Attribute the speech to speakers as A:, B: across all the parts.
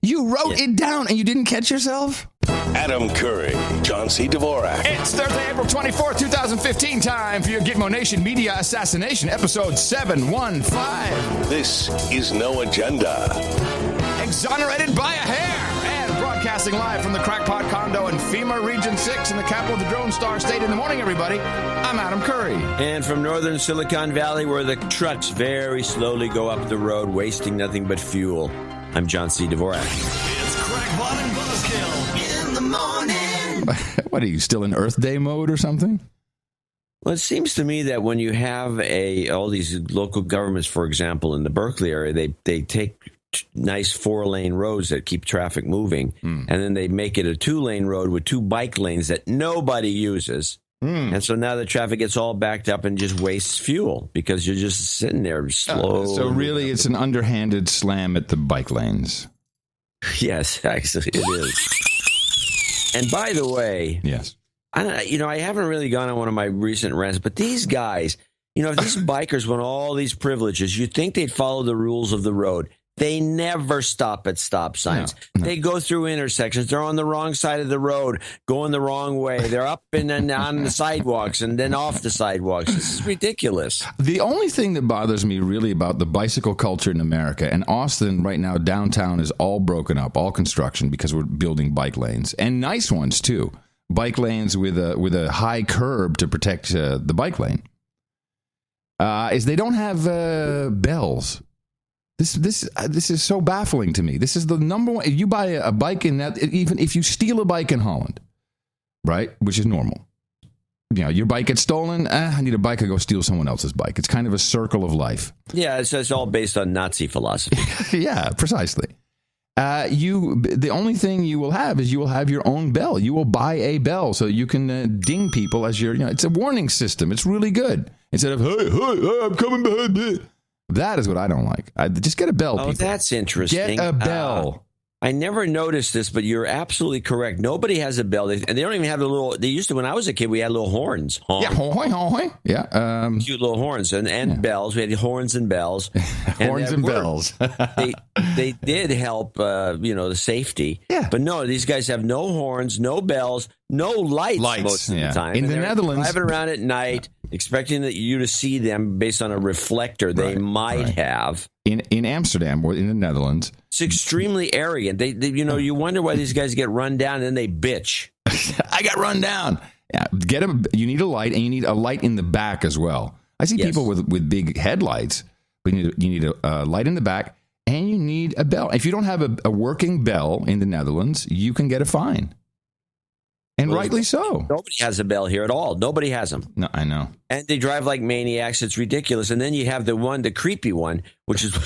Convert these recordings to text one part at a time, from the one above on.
A: You wrote it down and you didn't catch yourself?
B: Adam Curry, John C. Dvorak.
A: It's Thursday, April 24th, 2015. Time for your Gitmo Nation Media Assassination, episode 715.
B: This is No Agenda.
A: Exonerated by a hair. And broadcasting live from the Crackpot Condo in FEMA Region 6 in the capital of the Drone Star State. In the morning, everybody. I'm Adam Curry.
C: And from northern Silicon Valley, where the trucks very slowly go up the road, wasting nothing but fuel, I'm John C. Dvorak.
D: It's Crackpot and Buzzkill in the morning.
A: What, are you still in Earth Day mode or something?
C: Well, it seems to me that when you have all these local governments, for example, in the Berkeley area, they take nice 4-lane roads that keep traffic moving, and then they make it a 2-lane road with 2 bike lanes that nobody uses. And so now the traffic gets all backed up and just wastes fuel because you're just sitting there slow.
A: So really, it's an underhanded slam at the bike lanes.
C: Yes, actually, it is. And by the way,
A: yes,
C: I haven't really gone on one of my recent rants, but these guys, if these bikers want all these privileges, you'd think they'd follow the rules of the road. They never stop at stop signs. No. They go through intersections. They're on the wrong side of the road, going the wrong way. They're up and then on the sidewalks and then off the sidewalks. This is ridiculous.
A: The only thing that bothers me really about the bicycle culture in America, and Austin right now, downtown is all broken up, all construction, because we're building bike lanes, and nice ones too. Bike lanes with a high curb to protect the bike lane. Is they don't have bells. This is so baffling to me. This is the number one. If you buy a bike in that, even if you steal a bike in Holland, right, which is normal, your bike gets stolen. I need a bike. I go steal someone else's bike. It's kind of a circle of life.
C: Yeah, it's all based on Nazi philosophy.
A: Yeah, precisely. The only thing you will have is you will have your own bell. You will buy a bell so you can ding people as it's a warning system. It's really good. Instead of, hey, I'm coming behind you. That is what I don't like. Just get a bell, people.
C: Oh, that's interesting.
A: Get a bell.
C: I never noticed this, but you're absolutely correct. Nobody has a bell. And they don't even have the little... They used to, when I was a kid, we had little horns. Honk.
A: Yeah, hoy, hoy. Yeah.
C: Cute little horns and bells. We had horns and bells.
A: Horns and bells.
C: they did help, the safety.
A: Yeah.
C: But no, these guys have no horns, no bells, no lights most of the time.
A: In the Netherlands...
C: Driving around at night, expecting you to see them based on a reflector they might have.
A: In Amsterdam or in the Netherlands...
C: It's extremely arrogant. They you wonder why these guys get run down and then they bitch.
A: I got run down. Yeah, you need a light, and you need a light in the back as well. I see people with big headlights, but you need a light in the back, and you need a bell. If you don't have a working bell in the Netherlands, you can get a fine. And rightly so.
C: Nobody has a bell here at all. Nobody has them.
A: No, I know.
C: And they drive like maniacs. It's ridiculous. And then you have the creepy one, which is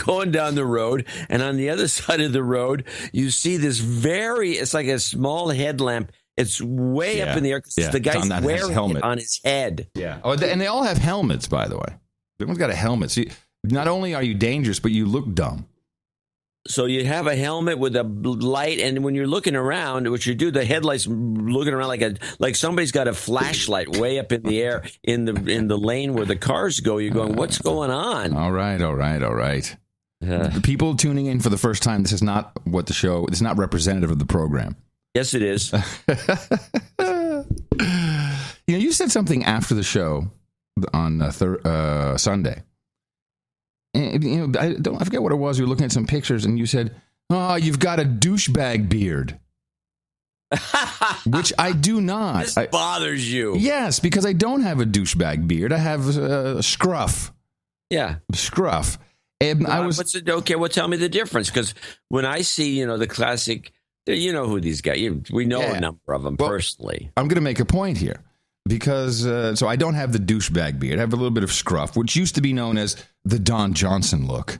C: going down the road. And on the other side of the road, you see this it's like a small headlamp. It's way up in the air. The guy's wearing it on his head.
A: Yeah. Oh, and they all have helmets, by the way. Everyone's got a helmet. So not only are you dangerous, but you look dumb.
C: So you have a helmet with a light, and when you're looking around, which you do, the headlights looking around like somebody's got a flashlight way up in the air in the lane where the cars go. You're going, what's going on?
A: All right. The people tuning in for the first time, this is not representative of the program.
C: Yes, it is.
A: You said something after the show on Sunday. And, I forget what it was. You were looking at some pictures, and you said, "Oh, you've got a douchebag beard," which I do not.
C: This bothers you?
A: Yes, because I don't have a douchebag beard. I have scruff.
C: Yeah,
A: scruff. And
C: tell me the difference, because when I see the classic, who these guys. We know a number of them personally.
A: I'm going to make a point here. Because, so I don't have the douchebag beard. I have a little bit of scruff, which used to be known as the Don Johnson look.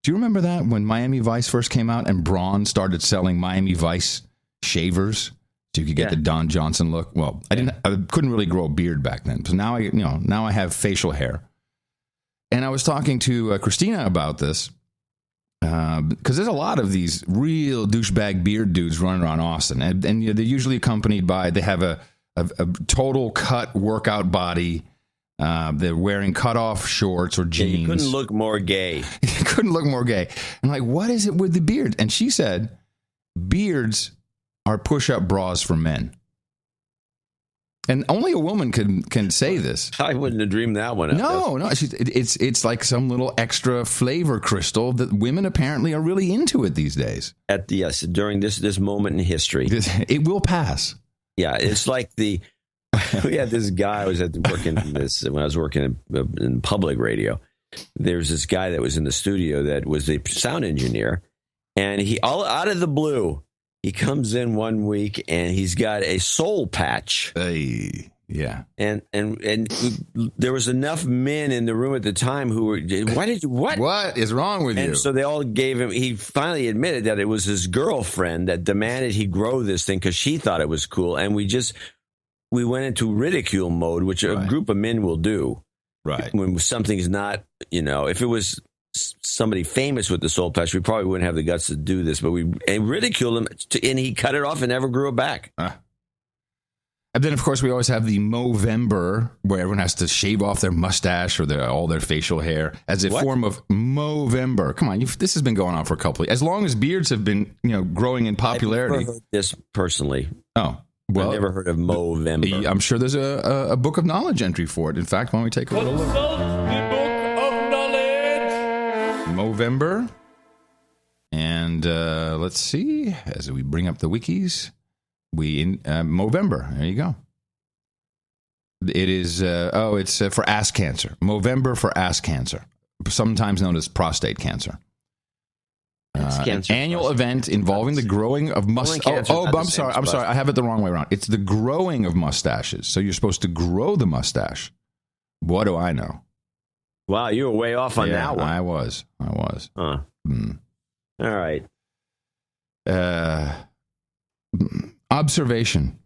A: Do you remember that when Miami Vice first came out and Braun started selling Miami Vice shavers so you could get the Don Johnson look? Well, I couldn't really grow a beard back then. So now I have facial hair. And I was talking to Christina about this because there's a lot of these real douchebag beard dudes running around Austin, and they're usually accompanied by they have a total cut workout body. They're wearing cutoff shorts or jeans.
C: You couldn't look more gay.
A: couldn't look more gay. And like, what is it with the beard? And she said, beards are push-up bras for men. And only a woman can say this.
C: I wouldn't have dreamed that one up.
A: No. It's like some little extra flavor crystal that women apparently are really into it these days.
C: During this moment in history.
A: It will pass.
C: Yeah, it's like we had this guy. I was working when I was working in public radio. There's this guy that was in the studio that was a sound engineer, and he all out of the blue, he comes in one week and he's got a soul patch.
A: Hey, yeah.
C: And there was enough men in the room at the time who were, what
A: is wrong with you?
C: And so they all gave him, he finally admitted that it was his girlfriend that demanded he grow this thing because she thought it was cool. And we went into ridicule mode, which a group of men will do.
A: Right.
C: When something's not, if it was somebody famous with the soul patch, we probably wouldn't have the guts to do this, but we ridiculed him, and he cut it off and never grew it back.
A: And then, of course, we always have the Movember, where everyone has to shave off their mustache or all their facial hair as a form of Movember. Come on, this has been going on for a couple of years. As long as beards have been, growing in popularity.
C: I've never heard this personally.
A: Oh, well,
C: I've never heard of Movember.
A: I'm sure there's a book of knowledge entry for it. In fact, why don't we take a little look?
D: Consult the book of knowledge.
A: Movember. And let's see, as we bring up the wikis, Movember. There you go. It is, it's for ass cancer. Movember for ass cancer, sometimes known as prostate cancer. Annual event involving the growing of mustaches. I'm sorry. I have it the wrong way around. It's the growing of mustaches. So you're supposed to grow the mustache. What do I know?
C: Wow, you were way off on that one.
A: I was.
C: Huh. All right.
A: Observation.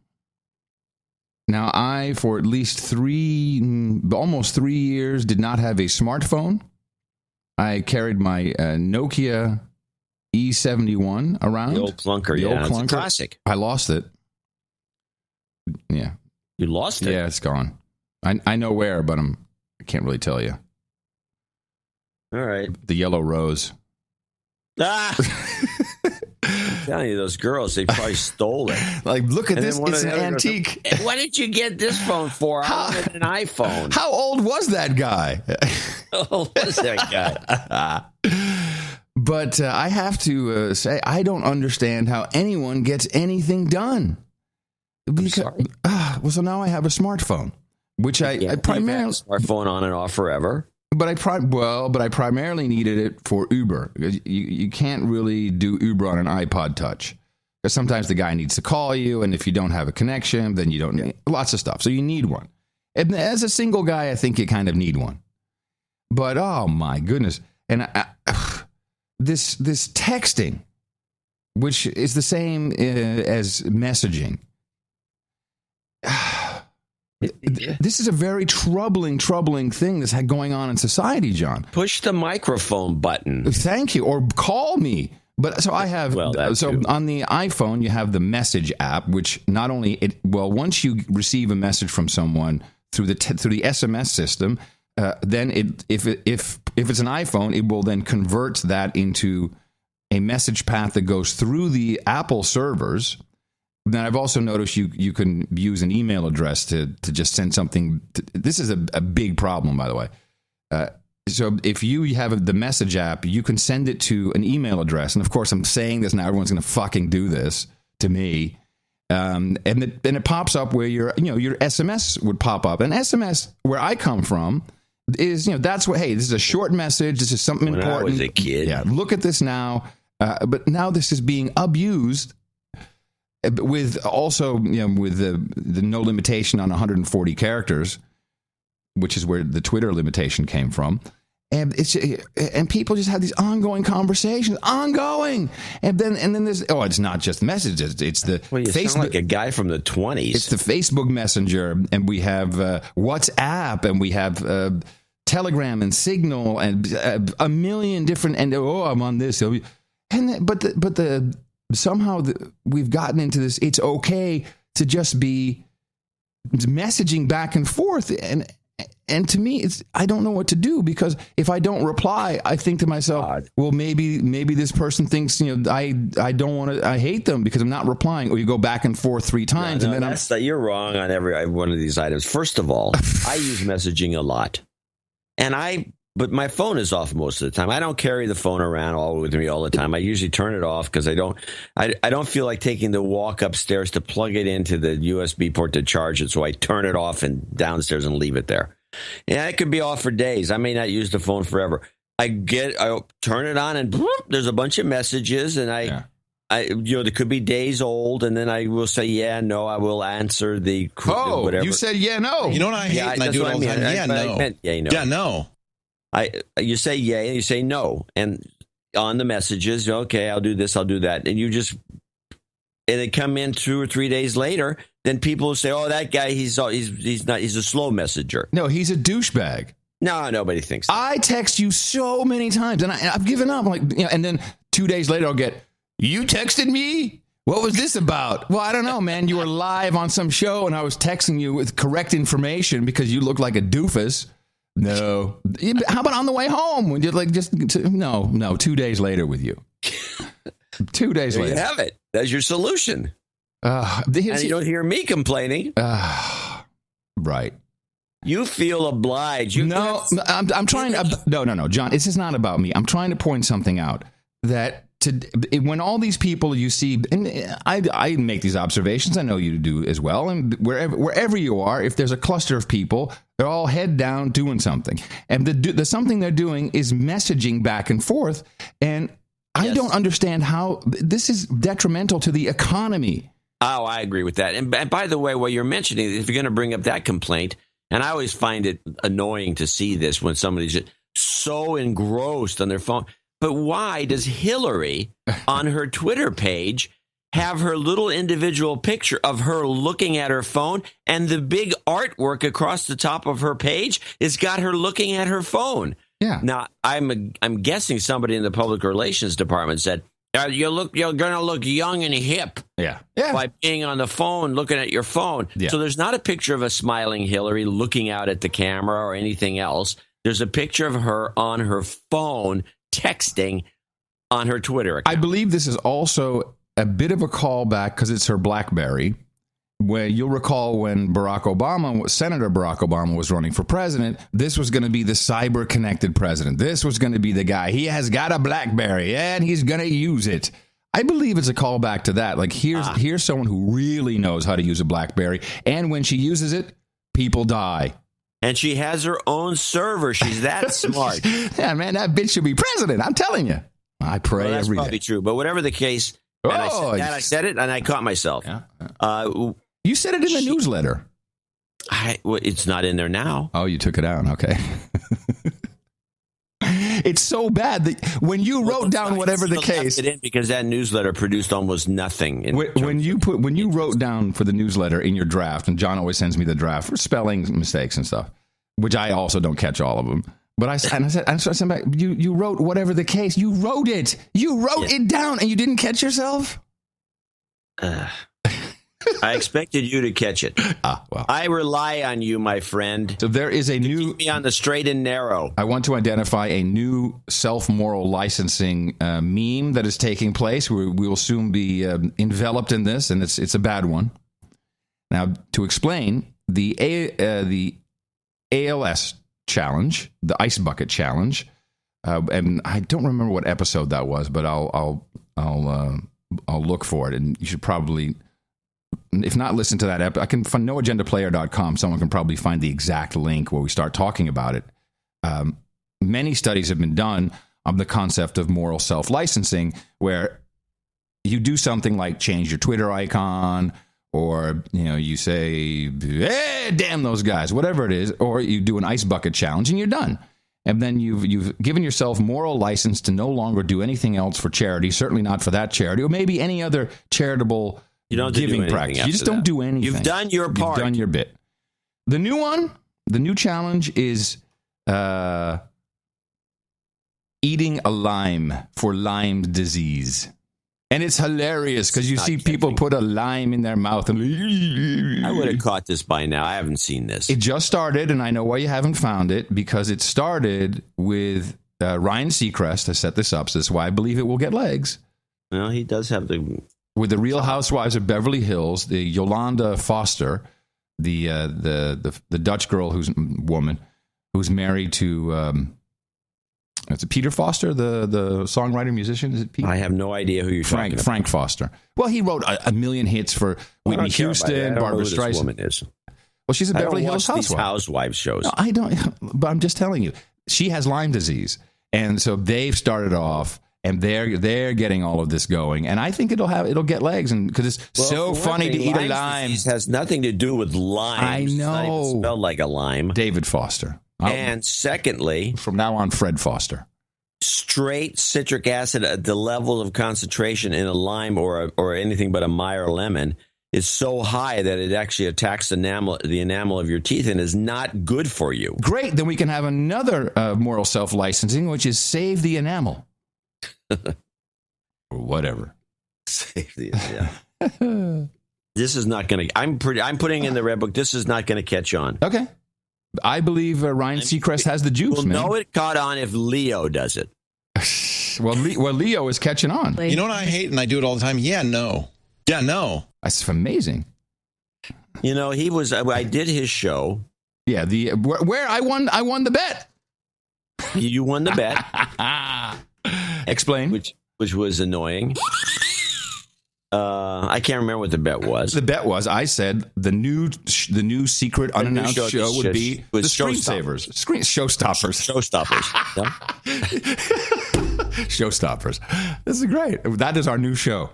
A: Now, I, for at least almost 3 years, did not have a smartphone. I carried my Nokia E71 around.
C: The old clunker,
A: It's
C: a classic.
A: I lost it. Yeah.
C: You lost it?
A: Yeah, it's gone. I know where, but I can't really tell you.
C: All right.
A: The yellow rose.
C: Ah! I'm telling you, those girls, they probably stole it.
A: Like, look at this. It's an antique.
C: Goes, what did you get this phone for? I wanted an iPhone.
A: How old was that guy?
C: How old was that guy?
A: But I have to say, I don't understand how anyone gets anything done. Because, so now I have a smartphone, which I primarily
C: smartphone on and off forever.
A: But I primarily needed it for Uber. You can't really do Uber on an iPod Touch because sometimes the guy needs to call you, and if you don't have a connection, then you don't need lots of stuff. So you need one. And as a single guy, I think you kind of need one. But oh my goodness, and this texting, which is the same as messaging. This is a very troubling thing that's going on in society, John.
C: Push the microphone button.
A: Thank you. Or call me. But so I have, on the iPhone, you have the message app, which not only once you receive a message from someone through the SMS system, then if it's an iPhone, it will then convert that into a message path that goes through the Apple servers. Then I've also noticed you can use an email address to just send something. This is a big problem, by the way. So if you have the message app, you can send it to an email address. And of course, I'm saying this now. Everyone's going to fucking do this to me. And it pops up where your SMS would pop up. And SMS, where I come from, is that's what. Hey, this is a short message. This is something important.
C: When I was a kid,
A: yeah. Look at this now. But now this is being abused. With also, with the no limitation on 140 characters, which is where the Twitter limitation came from, and people just have these ongoing conversations, and then there's it's not just messages, it's the
C: Facebook. Sound like a guy from the 20s.
A: It's the Facebook Messenger, and we have WhatsApp, and we have Telegram and Signal, and a million different. And I'm on this, and somehow we've gotten into this. It's okay to just be messaging back and forth, and And to me, I don't know what to do, because if I don't reply, I think to myself, well, maybe this person thinks, I don't want to, I hate them because I'm not replying. Or you go back and forth 3 times.
C: No,
A: and then
C: you're wrong on every one of these items. First of all, I use messaging a lot. But my phone is off most of the time. I don't carry the phone around with me all the time. I usually turn it off because I don't feel like taking the walk upstairs to plug it into the USB port to charge it. So I turn it off and downstairs and leave it there. Yeah, it could be off for days. I may not use the phone forever. I turn it on and there's a bunch of messages, and there could be days old, and then I will say, yeah, no, I will answer the whatever.
A: You said, yeah, no.
E: You know what I hate? And I do it all the time. Yeah, no. Yeah, no.
C: You say yay and you say no, and on the messages, okay, I'll do this, I'll do that, and they come in 2 or 3 days later. Then people will say, oh, that guy, he's a slow messenger.
A: No, he's a douchebag.
C: No, nobody thinks that.
A: I text you so many times, and I've given up. And then 2 days later, I'll get, you texted me? What was this about? Well, I don't know, man. You were live on some show, and I was texting you with correct information because you look like a doofus. No. How about on the way home? When you're like, 2 days later with you. 2 days later.
C: You have it. That's your solution. And you don't hear me complaining.
A: Right.
C: You feel obliged.
A: I'm trying. No, John. This is not about me. I'm trying to point something out that when all these people you see, and I make these observations. I know you do as well. And wherever you are, if there's a cluster of people, they're all head down doing something, and the something they're doing is messaging back and forth. And I don't understand how this is detrimental to the economy.
C: Oh, I agree with that. And by the way, what you're mentioning, if you're going to bring up that complaint, and I always find it annoying to see this when somebody's so engrossed on their phone. But why does Hillary on her Twitter page have her little individual picture of her looking at her phone, and the big artwork across the top of her page has got her looking at her phone?
A: Yeah.
C: Now, I'm guessing somebody in the public relations department said, you're going to look young and hip by being on the phone, looking at your phone. Yeah. So there's not a picture of a smiling Hillary looking out at the camera or anything else. There's a picture of her on her phone texting on her Twitter account.
A: I believe this is also a bit of a callback because it's her BlackBerry. Where you'll recall when Senator Barack Obama was running for president, this was going to be the cyber-connected president. This was going to be the guy. He has got a BlackBerry, and he's going to use it. I believe it's a callback to that. Like, here's someone who really knows how to use a BlackBerry, and when she uses it, people die.
C: And she has her own server. She's that smart.
A: Yeah, man, that bitch should be president. I'm telling you. I pray every day.
C: That's probably true. But whatever the case, I said it, and I caught myself.
A: Yeah. You said it in the newsletter.
C: It's not in there now.
A: Oh, you took it out. Okay. It's so bad that when you wrote down whatever the case,
C: it in because that newsletter produced almost nothing.
A: When you wrote down for the newsletter in your draft, and John always sends me the draft for spelling mistakes and stuff, which I also don't catch all of them. But I said back, you wrote whatever the case. You wrote it. You wrote it down, and you didn't catch yourself.
C: I expected you to catch it.
A: Well.
C: I rely on you, my friend.
A: So there is a new...
C: keep me on the straight and narrow.
A: I want to identify a new self-moral licensing meme that is taking place. We will soon be enveloped in this, and it's a bad one. Now, to explain, the ALS challenge, the Ice Bucket Challenge, and I don't remember what episode that was, but I'll look for it, and you should probably... If not, listen to that I can find noagendaplayer.com. Someone can probably find the exact link where we start talking about it. Many studies have been done on the concept of moral self-licensing, where you do something like change your Twitter icon, or you say, "Hey, damn those guys," whatever it is, or you do an ice bucket challenge and you're done. And then you've given yourself moral license to no longer do anything else for charity, certainly not for that charity, or maybe any other charitable giving practice. You just don't do anything.
C: You've done your part.
A: You've done your bit. The new challenge is eating a lime for Lyme disease. And it's hilarious because you see people put a lime in their mouth. And
C: I would have caught this by now. I haven't seen this.
A: It just started, and I know why you haven't found it, because it started with Ryan Seacrest has set this up. So that's why I believe it will get legs.
C: Well, he does have the...
A: With the Real Housewives of Beverly Hills, the Yolanda Foster, the Dutch girl who's married to... It's Peter Foster, the songwriter musician. Is it Pete?
C: I have no idea who you're talking about.
A: Frank Foster. Well, he wrote a million hits for Whitney Houston, Barbra Streisand. This woman is. Well, she's a Beverly Hills housewife.
C: These housewives shows.
A: No, I don't. But I'm just telling you, she has Lyme disease, and so they've started off, and they're getting all of this going, and I think it'll get legs, and because it's so funny to eat a lime.
C: It has nothing to do with lime.
A: I know.
C: It's not even spelled like a lime.
A: David Foster.
C: And secondly,
A: from now on, Fred Foster.
C: Straight citric acid at the level of concentration in a lime or anything but a Meyer lemon is so high that it actually attacks the enamel of your teeth and is not good for you.
A: Great. Then we can have another moral self-licensing, which is save the enamel. Or whatever.
C: Save the enamel. This is not going to... I'm putting in the red book, this is not going to catch on.
A: Okay. I believe Ryan Seacrest has the juice, man.
C: We'll know it caught on if Leo does it.
A: Well, Leo is catching on.
E: You know what I hate, and I do it all the time? Yeah, no.
A: That's amazing.
C: You know, I did his show.
A: Yeah, where I won the bet.
C: You won the bet.
A: Explain.
C: Which was annoying. I can't remember what the bet was.
A: The bet was, I said the new secret unannounced show would be the Screensavers. Showstoppers. Showstoppers. This is great. That is our new show.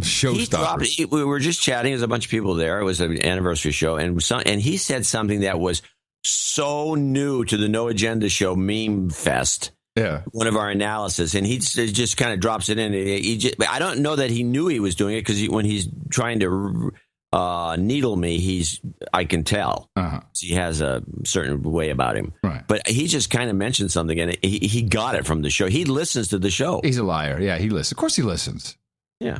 A: Showstoppers.
C: We were just chatting. There's a bunch of people there. It was an anniversary show. And he said something that was so new to the No Agenda Show Meme Fest.
A: Yeah.
C: One of our analysis, and he just kind of drops it in. I don't know that he knew he was doing it because when he's trying to needle me, I can tell. Uh-huh. He has a certain way about him.
A: Right.
C: But he just kind of mentioned something, and he got it from the show. He listens to the show.
A: He's a liar. Yeah, he listens. Of course he listens.
C: Yeah.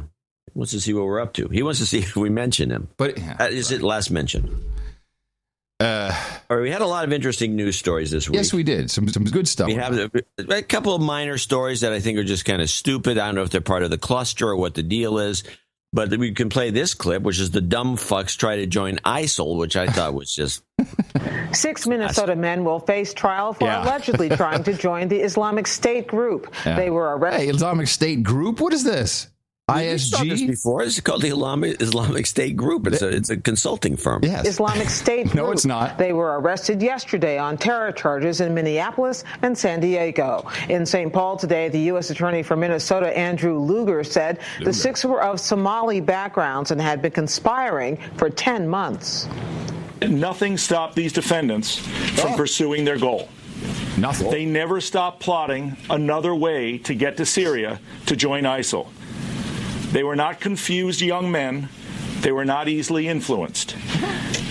C: He wants to see what we're up to. He wants to see if we mention him.
A: But
C: is it last mention? We had a lot of interesting news stories this week.
A: Yes, we did. Some good stuff.
C: We have a couple of minor stories that I think are just kind of stupid. I don't know if they're part of the cluster or what the deal is. But we can play this clip, which is the dumb fucks try to join ISIL, which I thought was just...
F: 6 Minnesota men will face trial for allegedly trying to join the Islamic State group. Yeah. They were arrested.
A: Hey, Islamic State group? What is this? ISG?
C: We saw this before. It's called the Islamic State Group. It's a consulting firm.
A: Yes.
F: Islamic State Group.
A: No, it's not.
F: They were arrested yesterday on terror charges in Minneapolis and San Diego. In St. Paul today, the U.S. Attorney for Minnesota, Andrew Luger, said the 6 were of Somali backgrounds and had been conspiring for 10 months.
G: Nothing stopped these defendants from pursuing their goal.
A: Nothing.
G: They never stopped plotting another way to get to Syria to join ISIL. They were not confused young men. They were not easily influenced.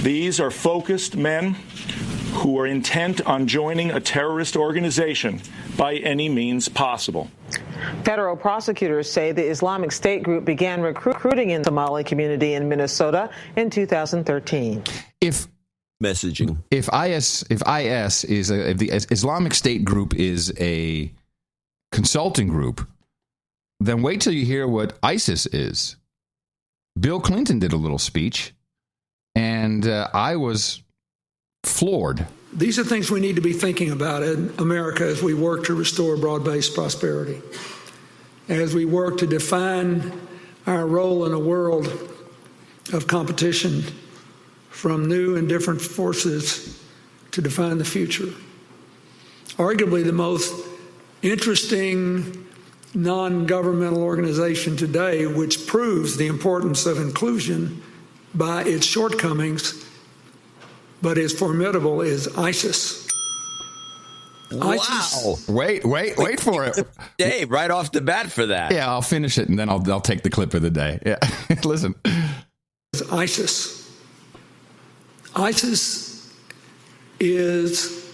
G: These are focused men who are intent on joining a terrorist organization by any means possible.
F: Federal prosecutors say the Islamic State group began recruiting in the Somali community in Minnesota in 2013.
A: If the Islamic State group is a consulting group, then wait till you hear what ISIS is. Bill Clinton did a little speech, and I was floored.
H: These are things we need to be thinking about in America as we work to restore broad-based prosperity, as we work to define our role in a world of competition from new and different forces to define the future. Arguably the most interesting non-governmental organization today, which proves the importance of inclusion by its shortcomings, but is formidable, is ISIS.
C: Wow.
H: ISIS.
A: Wait for it.
C: Dave, right off the bat for that.
A: Yeah, I'll finish it, and then I'll take the clip of the day. Yeah, listen.
H: ISIS. ISIS is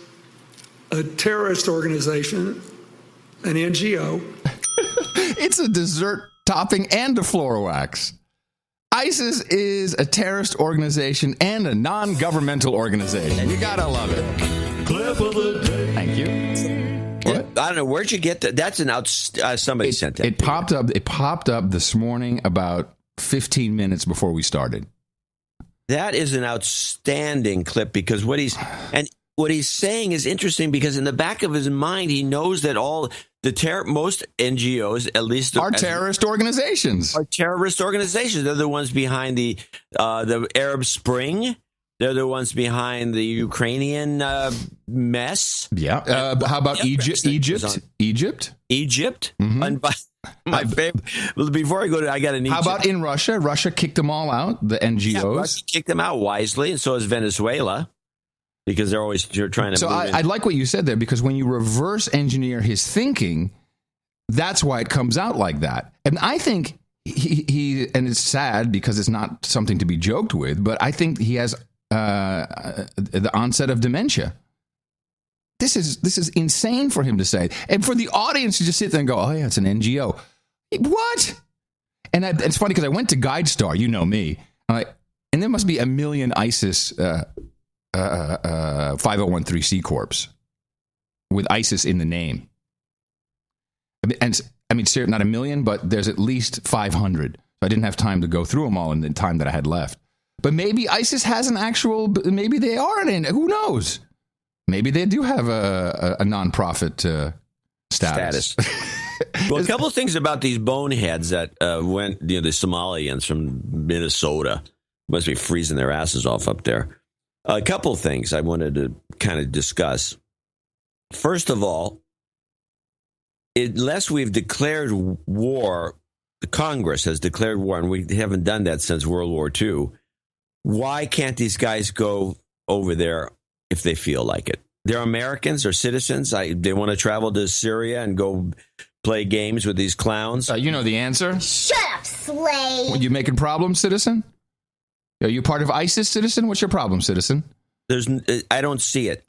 H: a terrorist organization, an NGO.
A: It's a dessert topping, and a floor wax. ISIS is a terrorist organization and a non-governmental organization. You gotta love it.
D: Clip of the day.
A: Thank you. What?
C: I don't know. Where'd you get that? That's somebody sent it.
A: It popped up. It popped up this morning about 15 minutes before we started.
C: That is an outstanding clip because what he's saying is interesting because in the back of his mind, he knows that all most NGOs, at least,
A: are terrorist organizations.
C: Are terrorist organizations. They're the ones behind the Arab Spring. They're the ones behind the Ukrainian mess.
A: Yeah. How about Egypt? Egypt.
C: Mm-hmm. And my favorite. Before I go to, I got an Egypt.
A: How about in Russia? Russia kicked them all out. The NGOs.
C: Yeah, Russia kicked them out wisely, and so has Venezuela. Because they're always trying to.
A: So I like what you said there, because when you reverse engineer his thinking, that's why it comes out like that. And I think he and it's sad because it's not something to be joked with, but I think he has the onset of dementia. This is insane for him to say, and for the audience to just sit there and go, "Oh yeah, it's an NGO." What? And it's funny because I went to GuideStar. You know me, and there must be a million ISIS. 5013C Corps with ISIS in the name. And I mean, not a million, but there's at least 500. So I didn't have time to go through them all in the time that I had left. But maybe ISIS has an actual, maybe they are who knows? Maybe they do have a nonprofit status.
C: Well, a couple of things about these boneheads that went, the Somalians from Minnesota. Must be freezing their asses off up there. A couple of things I wanted to kind of discuss. First of all, unless we've declared war, the Congress has declared war, and we haven't done that since World War II. Why can't these guys go over there if they feel like it? They're Americans, they're citizens. They want to travel to Syria and go play games with these clowns.
A: You know the answer.
I: Shut up, slave.
A: You making problems, citizen? Are you part of ISIS, citizen? What's your problem, citizen?
C: I don't see it.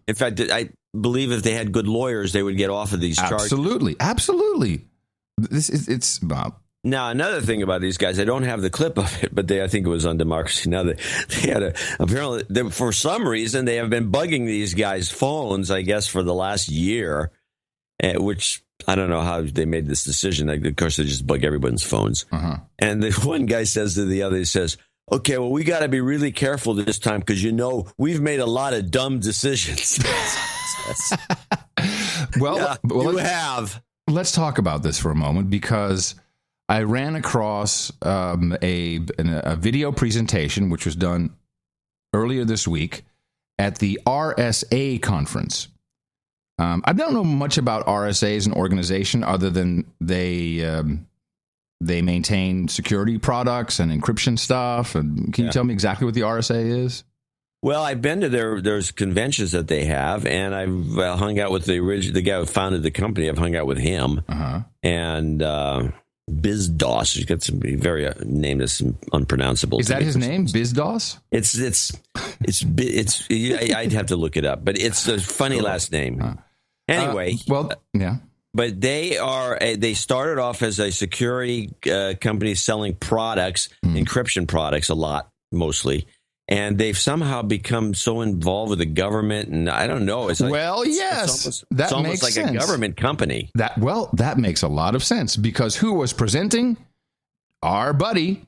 C: In fact, I believe if they had good lawyers, they would get off of these charges.
A: Absolutely. It's Bob.
C: Now, another thing about these guys, I don't have the clip of it, but I think it was on Democracy Now! They had apparently, for some reason, they have been bugging these guys' phones, I guess, for the last year, which I don't know how they made this decision. Of course, they just bug everyone's phones. Uh-huh. And the one guy says to the other, he says, "Okay, well, we got to be really careful this time because, we've made a lot of dumb decisions."
A: Well,
C: you have.
A: Let's talk about this for a moment because I ran across a video presentation which was done earlier this week at the RSA conference. I don't know much about RSA as an organization other than they maintain security products and encryption stuff. And can you tell me exactly what the RSA is?
C: Well, I've been to there's conventions that they have, and I've hung out with the guy who founded the company. I've hung out with him, and BizDos. He's got some very name that's unpronounceable.
A: Is that his name, BizDos?
C: I'd have to look it up, but it's a funny last name. Anyway, But they started off as a security company selling products, encryption products, a lot, mostly. And they've somehow become so involved with the government, and I don't know. It's almost like sense. A government company.
A: That makes a lot of sense because who was presenting? Our buddy,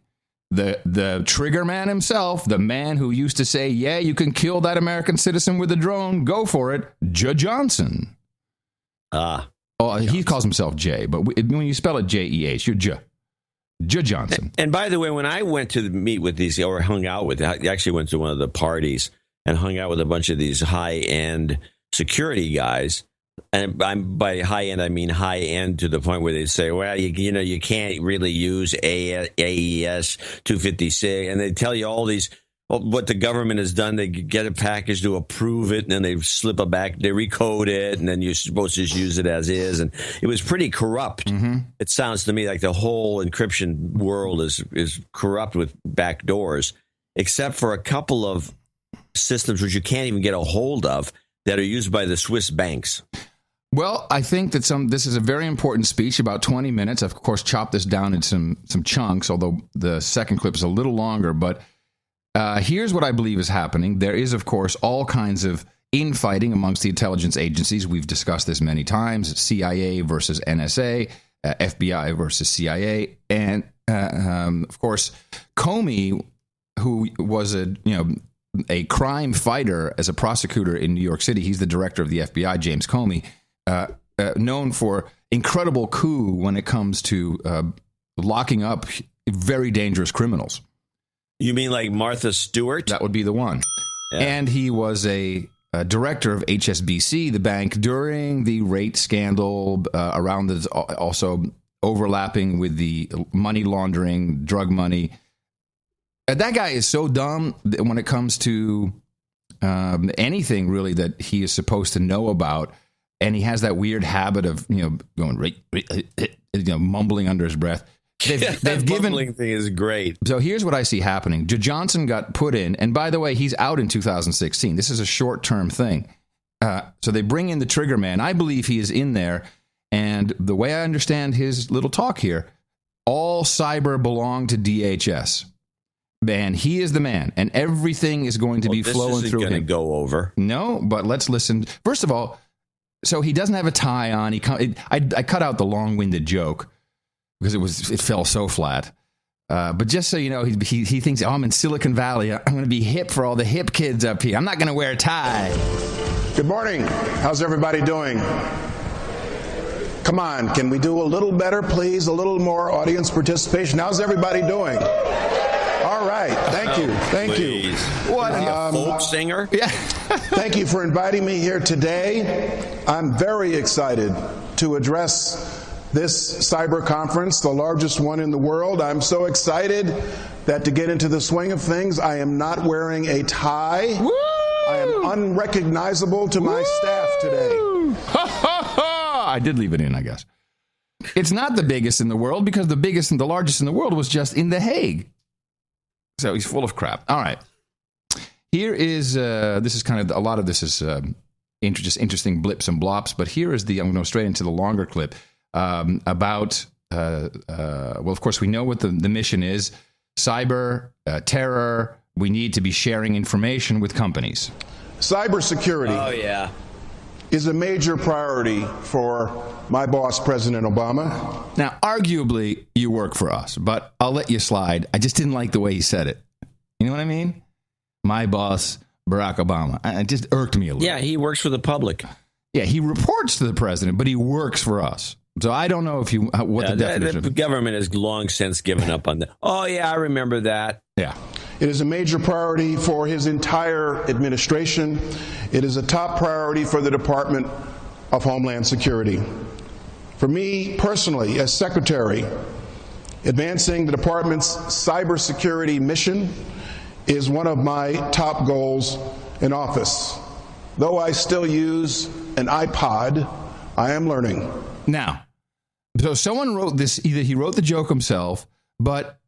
A: the trigger man himself, the man who used to say, "Yeah, you can kill that American citizen with a drone. Go for it," J. Johnson. He calls himself Jay, but when you spell it J-E-H, you're J Johnson.
C: And by the way, when I went to meet with these, or hung out with, I actually went to one of the parties and hung out with a bunch of these high-end security guys. And by high-end, I mean high-end to the point where they say, well, you can't really use AES 256. And they tell you all these, what the government has done. They get a package to approve it, and then they slip it back, they recode it, and then you're supposed to just use it as is. And it was pretty corrupt. Mm-hmm. It sounds to me like the whole encryption world is corrupt with back doors, except for a couple of systems which you can't even get a hold of that are used by the Swiss banks.
A: Well, I think that this is a very important speech, about 20 minutes. I've, of course, chopped this down into some chunks, although the second clip is a little longer. But here's what I believe is happening. There is, of course, all kinds of infighting amongst the intelligence agencies. We've discussed this many times. CIA versus NSA, FBI versus CIA. And, of course, Comey, who was a crime fighter as a prosecutor in New York City. He's the director of the FBI, James Comey, known for incredible coup when it comes to locking up very dangerous criminals.
C: You mean like Martha Stewart?
A: That would be the one. Yeah. And he was a director of HSBC, the bank, during the rate scandal, around the, also overlapping with the money laundering, drug money. That guy is so dumb when it comes to anything really that he is supposed to know about, and he has that weird habit of going mumbling under his breath. They've given
C: mumbling thing is great.
A: So here's what I see happening: Johnson got put in, and by the way, he's out in 2016. This is a short-term thing. So they bring in the trigger man. I believe he is in there, and the way I understand his little talk here, all cyber belong to DHS. And he is the man, and everything is going to be flowing through him.
C: This isn't going to go over.
A: No, but let's listen. First of all, so he doesn't have a tie on. I cut out the long-winded joke because it fell so flat. But just so you know, he thinks, I'm in Silicon Valley. I'm going to be hip for all the hip kids up here. I'm not going to wear a tie.
J: Good morning. How's everybody doing? Come on, can we do a little better, please? A little more audience participation. How's everybody doing? All right. Thank you.
C: What, a folk singer?
A: Yeah.
J: Thank you for inviting me here today. I'm very excited to address this cyber conference, the largest one in the world. I'm so excited that to get into the swing of things, I am not wearing a tie. Woo! I am unrecognizable to my staff today.
A: I did leave it in, I guess. It's not the biggest in the world because the biggest and the largest in the world was just in The Hague. So he's full of crap. All right. Here is, this is kind of, a lot of this is just interesting blips and blops, but here is I'm going to go straight into the longer clip about, well, of course, we know what the mission is. Cyber, terror, we need to be sharing information with companies.
J: Cybersecurity is a major priority for my boss, President Obama.
A: Now, arguably, you work for us, but I'll let you slide. I just didn't like the way he said it. You know what I mean? My boss, Barack Obama. It just irked me a little.
C: Yeah, he works for the public.
A: Yeah, he reports to the president, but he works for us. So I don't know what the definition
C: the government has long since given up on that. Oh, yeah, I remember that.
A: Yeah.
J: It is a major priority for his entire administration. It is a top priority for the Department of Homeland Security. For me personally, as Secretary, advancing the department's cybersecurity mission is one of my top goals in office. Though I still use an iPod, I am learning.
A: Now, so someone wrote this, either he wrote the joke himself, but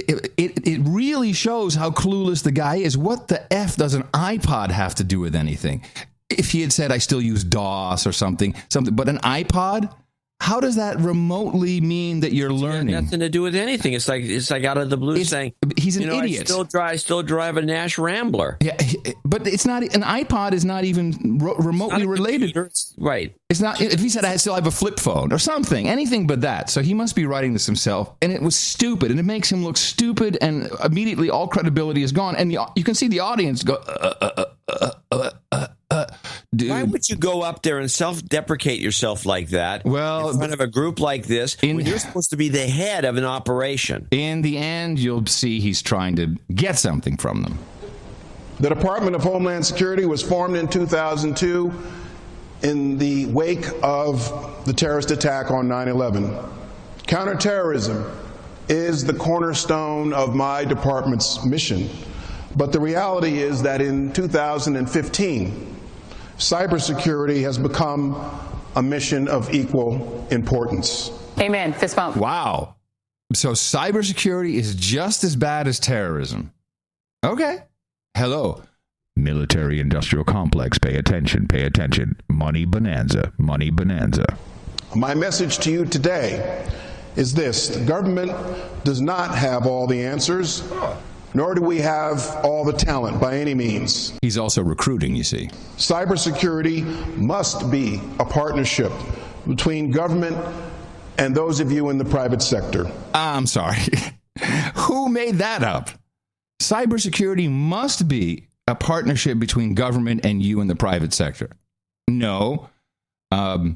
A: it really shows how clueless the guy is. What the F does an iPod have to do with anything? If he had said, I still use DOS or something, but an iPod, how does that remotely mean that you're learning?
C: It has nothing to do with anything. It's like out of the blue saying,
A: he's an idiot.
C: I still drive a Nash Rambler.
A: Yeah, but it's not, an iPod is not even remotely related.
C: Right.
A: It's not, if he said I still have a flip phone or something, anything but that. So he must be writing this himself. And it was stupid. And it makes him look stupid. And immediately all credibility is gone. And you can see the audience go, dude.
C: Why would you go up there and self-deprecate yourself like that in front of a group like this when you're supposed to be the head of an operation?
A: In the end, you'll see he's trying to get something from them.
J: The Department of Homeland Security was formed in 2002 in the wake of the terrorist attack on 9/11. Counterterrorism is the cornerstone of my department's mission. But the reality is that in 2015, cybersecurity has become a mission of equal importance.
K: Amen. Fist bump.
A: Wow. So cybersecurity is just as bad as terrorism. Okay. Hello. Military-industrial complex. Pay attention. Pay attention. Money bonanza. Money bonanza.
J: My message to you today is this. The government does not have all the answers, nor do we have all the talent by any means.
A: He's also recruiting, you see.
J: Cybersecurity must be a partnership between government and those of you in the private sector.
A: I'm sorry. Who made that up? Cybersecurity must be a partnership between government and you in the private sector. No.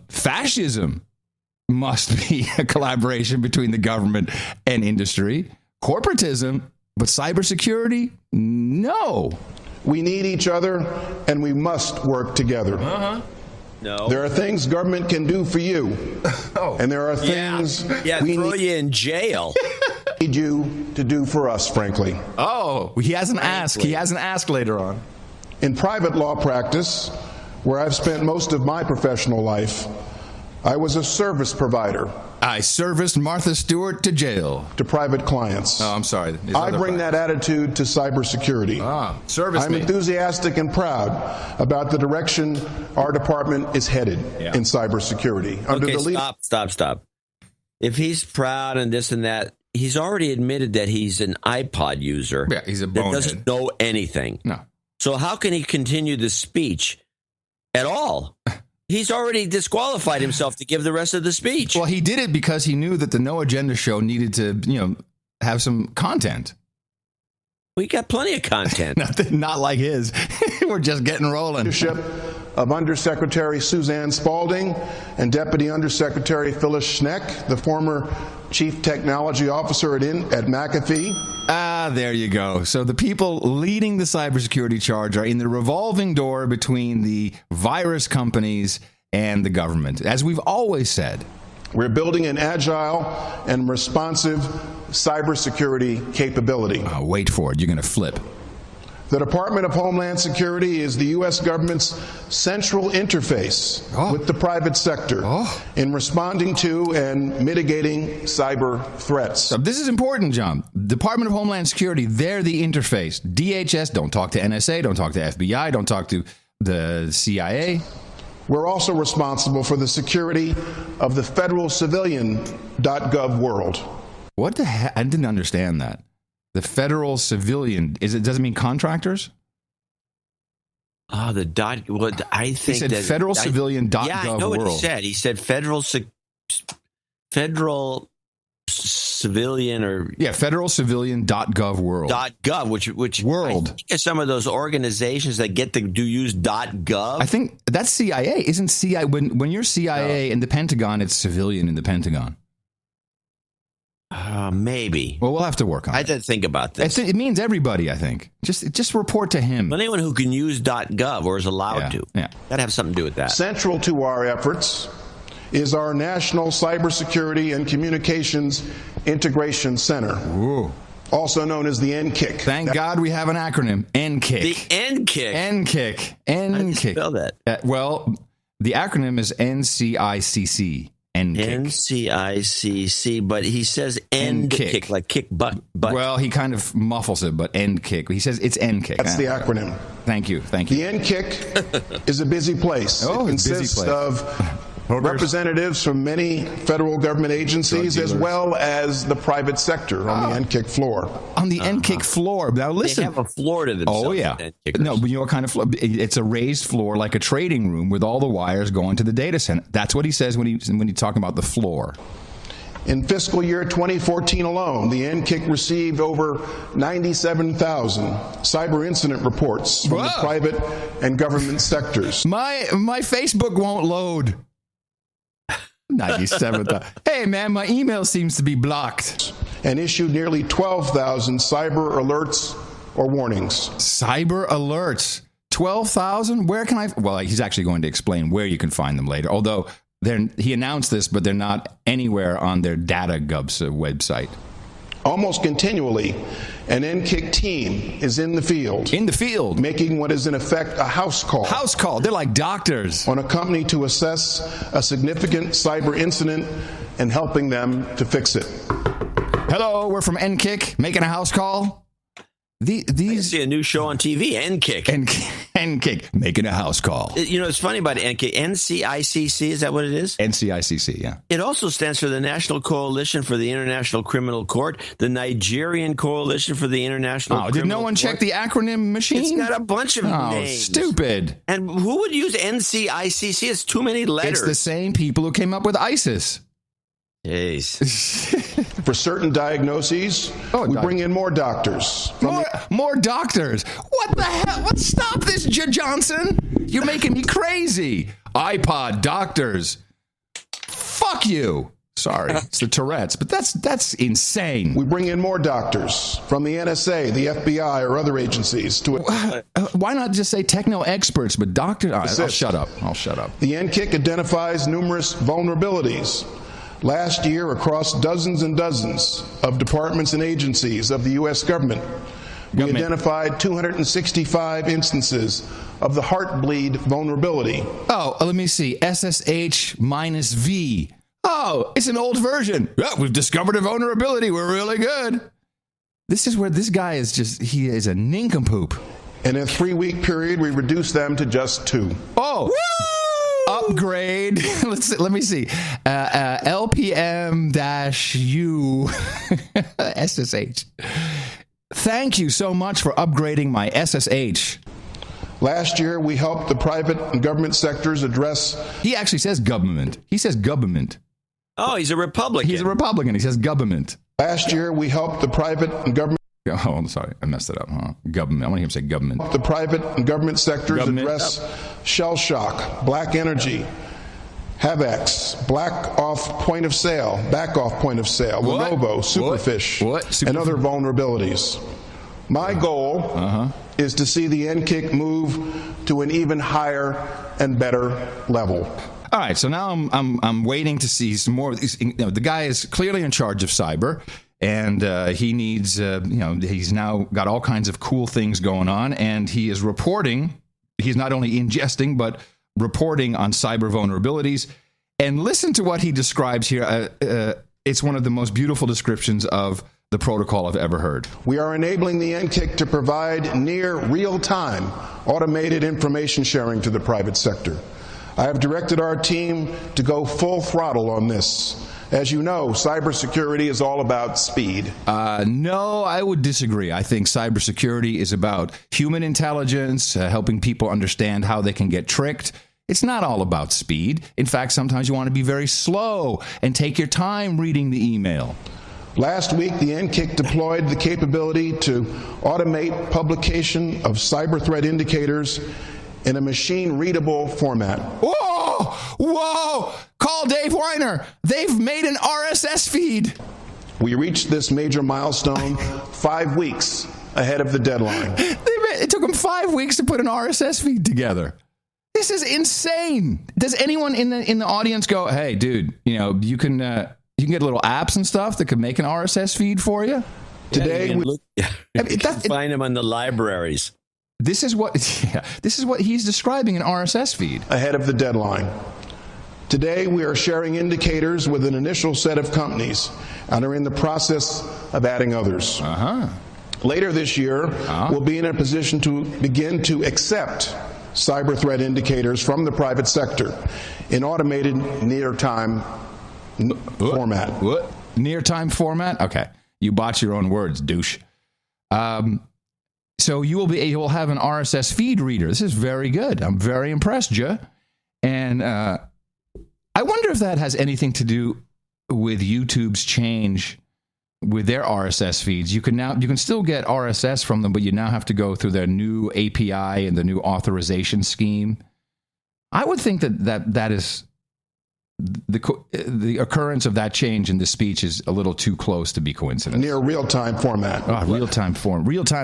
A: Fascism must be a collaboration between the government and industry. Corporatism, but cybersecurity, no.
J: We need each other, and we must work together.
C: No.
J: There are things government can do for you, and there are things we
C: throw you in jail.
J: Need you to do for us, frankly.
A: Oh, he hasn't asked. He hasn't asked later on.
J: In private law practice, where I've spent most of my professional life, I was a service provider.
A: I serviced Martha Stewart to jail.
J: To private clients.
A: Oh, I'm sorry.
J: I bring that attitude to cybersecurity. I'm enthusiastic and proud about the direction our department is headed in cybersecurity.
C: Stop. If he's proud and this and that, he's already admitted that he's an iPod user.
A: Yeah, he's a bonehead.
C: That doesn't know anything.
A: No.
C: So how can he continue the speech at all? He's already disqualified himself to give the rest of the speech.
A: Well, he did it because he knew that the No Agenda show needed to, have some content.
C: We got plenty of content.
A: Not like his. We're just getting rolling.
J: Leadership of Undersecretary Suzanne Spalding and Deputy Undersecretary Phyllis Schneck, the former Chief Technology Officer at McAfee.
A: There you go. So the people leading the cybersecurity charge are in the revolving door between the virus companies and the government. As we've always said,
J: we're building an agile and responsive cybersecurity capability.
A: Wait for it. You're going to flip.
J: The Department of Homeland Security is the U.S. government's central interface with the private sector in responding to and mitigating cyber threats.
A: So this is important, John. Department of Homeland Security, they're the interface. DHS, don't talk to NSA, don't talk to FBI, don't talk to the CIA.
J: We're also responsible for the security of the federal civilian.gov world.
A: What the heck? I didn't understand that. The federal civilian, does it mean contractors?
C: I think
A: he said
C: that
A: federal civilian.gov
C: Yeah, I know
A: world.
C: what he said. He said federal civilian
A: federal civilian.gov world.
C: .gov, which
A: world.
C: I think is some of those organizations that get to use .gov.
A: I think that's CIA. Isn't CIA when you're CIA in the Pentagon, it's civilian in the Pentagon.
C: Maybe.
A: Well, we'll have to work on it.
C: I had to think about this.
A: It means everybody, I think. Just report to him.
C: Anyone who can use .gov or is allowed to.
A: Yeah.
C: Got to have something to do with that.
J: Central to our efforts is our National Cybersecurity and Communications Integration Center.
A: Ooh.
J: Also known as the NCIC.
A: Thank God we have an acronym. NCIC.
C: The NCIC.
A: NCIC.
C: How do you spell that?
A: Well, the acronym is NCICC.
C: NCICC, but he says NCIC, like kick butt.
A: Well, he kind of muffles it, but NCIC. He says it's NCIC.
J: That's the acronym.
A: Thank you.
J: The NCIC is a busy place. It consists of representatives from many federal government agencies as well as the private sector on the NCIC floor.
A: On the NCIC floor. Now listen.
C: They have a floor to themselves.
A: Oh, yeah. No, but you know what kind of floor? It's a raised floor like a trading room with all the wires going to the data center. That's what he says when he's talking about the floor.
J: In fiscal year 2014 alone, the NCIC received over 97,000 cyber incident reports from the private and government sectors.
A: My Facebook won't load. 97,000. Hey, man, my email seems to be blocked.
J: And issued nearly 12,000 cyber alerts or warnings.
A: Cyber alerts. 12,000? Where can I? Well, he's actually going to explain where you can find them later. Although he announced this, but they're not anywhere on their DataGov's website.
J: Almost continually, an NCIC team is in the field.
A: In the field.
J: Making what is in effect a house call.
A: House call. They're like doctors.
J: On a company to assess a significant cyber incident and helping them to fix it.
A: Hello, we're from NCIC, making a house call.
C: I see a new show on TV, NKIC.
A: NKIC, making a house call.
C: You know, it's funny about NKIC. NCICC, is that what it is?
A: NCICC, yeah.
C: It also stands for the National Coalition for the International Criminal Court, the Nigerian Coalition for the International Criminal Court.
A: Did no one check the acronym machine?
C: It's got a bunch of names.
A: Stupid.
C: And who would use NCICC? It's too many letters.
A: It's the same people who came up with ISIS.
C: Jeez.
J: For certain diagnoses, we bring in more doctors.
A: More doctors. What the hell? Stop this, Johnson. You're making me crazy. iPod doctors. Fuck you. Sorry, it's the Tourette's, but that's insane.
J: We bring in more doctors from the NSA, the FBI, or other agencies to.
A: Why not just say techno experts, but doctors? I'll shut up.
J: The NKIC identifies numerous vulnerabilities. Last year, across dozens and dozens of departments and agencies of the U.S. government, we identified 265 instances of the Heartbleed vulnerability.
A: Oh, let me see. SSH-V. Oh, it's an old version. Yeah, we've discovered a vulnerability. We're really good. This is where this guy is he is a nincompoop.
J: In a 3-week period, we reduced them to just 2.
A: Oh. Woo! Upgrade. Let me see. LPM-U SSH. Thank you so much for upgrading my SSH.
J: Last year, we helped the private and government sectors address.
A: He actually says government. He says government.
C: Oh, he's a Republican.
A: He says government.
J: Last year, we helped the private and government.
A: Oh, I'm sorry. I messed it up, huh? Government. I want to hear him say government.
J: The private and government sectors address shell shock, black energy, HAVEX, back off point of sale, Lenovo, Superfish, and other vulnerabilities. My goal is to see the NKIC move to an even higher and better level.
A: All right, so now I'm waiting to see some more. The guy is clearly in charge of cyber. And he needs, he's now got all kinds of cool things going on, and he is reporting. He's not only ingesting, but reporting on cyber vulnerabilities. And listen to what he describes here. It's one of the most beautiful descriptions of the protocol I've ever heard.
J: We are enabling the NKIC to provide near real-time automated information sharing to the private sector. I have directed our team to go full throttle on this. As you know, cybersecurity is all about speed.
A: No, I would disagree. I think cybersecurity is about human intelligence, helping people understand how they can get tricked. It's not all about speed. In fact, sometimes you want to be very slow and take your time reading the email.
J: Last week, the NKIC deployed the capability to automate publication of cyber threat indicators in a machine-readable format.
A: Whoa! Call Dave Weiner. They've made an RSS feed.
J: We reached this major milestone 5 weeks ahead of the deadline.
A: It took them 5 weeks to put an RSS feed together. This is insane. Does anyone in the audience go, "Hey, dude, you can get little apps and stuff that could make an RSS feed for you"?
C: Today, you can find them in the libraries.
A: This is what he's describing an RSS feed.
J: Ahead of the deadline. Today, we are sharing indicators with an initial set of companies and are in the process of adding others. Later this year, we'll be in a position to begin to accept cyber threat indicators from the private sector in automated near-time format.
A: What? Near-time format? Okay. You botch your own words, douche. So you will have an RSS feed reader. This is very good. I'm very impressed, Joe. And I wonder if that has anything to do with YouTube's change with their RSS feeds. You can still get RSS from them, but you now have to go through their new API and the new authorization scheme. I would think that is the occurrence of that change in the speech is a little too close to be coincidence.
J: Near real-time format.
A: Real-time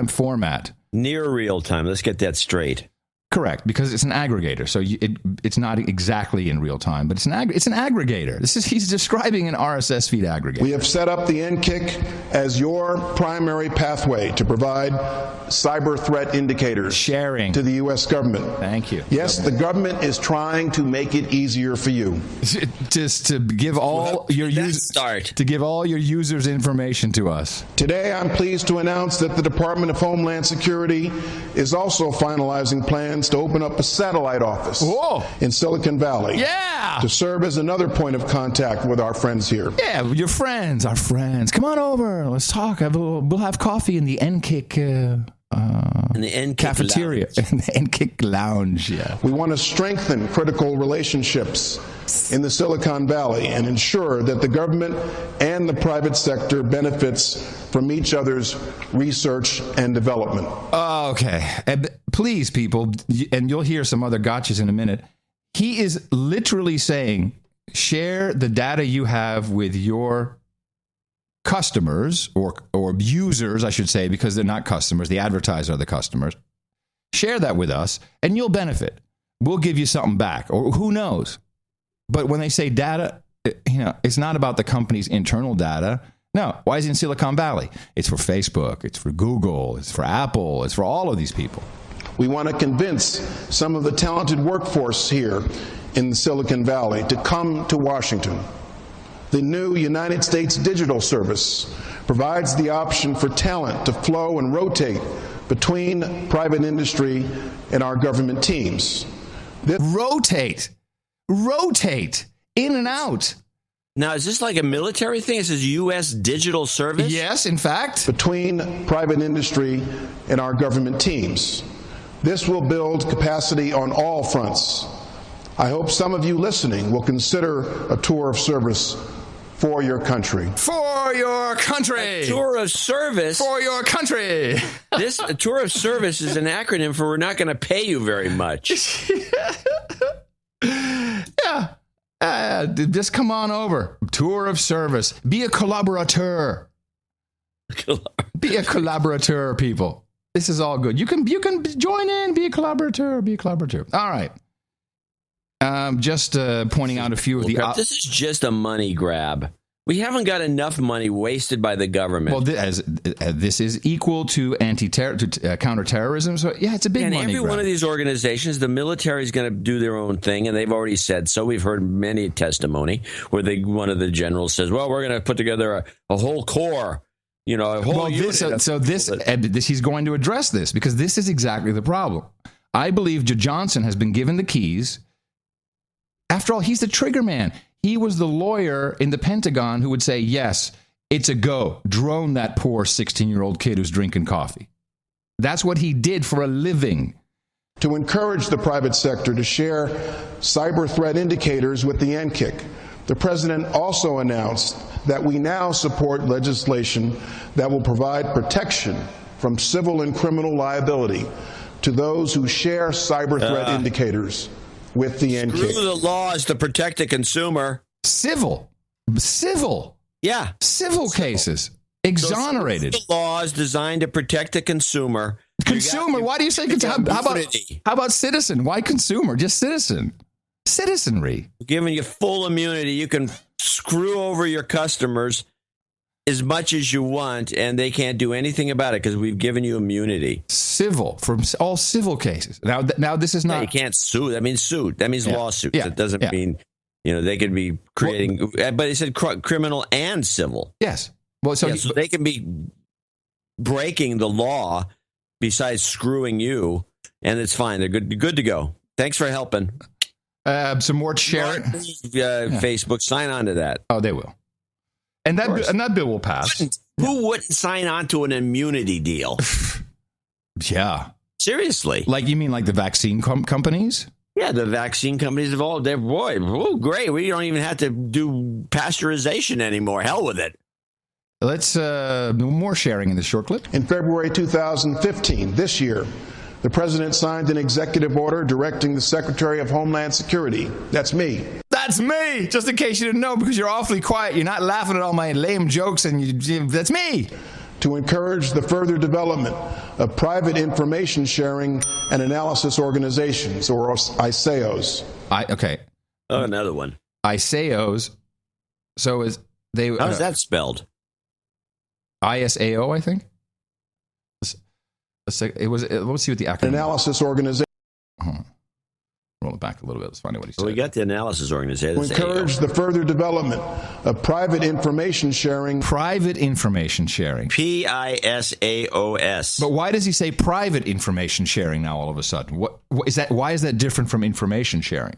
A: format.
C: Near real-time. Let's get that straight.
A: Correct, because it's an aggregator, so it's not exactly in real time, but it's an aggregator. He's describing an RSS feed aggregator.
J: We have set up the NKIC as your primary pathway to provide cyber threat indicators
A: sharing
J: to the U.S. government.
A: Thank you.
J: Yes, the government is trying to make it easier for you.
A: Just to give all your users information to us.
J: Today, I'm pleased to announce that the Department of Homeland Security is also finalizing plans to open up a satellite office in Silicon Valley to serve as another point of contact with our friends here.
A: Yeah, your friends, our friends. Come on over. Let's talk. We'll have coffee in the NKIC
C: in the NKIC
A: cafeteria, in the NKIC lounge. Yeah.
J: We want to strengthen critical relationships in the Silicon Valley and ensure that the government and the private sector benefits from each other's research and development.
A: Okay. And please, people, and you'll hear some other gotchas in a minute. He is literally saying, share the data you have with your customers or users, I should say, because they're not customers. The advertisers are the customers. Share that with us and you'll benefit. We'll give you something back, or who knows? But when they say data, it's not about the company's internal data. No. Why is it in Silicon Valley? It's for Facebook. It's for Google. It's for Apple. It's for all of these people.
J: We want to convince some of the talented workforce here in the Silicon Valley to come to Washington. The new United States Digital Service provides the option for talent to flow and rotate between private industry and our government teams.
A: Rotate in and out.
C: Now, is this like a military thing? It says U.S. Digital Service?
A: Yes, in fact.
J: Between private industry and our government teams. This will build capacity on all fronts. I hope some of you listening will consider a tour of service for your country.
A: For your country.
C: A tour of service.
A: For your country.
C: This a tour of service is an acronym for we're not going to pay you very much.
A: Yeah. Just come on over. Tour of service. Be a collaborateur. Be a collaborateur, people. This is all good. You can join in. Be a collaborateur. Be a collaborateur. All right. Just pointing out a few of the...
C: This is just a money grab. We haven't got enough money wasted by the government.
A: Well, this is equal to counterterrorism. So, yeah, it's a big money grab.
C: And every one of these organizations, the military is going to do their own thing, and they've already said so. We've heard many testimony where one of the generals says, well, we're going to put together a whole corps, a whole unit.
A: He's going to address this because this is exactly the problem. I believe Johnson has been given the keys. After all, he's the trigger man. He was the lawyer in the Pentagon who would say, yes, it's a go. Drone that poor 16-year-old kid who's drinking coffee. That's what he did for a living.
J: To encourage the private sector to share cyber threat indicators with the NKIC, the president also announced that we now support legislation that will provide protection from civil and criminal liability to those who share cyber threat indicators with the NKIC.
C: Screw the laws to protect the consumer.
A: Civil.
C: Yeah.
A: Civil cases. Exonerated.
C: So the laws designed to protect the consumer.
A: Consumer? Why do you say consumer? How about citizen? Why consumer? Just citizen. Citizenry.
C: Giving you full immunity. You can screw over your customers as much as you want, and they can't do anything about it because we've given you immunity.
A: Civil, from all civil cases. Now this is not...
C: Yeah, you can't sue. That means suit. That means lawsuits.
A: Yeah.
C: It doesn't mean, they could be creating... but it said criminal and civil.
A: Yes. Well, so
C: they can be breaking the law besides screwing you, and it's fine. They're good to go. Thanks for helping.
A: Some more sharing.
C: Facebook, sign on to that.
A: Oh, they will. And that bill will pass.
C: Who wouldn't sign on to an immunity deal?
A: Yeah.
C: Seriously.
A: Like, you mean like the vaccine companies?
C: Yeah, the vaccine companies have all, great. We don't even have to do pasteurization anymore. Hell with it.
A: Let's, more sharing in this short clip.
J: In February 2015, this year, the president signed an executive order directing the Secretary of Homeland Security. That's me.
A: That's me, just in case you didn't know, because you're awfully quiet. You're not laughing at all my lame jokes, and that's me.
J: To encourage the further development of private information sharing and analysis organizations, or ISAOs.
A: Okay.
C: Oh, another one.
A: ISAOs. So is they?
C: How's that spelled?
A: ISAO, I think. Let's see what the acronym.
J: Analysis organization.
A: Roll it back a little bit. Let's find out what he said.
C: Well, we got the analysis organization.
J: To encourage the further development of private information sharing.
A: Private information sharing.
C: PISAOS.
A: But why does he say private information sharing now all of a sudden? What is that? Why is that different from information sharing?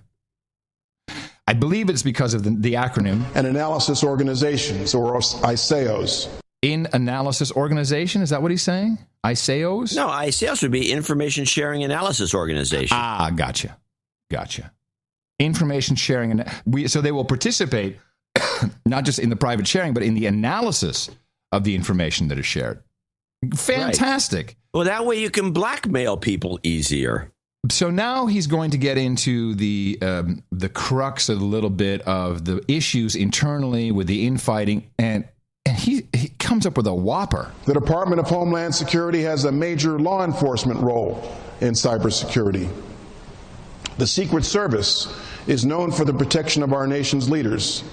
A: I believe it's because of the acronym.
J: And analysis organizations, or ISAOs.
A: In analysis organization? Is that what he's saying? ISAOs?
C: No, ISAOs would be information sharing analysis organization.
A: Ah, gotcha. Information sharing. So they will participate not just in the private sharing, but in the analysis of the information that is shared. Fantastic.
C: Right. Well, that way you can blackmail people easier.
A: So now he's going to get into the crux of a little bit of the issues internally with the infighting, and he comes up with a whopper.
J: The Department of Homeland Security has a major law enforcement role in cybersecurity. The Secret Service is known for the protection of our nation's leaders.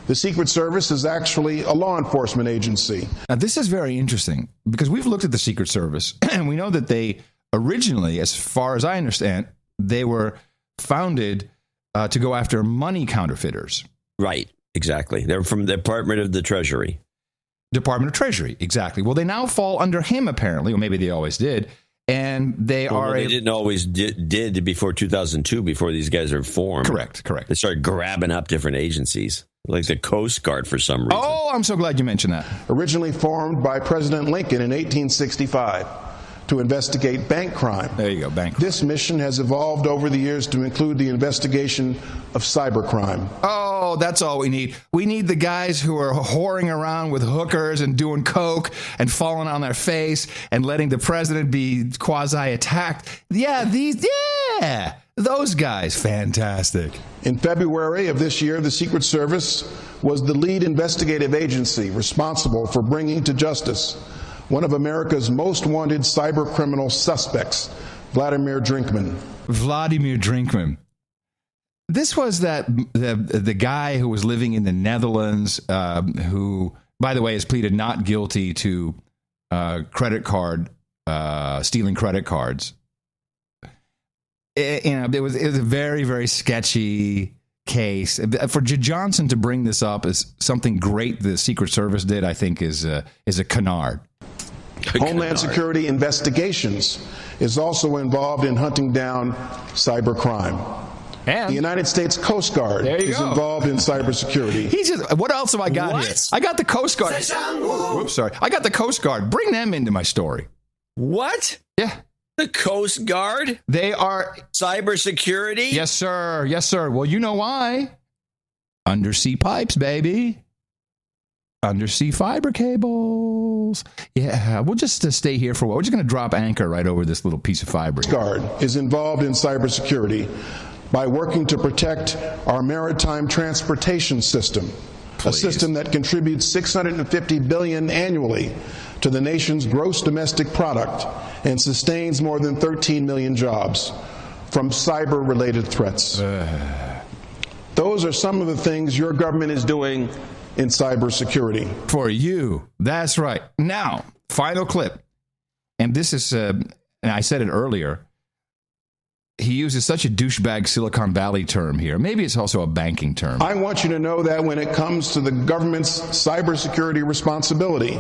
J: The Secret Service is actually a law enforcement agency.
A: Now, this is very interesting because we've looked at the Secret Service and we know that they originally, as far as I understand, they were founded to go after money counterfeiters.
C: Right, exactly. They're from the Department of the Treasury.
A: Department of Treasury, exactly. Well, they now fall under him, apparently, or maybe they always did. And they
C: They didn't always did before 2002, before these guys are formed.
A: Correct.
C: They started grabbing up different agencies, like the Coast Guard for some reason.
A: Oh, I'm so glad you mentioned that.
J: Originally formed by President Lincoln in 1865 to investigate bank crime.
A: There you go, bank crime.
J: This mission has evolved over the years to include the investigation of cybercrime.
A: Oh, that's all we need. We need the guys who are whoring around with hookers and doing coke and falling on their face and letting the president be quasi-attacked. Those guys. Fantastic.
J: In February of this year, the Secret Service was the lead investigative agency responsible for bringing to justice one of America's most wanted cyber criminal suspects, Vladimir Drinkman.
A: This was the guy who was living in the Netherlands, who, by the way, has pleaded not guilty to stealing credit cards. It was a very, very sketchy case. For Johnson to bring this up as something great the Secret Service did, I think, is a canard.
J: Homeland Security Investigations is also involved in hunting down cybercrime. And the United States Coast Guard is involved in cybersecurity.
A: What else have I got here? I got the Coast Guard. Whoops, sorry. I got the Coast Guard. Bring them into my story.
C: What?
A: Yeah.
C: The Coast Guard?
A: They are
C: cybersecurity?
A: Yes, sir. Well, you know why. Undersea pipes, baby. Undersea fiber cables. Yeah, we'll just stay here for a while. We're just going to drop anchor right over this little piece of fiber.
J: Guard is involved in cybersecurity by working to protect our maritime transportation system, a system that contributes $650 billion annually to the nation's gross domestic product and sustains more than 13 million jobs from cyber-related threats. Those are some of the things your government is doing in cybersecurity.
A: For you. That's right. Now, final clip. And this is, and I said it earlier, he uses such a douchebag Silicon Valley term here. Maybe it's also a banking term.
J: I want you to know that when it comes to the government's cybersecurity responsibility,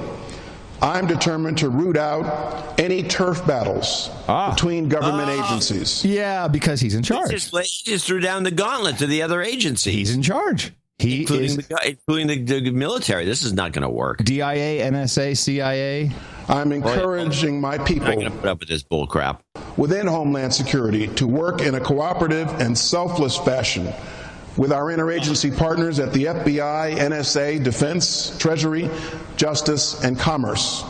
J: I'm determined to root out any turf battles between government agencies.
A: Yeah, because he's in charge.
C: He just threw down the gauntlet to the other agencies.
A: He's in charge.
C: Including the military. This is not going to work.
A: DIA, NSA, CIA.
J: I'm encouraging my people.
C: I'm not going to put up with this bull crap.
J: Within Homeland Security to work in a cooperative and selfless fashion with our interagency partners at the FBI, NSA, Defense, Treasury, Justice, and Commerce.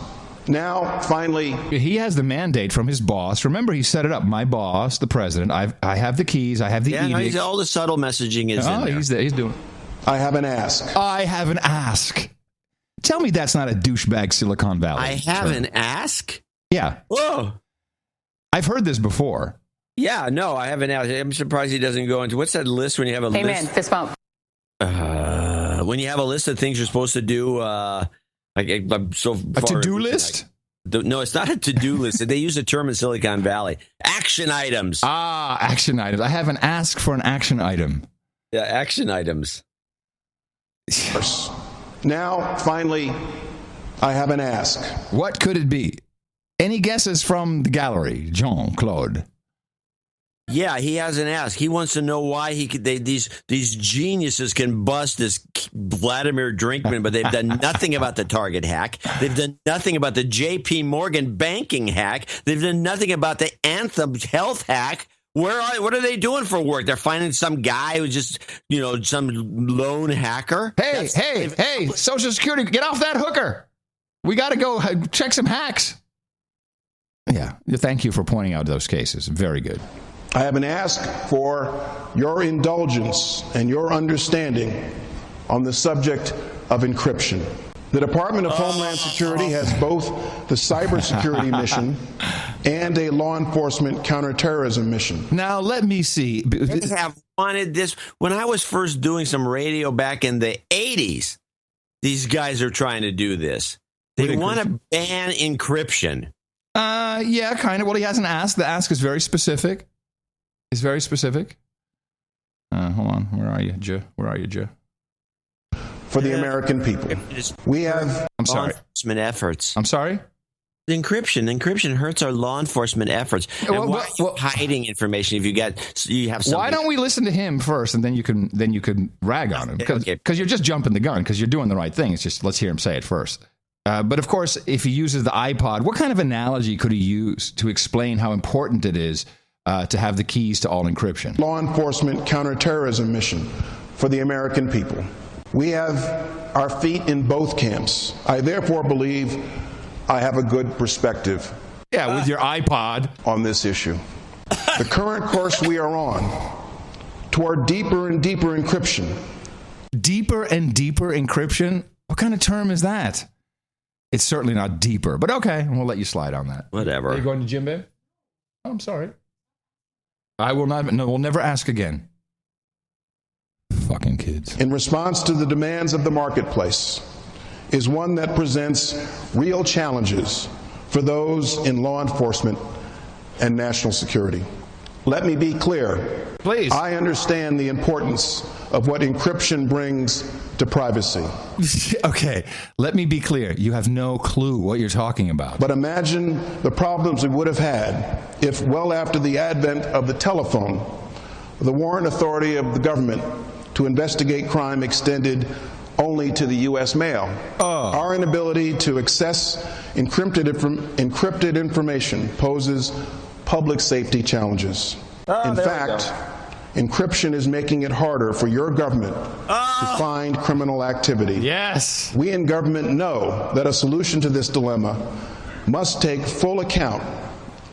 J: Now, finally,
A: he has the mandate from his boss. Remember, he set it up. My boss, the president. I have the keys. I have the edicts.
C: All the subtle messaging is in there.
A: He's doing.
J: I have an ask.
A: I have an ask. Tell me that's not a douchebag Silicon Valley.
C: I have an ask?
A: Yeah.
C: Whoa.
A: I've heard this before.
C: Yeah, no, I haven't. I'm surprised he doesn't go into what's that list when you have a list?
K: Amen. Fist bump.
C: When you have a list of things you're supposed to do I'm so far.
A: A to-do list?
C: No, it's not a to-do list. They use a term in Silicon Valley. Action items.
A: Action items. I have an ask for an action item.
C: Yeah, action items.
J: Now, finally, I have an ask.
A: What could it be? Any guesses from the gallery, Jean-Claude?
C: Yeah, he has an ask. He wants to know why these geniuses can bust this Vladimir Drinkman, but they've done nothing about the Target hack. They've done nothing about the J.P. Morgan banking hack. They've done nothing about the Anthem health hack. What are they doing for work? They're finding some guy who's just, some lone hacker.
A: Hey, Social Security, get off that hooker. We got to go check some hacks. Yeah, thank you for pointing out those cases. Very good.
J: I have an ask for your indulgence and your understanding on the subject of encryption. The Department of Homeland Security has both the cybersecurity mission and a law enforcement counterterrorism mission.
A: Now, let me see.
C: They have wanted this. When I was first doing some radio back in the 80s, these guys are trying to do this. They want to ban encryption.
A: Yeah, kind of. Well, he hasn't asked. The ask is very specific. It's very specific. Hold on. Where are you, Joe?
J: For the American people. We have...
C: I'm sorry. Law enforcement efforts.
A: I'm sorry?
C: Encryption hurts our law enforcement efforts. And why are you hiding information if you have something?
A: Why don't we listen to him first, and then you can rag on him? Because you're just jumping the gun, because you're doing the right thing. It's just, let's hear him say it first. But of course, if he uses the iPod, what kind of analogy could he use to explain how important it is to have the keys to all encryption?
J: Law enforcement counterterrorism mission for the American people. We have our feet in both camps. I therefore believe I have a good perspective.
A: Yeah, with your iPod.
J: On this issue. The current course we are on toward deeper and deeper encryption.
A: Deeper and deeper encryption? What kind of term is that? It's certainly not deeper, but okay, we'll let you slide on that.
C: Whatever.
A: Are you going to gym, babe? Oh, I'm sorry. I will not. No, we'll never ask again. Fucking kids.
J: In response to the demands of the marketplace is one that presents real challenges for those in law enforcement and national security. Let me be clear.
A: Please.
J: I understand the importance of what encryption brings to privacy.
A: Okay, let me be clear. You have no clue what you're talking about.
J: But imagine the problems we would have had if, well after the advent of the telephone, the warrant authority of the government to investigate crime extended only to the U.S. mail. Our inability to access encrypted information poses public safety challenges. In fact, encryption is making it harder for your government to find criminal activity.
A: Yes.
J: We in government know that a solution to this dilemma must take full account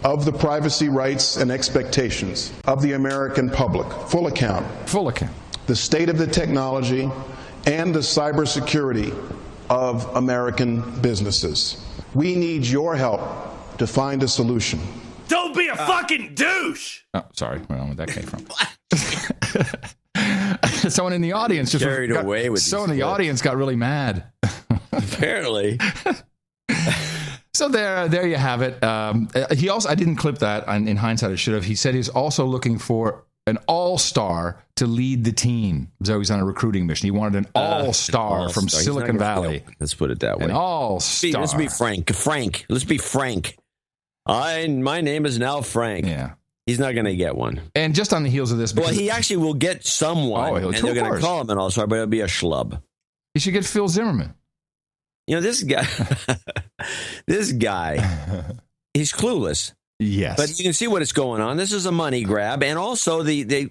J: of the privacy rights and expectations of the American public. Full account.
A: Full account.
J: The state of the technology and the cybersecurity of American businesses. We need your help to find a solution.
D: Don't be a fucking douche!
A: Oh, sorry. I don't know where that came from. Someone in the audience just
C: carried away with
A: someone in the audience got really mad.
C: Apparently.
A: So there you have it. He also, I didn't clip that. In hindsight, I should have. He said he's also looking for an all-star to lead the team. So he's on a recruiting mission. He wanted an all-star from Silicon Valley.
C: Let's put it that way.
A: An all-star.
C: Let's be frank. Let's be frank. My name is now Frank.
A: Yeah.
C: He's not going to get one.
A: And just on the heels of this...
C: Well, he actually will get someone, and they're going to call him an all-star, but it'll be a schlub.
A: He should get Phil Zimmerman.
C: This guy, he's clueless.
A: Yes.
C: But you can see what is going on. This is a money grab. And also the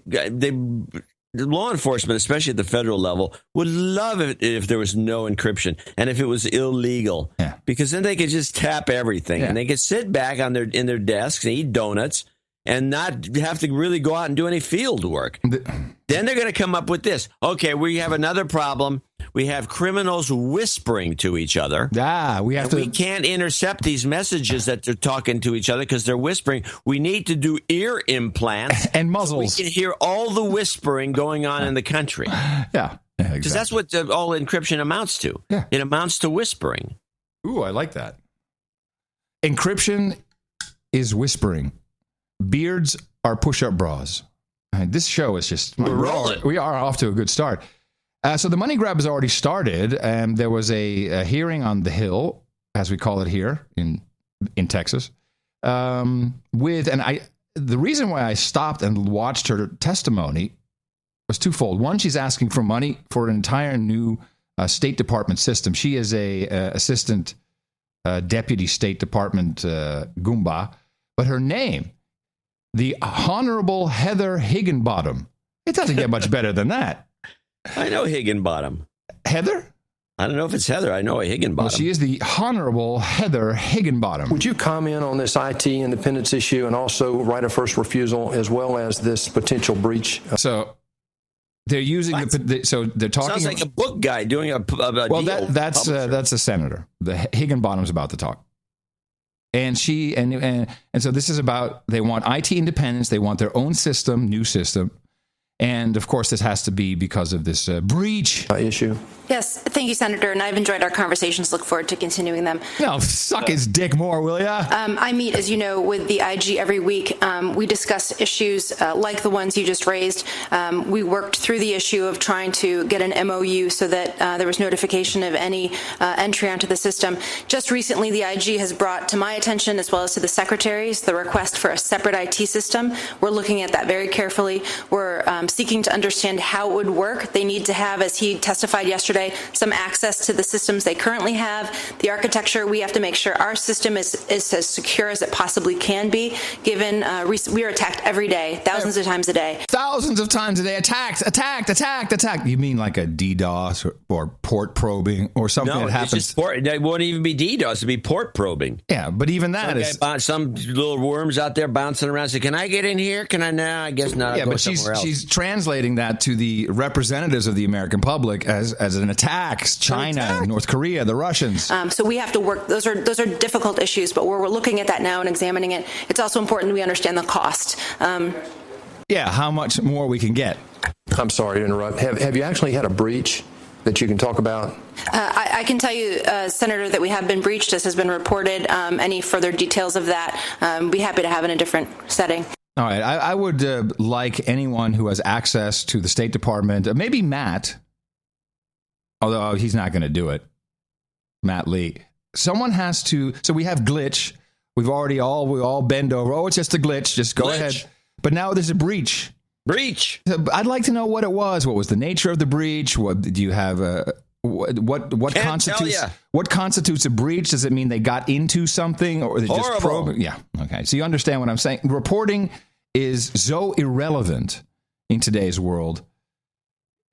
C: law enforcement, especially at the federal level, would love it if there was no encryption and if it was illegal.
A: Yeah. Because
C: then they could just tap everything and they could sit back in their desks and eat donuts and not have to really go out and do any field work. Then they're going to come up with this. Okay, we have another problem. We have criminals whispering to each other. We can't intercept these messages that they're talking to each other because they're whispering. We need to do ear implants
A: and muzzles.
C: So we can hear all the whispering going on in the country.
A: Yeah.
C: Because that's what all encryption amounts to.
A: Yeah.
C: It amounts to whispering.
A: Ooh, I like that. Encryption is whispering. Beards are push-up bras. This show is just... We are off to a good start. So the money grab has already started. There was a hearing on the Hill, as we call it here in Texas. The reason why I stopped and watched her testimony was twofold. One, she's asking for money for an entire new State Department system. She is a assistant deputy State Department Goomba, but her name, the Honorable Heather Higginbottom. It doesn't get much better than that.
C: I know Higginbottom.
A: Heather?
C: I don't know if it's Heather. I know a Higginbottom.
A: Well, she is the Honorable Heather Higginbottom.
K: Would you comment on this IT independence issue and also right of first refusal as well as this potential breach?
A: So they're using so they're talking.
C: Sounds like a book guy doing a
A: well,
C: deal.
A: That's a senator. The Higginbottom's about to talk. And she and so this is about, they want IT independence. They want their own system, new system. And, of course, this has to be because of this breach
K: issue.
L: Yes, thank you, Senator, and I've enjoyed our conversations. Look forward to continuing them.
A: No, suck his dick more, will ya?
L: I meet, as you know, with the IG every week. We discuss issues like the ones you just raised. We worked through the issue of trying to get an MOU so that there was notification of any entry onto the system. Just recently, the IG has brought to my attention, as well as to the secretaries, the request for a separate IT system. We're looking at that very carefully. We're seeking to understand how it would work. They need to have, as he testified yesterday, some access to the systems they currently have. The architecture, we have to make sure our system is as secure as it possibly can be, given we are attacked every day, thousands of times a day.
A: Thousands of times a day, attacked. You mean like a DDoS or port probing or something that happens?
C: It's just it won't even be DDoS, it'd be port probing.
A: Yeah, but even that is...
C: Some little worms out there bouncing around say, can I get in here? Can I? No, I guess not.
A: Yeah, but she's translating that to the representatives of the American public as an attack. China, North Korea, the Russians.
L: So we have to work. Those are difficult issues, but we're looking at that now and examining it. It's also important we understand the cost.
A: How much more we can get.
K: I'm sorry to interrupt. Have you actually had a breach that you can talk about?
L: I can tell you, Senator, that we have been breached. This has been reported. Any further details of that, be happy to have in a different setting.
A: All right. I would like anyone who has access to the State Department, maybe Matt, although he's not going to do it, Matt Lee. Someone has to. So we have glitch. We all bend over. Oh, it's just a glitch. Just go ahead. But now there's a breach. I'd like to know what it was. What was the nature of the breach? What do you have? What constitutes a breach? Does it mean they got into something, or they just probing? Yeah. Okay. So you understand what I'm saying. Reporting is so irrelevant in today's world.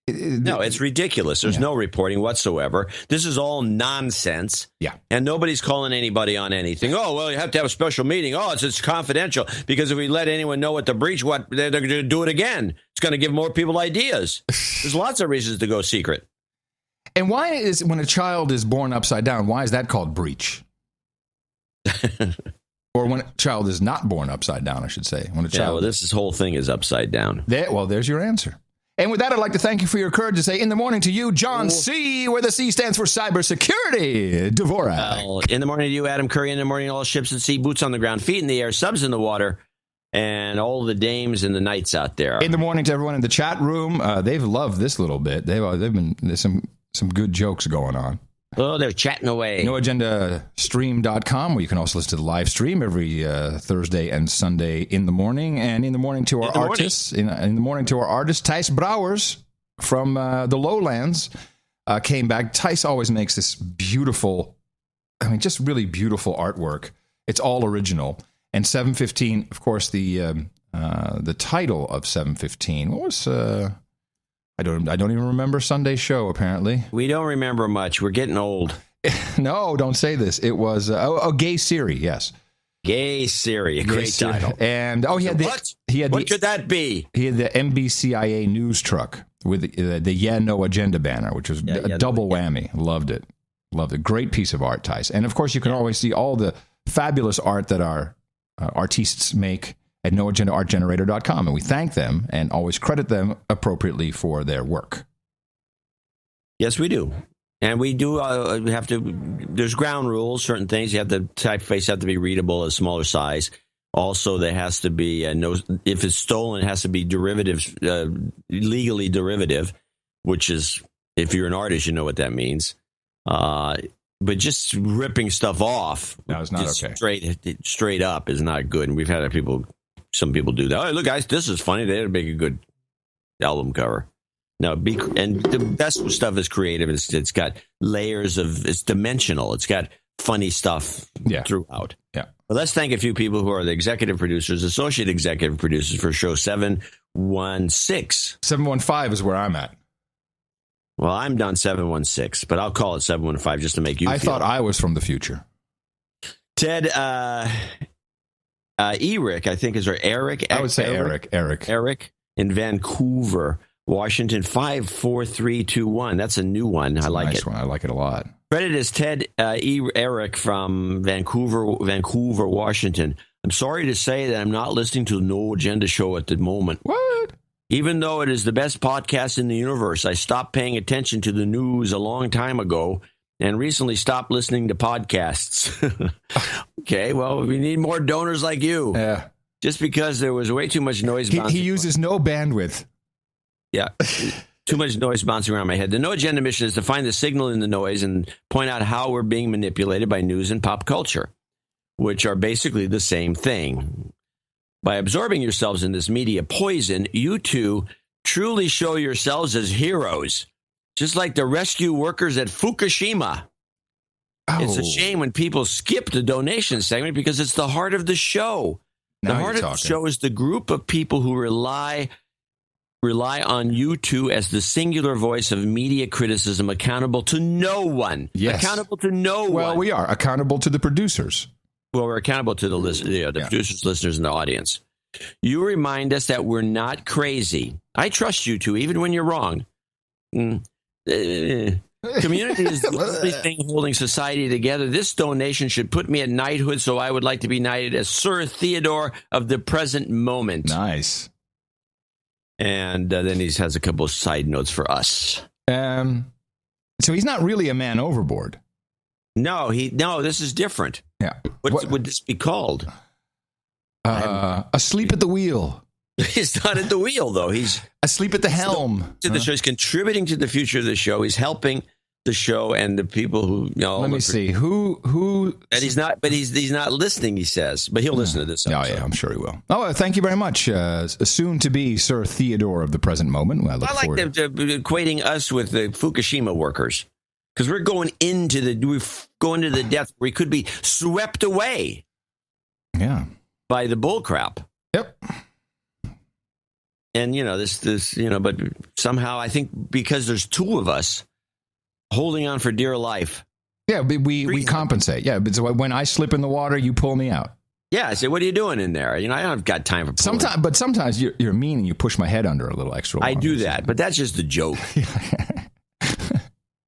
C: No, it's ridiculous. There's no reporting whatsoever. This is all nonsense.
A: Yeah.
C: And nobody's calling anybody on anything. Oh, well, you have to have a special meeting. Oh, it's confidential, because if we let anyone know what the breach, they're going to do it again. It's going to give more people ideas. There's lots of reasons to go secret.
A: And why is, when a child is born upside down, why is that called breach? Or when a child is not born upside down, I should say. When a child,
C: this whole thing is upside down.
A: There's your answer. And with that, I'd like to thank you for your courage to say in the morning to you, John C., where the C stands for cybersecurity, Dvorak.
C: Well, in the morning to you, Adam Curry. In the morning, all ships at sea, boots on the ground, feet in the air, subs in the water, and all the dames and the knights out there.
A: In the morning to everyone in the chat room. They've loved this little bit. There's some good jokes going on.
C: Oh, they're chatting away.
A: NoAgendaStream.com, where you can also listen to the live stream every Thursday and Sunday in the morning. And in the morning to our artists, in the morning to our artist, Tice Brouwers from the Lowlands came back. Tice always makes this beautiful, just really beautiful artwork. It's all original. And 715, of course, the title of 715, what was... I don't even remember Sunday's show, apparently.
C: We don't remember much. We're getting old.
A: No, don't say this. It was Gay Siri, yes.
C: Gay Siri, a great title.
A: And what
C: could that be?
A: He had the NBCIA news truck with the Yeah No Agenda banner, which was a double whammy. Loved it. Great piece of art, Tice. And of course, you can always see all the fabulous art that our artists make at noagendaartgenerator.com, and we thank them and always credit them appropriately for their work.
C: Yes, we do. And we do have to, there's ground rules, certain things. You have the typeface have to be readable, a smaller size. Also, there has to be if it's stolen, it has to be legally derivative, which is, if you're an artist, you know what that means. But just ripping stuff off,
A: no, it's not okay.
C: Straight up is not good. And we've had some people do that. Oh, look, guys, this is funny. They'd make a good album cover. No, and the best stuff is creative. It's got layers it's dimensional. It's got funny stuff throughout.
A: Yeah.
C: But let's thank a few people who are the executive producers, associate executive producers for show 716.
A: 715 is where I'm at.
C: Well, I'm done 716, but I'll call it 715 just to make you feel.
A: I thought I was from the future.
C: Ted, Eric, I think, is, or Eric?
A: I would say Eric.
C: Eric in Vancouver, Washington, 54321. That's a new one. I like it.
A: One. I like it a lot.
C: Credit is Ted Eric from Vancouver, Washington. I'm sorry to say that I'm not listening to the No Agenda show at the moment.
A: What?
C: Even though it is the best podcast in the universe, I stopped paying attention to the news a long time ago and recently stopped listening to podcasts. Okay, well, we need more donors like you.
A: Yeah.
C: Just because there was way too much noise bouncing.
A: He uses no bandwidth.
C: Yeah. Too much noise bouncing around my head. The No Agenda mission is to find the signal in the noise and point out how we're being manipulated by news and pop culture, which are basically the same thing. By absorbing yourselves in this media poison, you two truly show yourselves as heroes, just like the rescue workers at Fukushima. Oh. It's a shame when people skip the donation segment because it's the heart of the show. The heart of the show is the group of people who rely on you two as the singular voice of media criticism, accountable to no one.
A: Yes.
C: Accountable to no one.
A: Well, we are accountable to the producers.
C: Well, we're accountable to the producers, listeners, and the audience. You remind us that we're not crazy. I trust you two, even when you're wrong. Community is the only thing holding society together. This donation should put me at knighthood, so I would like to be knighted as Sir Theodore of the present moment.
A: Nice.
C: And then he has a couple of side notes for us.
A: So he's not really a man overboard.
C: No, this is different.
A: Yeah.
C: What would this be called?
A: Asleep at the wheel.
C: He's not at the wheel, though. He's
A: asleep at the helm.
C: To the show. He's contributing to the future of the show. He's helping the show and the people who know.
A: Let me see who.
C: And he's not, but he's not listening. He says, but he'll listen to this episode.
A: Oh yeah, I'm sure he will. Oh, thank you very much. Soon to be Sir Theodore of the present moment. Well, I
C: like equating us with the Fukushima workers because we're going into the depth where we could be swept away.
A: Yeah.
C: By the bullcrap.
A: Yep.
C: And, but somehow I think because there's two of us holding on for dear life.
A: Yeah, we compensate. Yeah, but so when I slip in the water, you pull me out.
C: Yeah, I say, what are you doing in there? I don't got time for pulling.
A: Sometimes you're mean and you push my head under a little extra long.
C: I do that, but that's just a joke.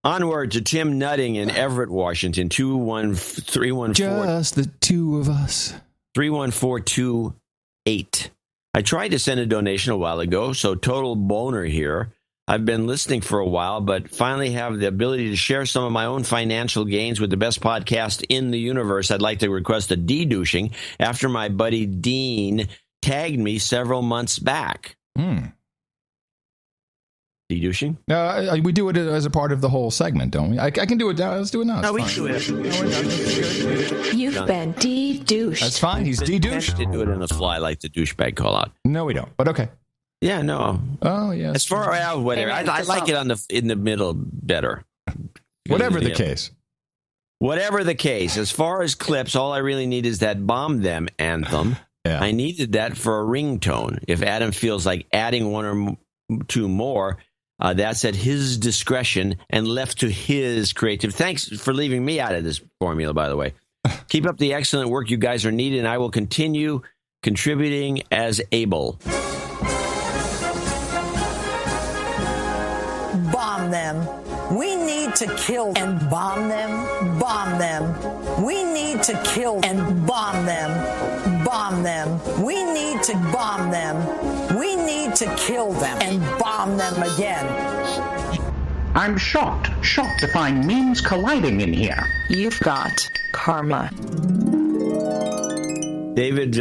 C: Onward to Tim Nutting in Everett, Washington, 21314.
A: Just the two of us.
C: 31428. I tried to send a donation a while ago, so total boner here. I've been listening for a while, but finally have the ability to share some of my own financial gains with the best podcast in the universe. I'd like to request a de-douching after my buddy Dean tagged me several months back. De-douching?
A: We do it as a part of the whole segment, don't we? I can do it now. Let's do it now.
C: No, we do it.
M: You've been de-douched.
A: That's fine. He's de-douched.
C: To do it on the fly like the douchebag call out.
A: No, we don't. But okay.
C: Yeah, no.
A: Oh, yeah.
C: As far as whatever, I like it in the middle better.
A: Whatever the case.
C: Whatever the case, as far as clips, all I really need is that "Bomb Them" anthem.
A: Yeah.
C: I needed that for a ringtone. If Adam feels like adding one or two more, that's at his discretion and left to his creative. Thanks for leaving me out of this formula, by the way. Keep up the excellent work you guys are needed, and I will continue contributing as able.
N: Bomb them. We need to kill and bomb them. Bomb them. We need to kill and bomb them. Bomb them. We need to bomb them. We need to kill them and bomb them again.
O: I'm shocked to find memes colliding in here.
M: You've got karma.
C: David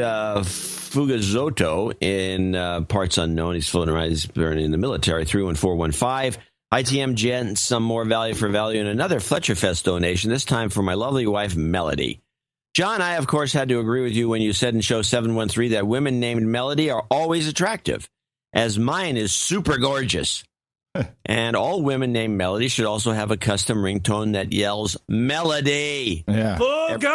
C: Fugazotto in parts unknown. He's floating around. He's burning in the military. 31415. ITM Gent, some more value for value, and another Fletcher Fest donation, this time for my lovely wife, Melody. John, I, of course, had to agree with you when you said in show 713 that women named Melody are always attractive, as mine is super gorgeous. And all women named Melody should also have a custom ringtone that yells, Melody!
A: Yeah.
C: Fugazotto!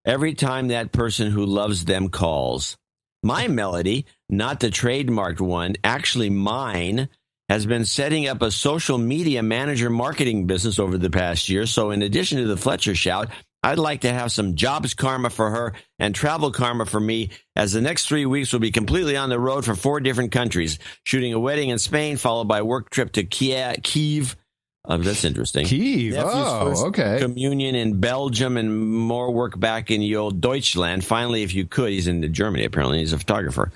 C: Every time that person who loves them calls. My Melody, not the trademarked one, actually mine, has been setting up a social media manager marketing business over the past year. So in addition to the Fletcher shout, I'd like to have some jobs karma for her and travel karma for me, as the next 3 weeks will be completely on the road for 4 different countries, shooting a wedding in Spain, followed by a work trip to Kyiv. That's interesting.
A: Kyiv. Okay.
C: Communion in Belgium and more work back in the old Deutschland. Finally, if you could, he's in Germany, apparently. He's a photographer.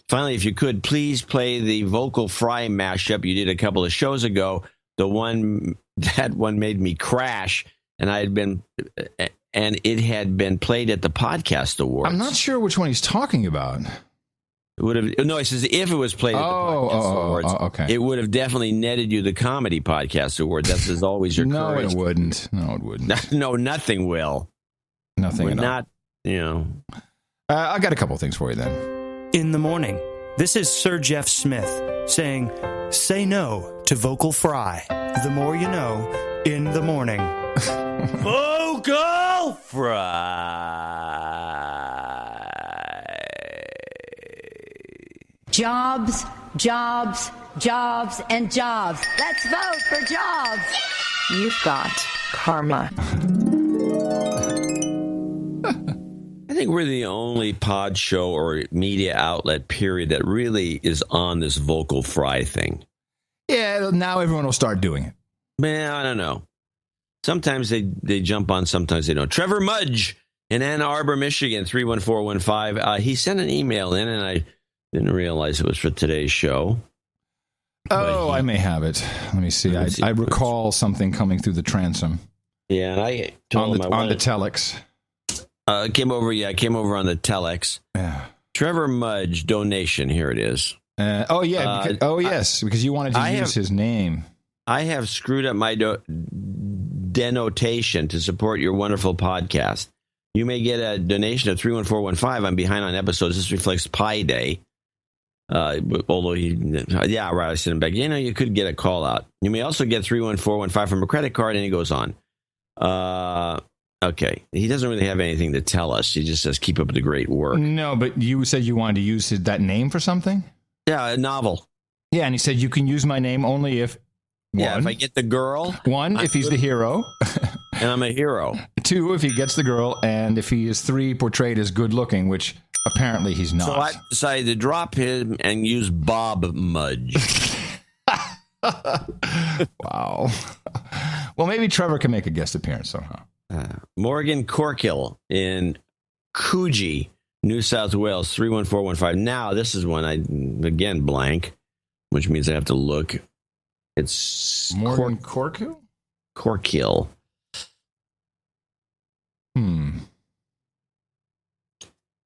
C: Finally, if you could, please play the Vocal Fry mashup you did a couple of shows ago. That one made me crash, and it had been played at the Podcast Awards.
A: I'm not sure which one he's talking about.
C: No, he says if it was played at the Podcast Awards,
A: okay.
C: It would have definitely netted you the Comedy Podcast Award. That's as always your courage.
A: No, it wouldn't.
C: No, nothing will.
A: Nothing.
C: We're not,
A: I got a couple things for you then.
P: In the morning, this is Sir Jeff Smith saying, say no to Vocal Fry. The more you know in the morning.
C: Vocal Fry.
N: Jobs, jobs, jobs, and jobs. Let's vote for jobs.
M: You've got karma.
C: I think we're the only pod show or media outlet, period, that really is on this Vocal Fry thing.
A: Yeah, now everyone will start doing it.
C: Man, I don't know. Sometimes they jump on, sometimes they don't. Trevor Mudge in Ann Arbor, Michigan, 31415. He sent an email in, and I didn't realize it was for today's show.
A: Oh, I may have it. Let me see. I recall something coming through the transom.
C: Yeah, and I told him
A: on the telex.
C: Came over on the telex.
A: Yeah.
C: Trevor Mudge donation. Here it is.
A: Yes, because you wanted to use his name.
C: I have screwed up my denotation to support your wonderful podcast. You may get a donation of 31415. I'm behind on episodes. This reflects Pi Day. Although I sent him back. You could get a call out. You may also get 31415 from a credit card, and he goes on. Okay. He doesn't really have anything to tell us. He just says, keep up the great work.
A: No, but you said you wanted to use that name for something?
C: Yeah, a novel.
A: Yeah, and he said you can use my name only if...
C: if I get the girl.
A: 1, if he's the hero.
C: And I'm a hero.
A: 2, if he gets the girl. And if he is 3, portrayed as good looking, which apparently he's not.
C: So I decided to drop him and use Bob Mudge.
A: Wow. Well, maybe Trevor can make a guest appearance somehow.
C: Morgan Corkill in Coogee, New South Wales, 31415. Now, this is one again blank, which means I have to look. It's
A: Morgan Corkill?
C: Corkill.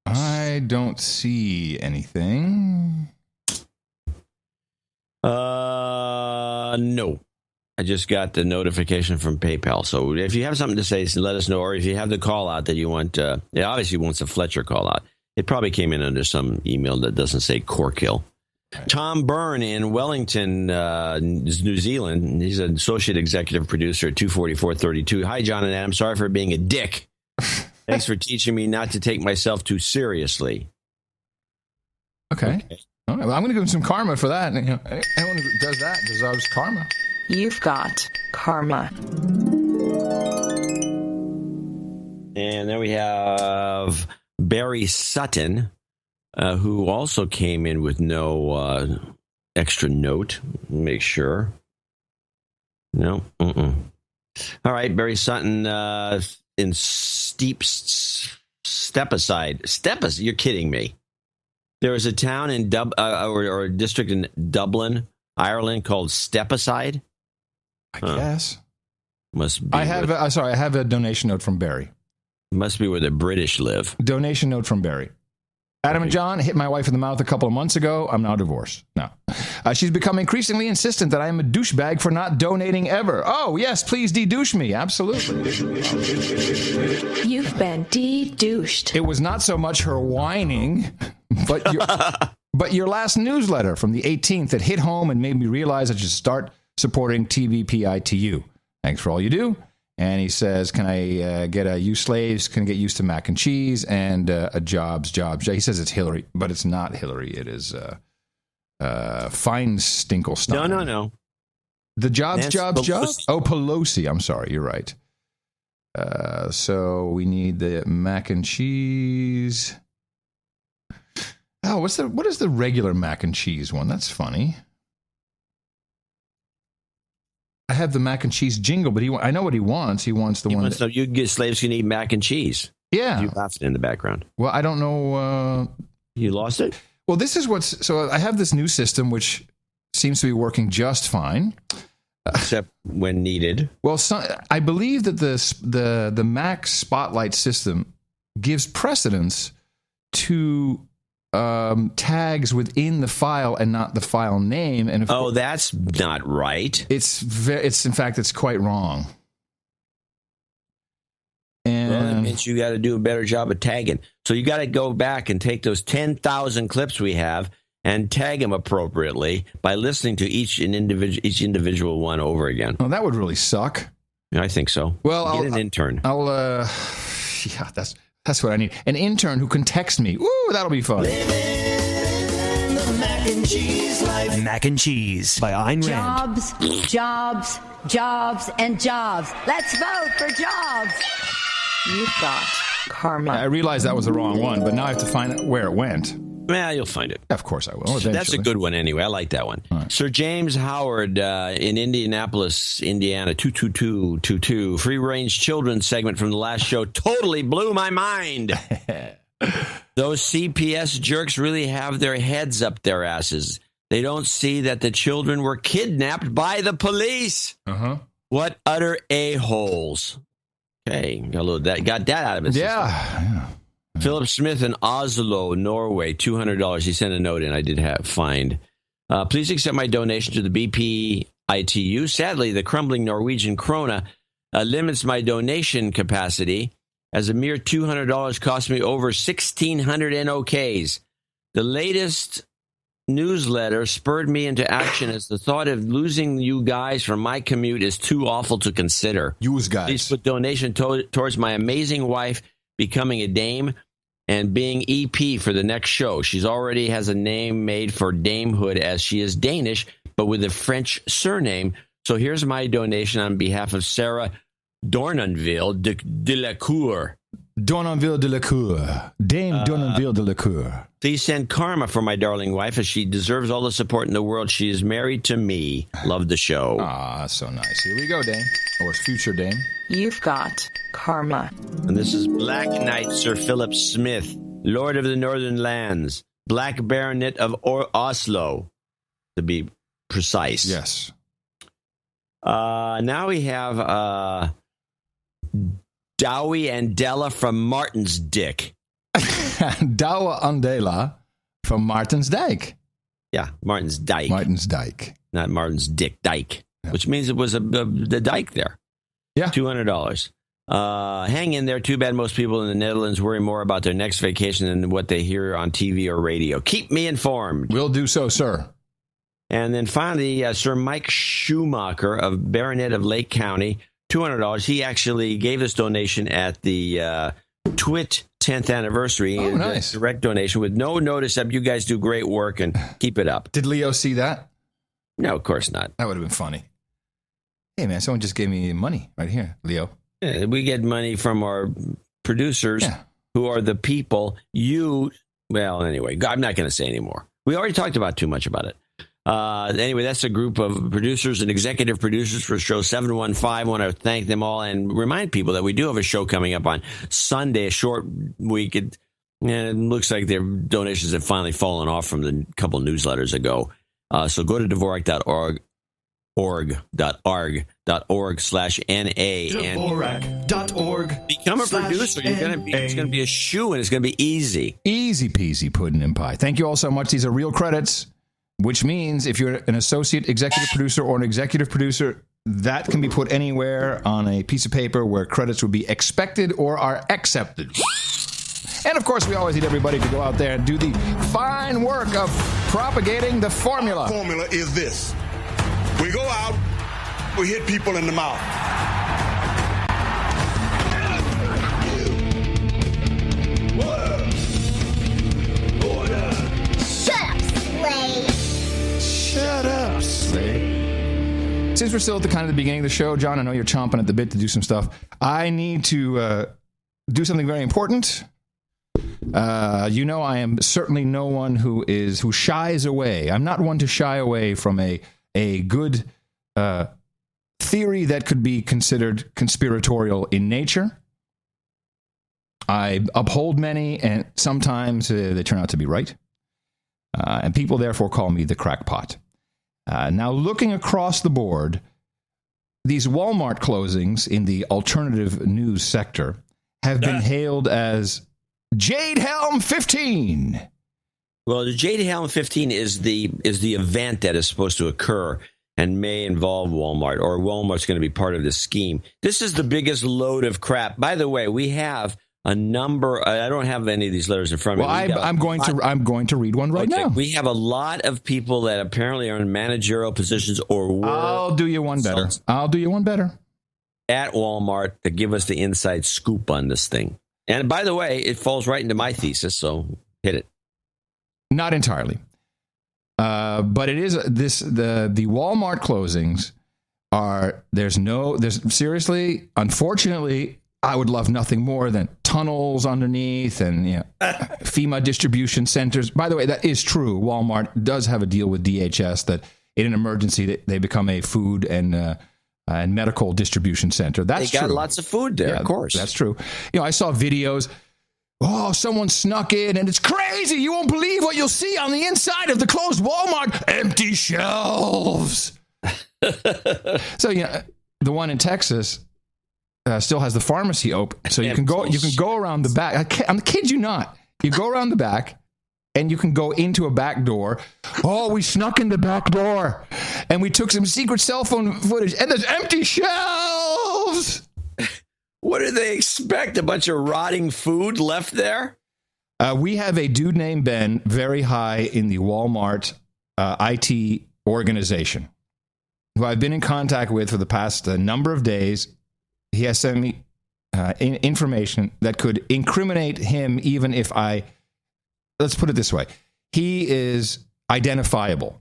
A: I don't see anything.
C: No. I just got the notification from PayPal. So if you have something to say, let us know. Or if you have the call out that you want, it obviously wants a Fletcher call out. It probably came in under some email that doesn't say Corkill. Right. Tom Byrne in Wellington, New Zealand. He's an associate executive producer at 24432. Hi, John and Adam. Sorry for being a dick. Thanks for teaching me not to take myself too seriously.
A: Okay. All right. Well, I'm going to give him some karma for that. Anyone who does that deserves karma.
M: You've got karma.
C: And then we have Barry Sutton, who also came in with no extra note. Make sure. No. All right, Barry Sutton in Stepaside. You're kidding me. There is a town in or a district in Dublin, Ireland called Step Aside?
A: I guess.
C: Must be.
A: I have a donation note from Barry.
C: Must be where the British live.
A: Donation note from Barry. Adam and John hit my wife in the mouth a couple of months ago. I'm now divorced. No. She's become increasingly insistent that I am a douchebag for not donating ever. Oh, yes, please de-douche me. Absolutely.
M: You've been de-douched.
A: It was not so much her whining, but your last newsletter from the 18th that hit home and made me realize I should start supporting TVPITU. Thanks for all you do. And he says, can I get a you slaves? Can I get used to mac and cheese and a jobs? He says it's Hillary, but it's not Hillary. It is Feinstein.
C: No.
A: The jobs.
C: Pelosi.
A: Oh, Pelosi. I'm sorry. You're right. So we need the mac and cheese. Oh, what is the regular mac and cheese one? That's funny. I have the mac and cheese jingle, but I know what he wants. He wants the one.
C: So you get slaves can eat mac and cheese.
A: Yeah.
C: You laughed in the background.
A: Well, I don't know.
C: You lost it?
A: Well, this is so I have this new system, which seems to be working just fine.
C: Except when needed.
A: Well, I believe that the Mac Spotlight system gives precedence to tags within the file and not the file name. And
C: that's not right.
A: It's in fact it's quite wrong. And
C: that means you got to do a better job of tagging. So you got to go back and take those 10,000 clips we have and tag them appropriately by listening to each individual one over again.
A: Well, that would really suck.
C: Yeah, I think so.
A: Well,
C: get an intern.
A: Yeah, that's what I need. An intern who can text me. Ooh, that'll be fun.
D: Living the mac and cheese life.
P: Mac and Cheese by Ayn Rand.
N: Jobs, and jobs. Let's vote for jobs.
M: You've got karma.
A: I realized that was the wrong one, but now I have to find out where it went.
C: Well, you'll find it.
A: Of course I will. Eventually.
C: That's a good one anyway. I like that one. Right. Sir James Howard in Indianapolis, Indiana, 22222. Free-range children segment from the last show totally blew my mind. Those CPS jerks really have their heads up their asses. They don't see that the children were kidnapped by the police.
A: Uh-huh.
C: What utter a-holes. Okay, got that out of his system.
A: Yeah.
C: Philip Smith in Oslo, Norway, $200. He sent a note in. I did find. Please accept my donation to the BPITU. Sadly, the crumbling Norwegian krona limits my donation capacity, as a mere $200 cost me over 1,600 NOKs. The latest newsletter spurred me into action, as the thought of losing you guys from my commute is too awful to consider.
A: Use guys.
C: Please put donation towards my amazing wife becoming a dame and being EP for the next show. She's already has a name made for damehood, as she is Danish, but with a French surname. So here's my donation on behalf of Sarah Dornanville de la Cour.
A: Dornanville de la Cour. Dame Dornanville de la Cour.
C: Please send karma for my darling wife, as she deserves all the support in the world. She is married to me. Love the show.
A: Ah, so nice. Here we go, Dame. Or future Dame.
M: You've got karma.
C: And this is Black Knight Sir Philip Smith, Lord of the Northern Lands, Black Baronet of Oslo, to be precise.
A: Yes.
C: Now we have Dowie and Della from Martin's Dick.
A: Douwe Andela from Martens Dijk.
C: Yeah, Martens Dijk.
A: Martens Dijk.
C: Not Martens Dick, Dijk, which means it was the dike there.
A: Yeah.
C: $200. Hang in there. Too bad most people in the Netherlands worry more about their next vacation than what they hear on TV or radio. Keep me informed.
A: We'll do so, sir.
C: And then finally, Sir Mike Schumacher of Baronet of Lake County, $200. He actually gave this donation at the Twit 10th anniversary.
A: Oh, nice.
C: Direct donation with no notice up. You guys do great work and keep it up.
A: Did Leo see that?
C: No, of course not.
A: That would have been funny. Hey, man, someone just gave me money right here, Leo.
C: Yeah, we get money from our producers, who are the people well, anyway, I'm not going to say anymore. We already talked about too much about it. Anyway, that's a group of producers and executive producers for show 715. I want to thank them all and remind people that we do have a show coming up on Sunday, a short week. It looks like their donations have finally fallen off from the couple newsletters ago. So go to Dvorak.org. Dvorak.org/NA.
P: Dvorak.org.
C: Become a producer. It's going to be a shoe, and it's going to be easy.
A: Easy peasy pudding and pie. Thank you all so much. These are real credits, which means if you're an associate executive producer or an executive producer, that can be put anywhere on a piece of paper where credits would be expected or are accepted. And, of course, we always need everybody to go out there and do the fine work of propagating the formula.
Q: Our formula is this. We go out, we hit people in the mouth.
A: Shut up, Slade. Since we're still at the kind of the beginning of the show, John, I know you're chomping at the bit to do some stuff. I need to do something very important. I am certainly no one who shies away. I'm not one to shy away from a good theory that could be considered conspiratorial in nature. I uphold many, and sometimes they turn out to be right. And people therefore call me the crackpot. Now, looking across the board, these Walmart closings in the alternative news sector have been hailed as Jade Helm 15.
C: Well, the Jade Helm 15 is the event that is supposed to occur and may involve Walmart, or Walmart's going to be part of this scheme. This is the biggest load of crap. By the way, we have a number. I don't have any of these letters in front of me.
A: Well, I'm going to read one right now.
C: We have a lot of people that apparently are in managerial positions or were.
A: I'll do you one better. At
C: Walmart to give us the inside scoop on this thing. And by the way, it falls right into my thesis, so hit it.
A: Not entirely. But it is the Walmart closings seriously, unfortunately, I would love nothing more than tunnels underneath and FEMA distribution centers. By the way, that is true. Walmart does have a deal with DHS that in an emergency they become a food and medical distribution center. That's true.
C: They got lots of food there, of course.
A: That's true. I saw videos. Oh, someone snuck in, and it's crazy. You won't believe what you'll see on the inside of the closed Walmart. Empty shelves. So, the one in Texas still has the pharmacy open. So you can go around the back. I'm kid you not. You go around the back, and you can go into a back door. Oh, we snuck in the back door, and we took some secret cell phone footage, and there's empty shelves.
C: What do they expect? A bunch of rotting food left there?
A: We have a dude named Ben, very high in the Walmart IT organization, who I've been in contact with for the past number of days. He has sent me information that could incriminate him even if let's put it this way. He is identifiable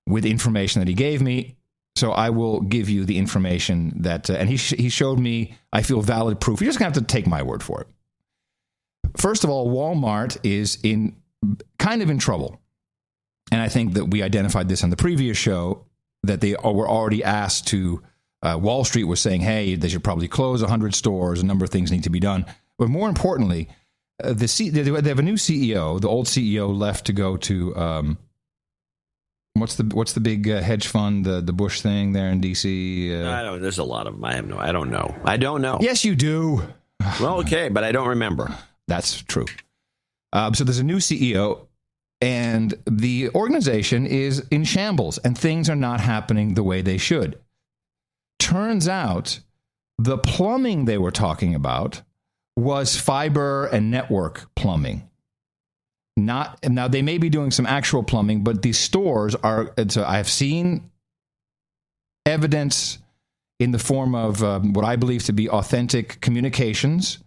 A: with information that he gave me. So I will give you the information that, and he showed me, I feel, valid proof. You're just going to have to take my word for it. First of all, Walmart is kind of in trouble. And I think that we identified this on the previous show, that they were already asked to, Wall Street was saying, hey, they should probably close 100 stores. A number of things need to be done. But more importantly, they have a new CEO. The old CEO left to go to... What's the big hedge fund, the Bush thing there in D.C.?
C: There's a lot of them. I don't know.
A: Yes, you do.
C: Well, okay, but I don't remember.
A: That's true. So there's a new CEO, and the organization is in shambles, and things are not happening the way they should. Turns out the plumbing they were talking about was fiber and network plumbing. Now they may be doing some actual plumbing, but these stores are. So I have seen evidence in the form of what I believe to be authentic communications.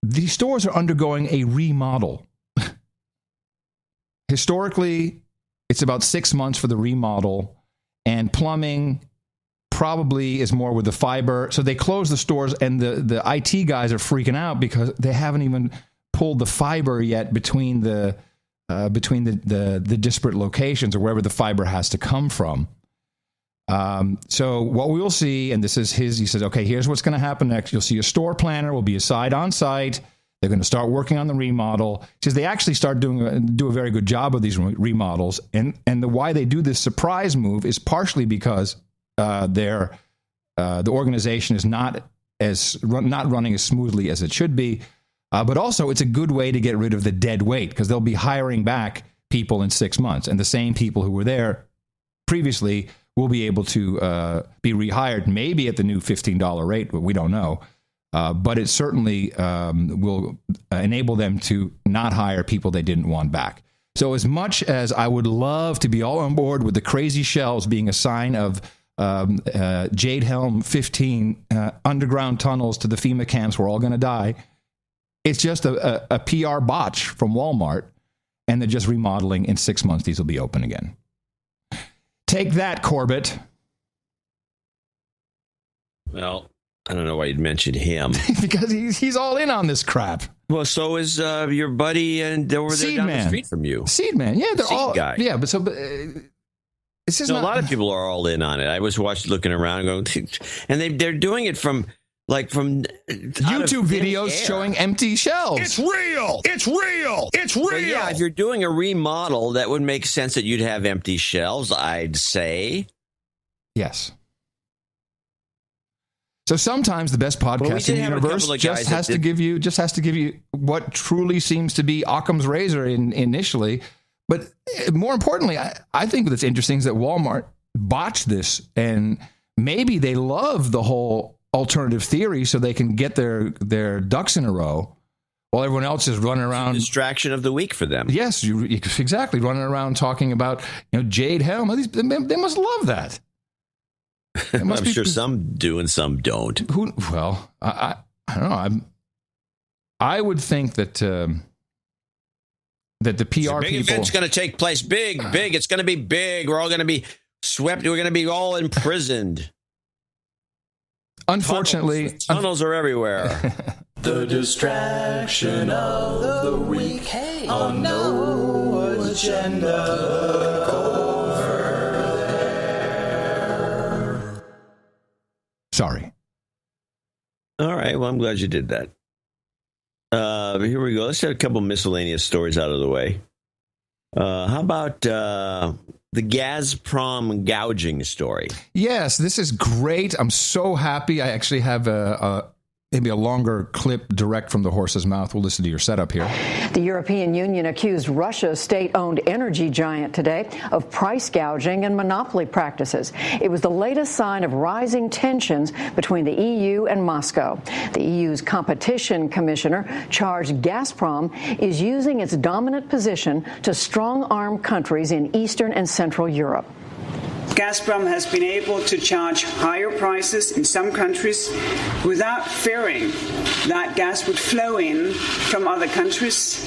A: These stores are undergoing a remodel. Historically, it's about 6 months for the remodel, and plumbing probably is more with the fiber. So they close the stores, and the IT guys are freaking out because they haven't even pulled the fiber yet between the disparate locations or wherever the fiber has to come from. So what we will see, and this is he says, okay, here's what's going to happen next. You'll see a store planner will be assigned on site. They're going to start working on the remodel. Because they actually start do a very good job of these remodels. And why they do this surprise move is partially because the organization is not running as smoothly as it should be. But also, it's a good way to get rid of the dead weight, because they'll be hiring back people in 6 months. And the same people who were there previously will be able to be rehired, maybe at the new $15 rate, but we don't know. But it certainly will enable them to not hire people they didn't want back. So as much as I would love to be all on board with the crazy shells being a sign of Jade Helm 15 underground tunnels to the FEMA camps, we're all going to die, it's just a PR botch from Walmart, and they're just remodeling. In 6 months, these will be open again. Take that, Corbett.
C: Well, I don't know why you'd mention him.
A: Because he's all in on this crap.
C: Well, so is your buddy and over there down the street from you.
A: Seedman, yeah, they're all
C: guy.
A: Yeah, but it's just
C: a lot of people are all in on it. I was looking around, going, and they're doing it from YouTube videos showing empty shelves.
Q: It's real. It's real. It's real.
C: So yeah, if you're doing a remodel, that would make sense that you'd have empty shelves, I'd say.
A: Yes. So sometimes the best podcast in the universe just has to give you what truly seems to be Occam's razor initially. But more importantly, I think what's interesting is that Walmart botched this, and maybe they love the whole alternative theory so they can get their ducks in a row while everyone else is running around.
C: Distraction of the week for them.
A: Yes, exactly. Running around talking about Jade Helm. They must love that.
C: I'm sure some do and some don't.
A: Well, I don't know. I would think that that the PR
C: big
A: people.
C: Event's going to take place. Big. It's going to be big. We're all going to be swept. We're going to be all imprisoned.
A: Unfortunately,
C: tunnels are everywhere.
D: The distraction of the week on No Agenda. Over there.
A: Sorry.
C: All right. Well, I'm glad you did that. Here we go. Let's get a couple miscellaneous stories out of the way. How about the Gazprom gouging story?
A: Yes, this is great. I'm so happy. I actually have maybe a longer clip direct from the horse's mouth. We'll listen to your setup here.
R: The European Union accused Russia's state-owned energy giant today of price gouging and monopoly practices. It was the latest sign of rising tensions between the EU and Moscow. The EU's competition commissioner charged Gazprom is using its dominant position to strong-arm countries in Eastern and Central Europe.
S: Gazprom has been able to charge higher prices in some countries without fearing that gas would flow in from other countries,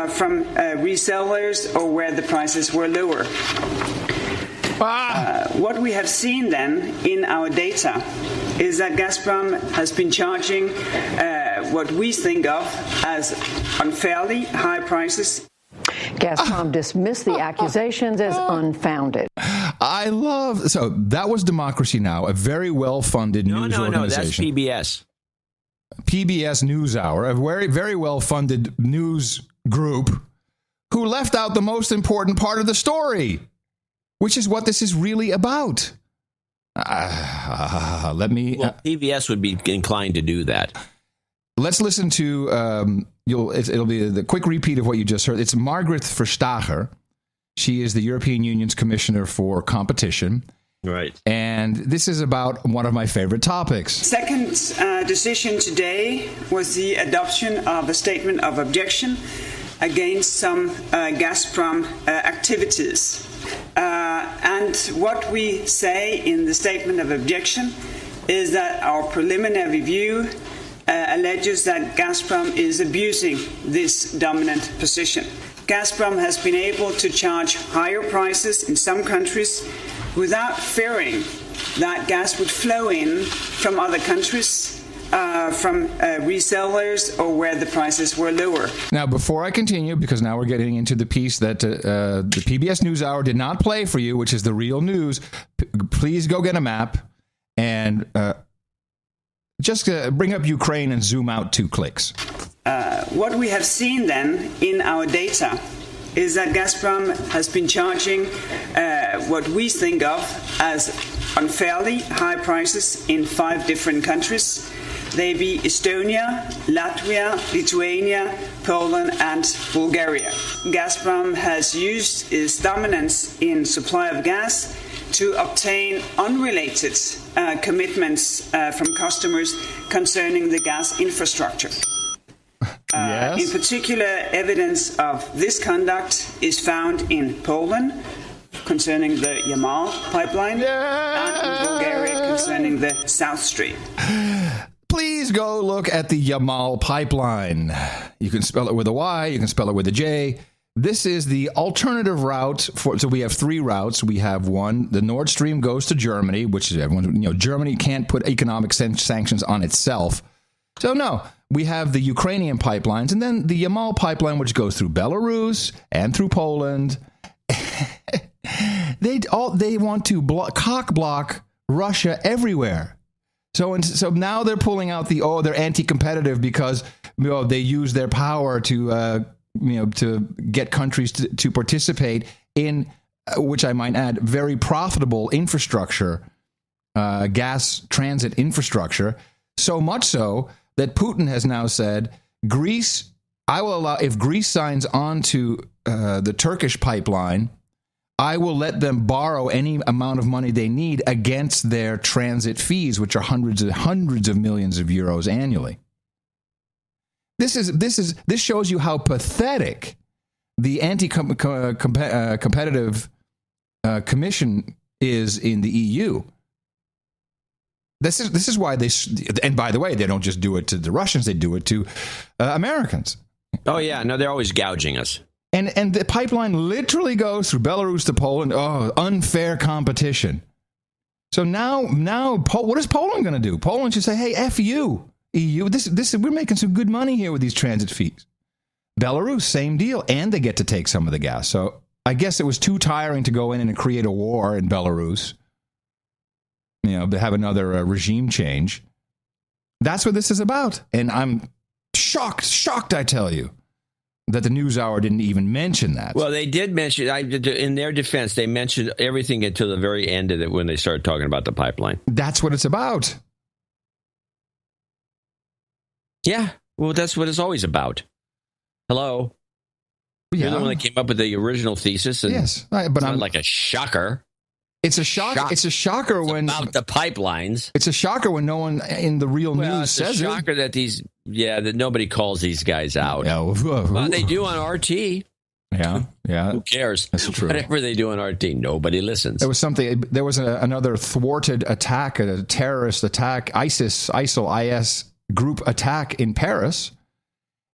S: from resellers, or where the prices were lower. What we have seen then in our data is that Gazprom has been charging what we think of as unfairly high prices.
R: Gazprom dismissed the accusations as unfounded.
A: So that was Democracy Now!, a very well-funded news organization.
C: No, that's PBS.
A: PBS NewsHour, a very, very well-funded news group who left out the most important part of the story, which is what this is really about.
C: PBS would be inclined to do that.
A: Let's listen to, it'll be the quick repeat of what you just heard. It's Margrethe Vestager. She is the European Union's Commissioner for Competition.
C: Right.
A: And this is about one of my favorite topics.
S: Second decision today was the adoption of a statement of objection against some Gazprom activities. And what we say in the statement of objection is that our preliminary view alleges that Gazprom is abusing this dominant position. Gazprom has been able to charge higher prices in some countries without fearing that gas would flow in from other countries, from resellers, or where the prices were lower.
A: Now, before I continue, because now we're getting into the piece that the PBS NewsHour did not play for you, which is the real news, please go get a map and just bring up Ukraine and zoom out 2 clicks.
S: What we have seen then in our data is that Gazprom has been charging what we think of as unfairly high prices in 5 different countries. They be Estonia, Latvia, Lithuania, Poland, and Bulgaria. Gazprom has used its dominance in supply of gas to obtain unrelated commitments from customers concerning the gas infrastructure.
A: Yes.
S: In particular, evidence of this conduct is found in Poland concerning the Yamal pipeline and in Bulgaria concerning the South Stream.
A: Please go look at the Yamal pipeline. You can spell it with a Y, you can spell it with a J. This is the alternative route so we have 3 routes. We have one, the Nord Stream goes to Germany, which is everyone, Germany can't put economic sanctions on itself. So no, we have the Ukrainian pipelines and then the Yamal pipeline, which goes through Belarus and through Poland. They want to cock block Russia everywhere. So now they're pulling out they're anti-competitive because they use their power to get countries to participate in, which I might add, very profitable infrastructure, gas transit infrastructure. So much so that Putin has now said, Greece, I will allow, if Greece signs on to the Turkish pipeline, I will let them borrow any amount of money they need against their transit fees, which are hundreds of millions of euros annually. This shows you how pathetic the anti-competitive commission is in the EU. This is why and by the way, they don't just do it to the Russians; they do it to Americans.
C: Oh yeah, no, they're always gouging us.
A: And the pipeline literally goes through Belarus to Poland. Oh, unfair competition. So now, what is Poland going to do? Poland should say, "Hey, F you, EU. We're making some good money here with these transit fees." Belarus, same deal, and they get to take some of the gas. So I guess it was too tiring to go in and create a war in Belarus. To have another regime change. That's what this is about, and I'm shocked. I tell you. That the NewsHour didn't even mention that.
C: Well, they did mention, in their defense, they mentioned everything until the very end of it when they started talking about the pipeline.
A: That's what it's about.
C: Yeah, well, that's what it's always about. Hello? Yeah. You're the one that came up with the original thesis. And
A: yes, but I'm
C: like a shocker.
A: It's a shock. It's a shocker when
C: about the pipelines.
A: It's a shocker when no one in the real news says it.
C: It's a shocker that that nobody calls these guys out.
A: Yeah,
C: well, they do on RT.
A: Yeah.
C: Who cares?
A: That's true.
C: Whatever they do on RT, nobody listens.
A: There was another thwarted attack, a terrorist attack, ISIL group attack in Paris.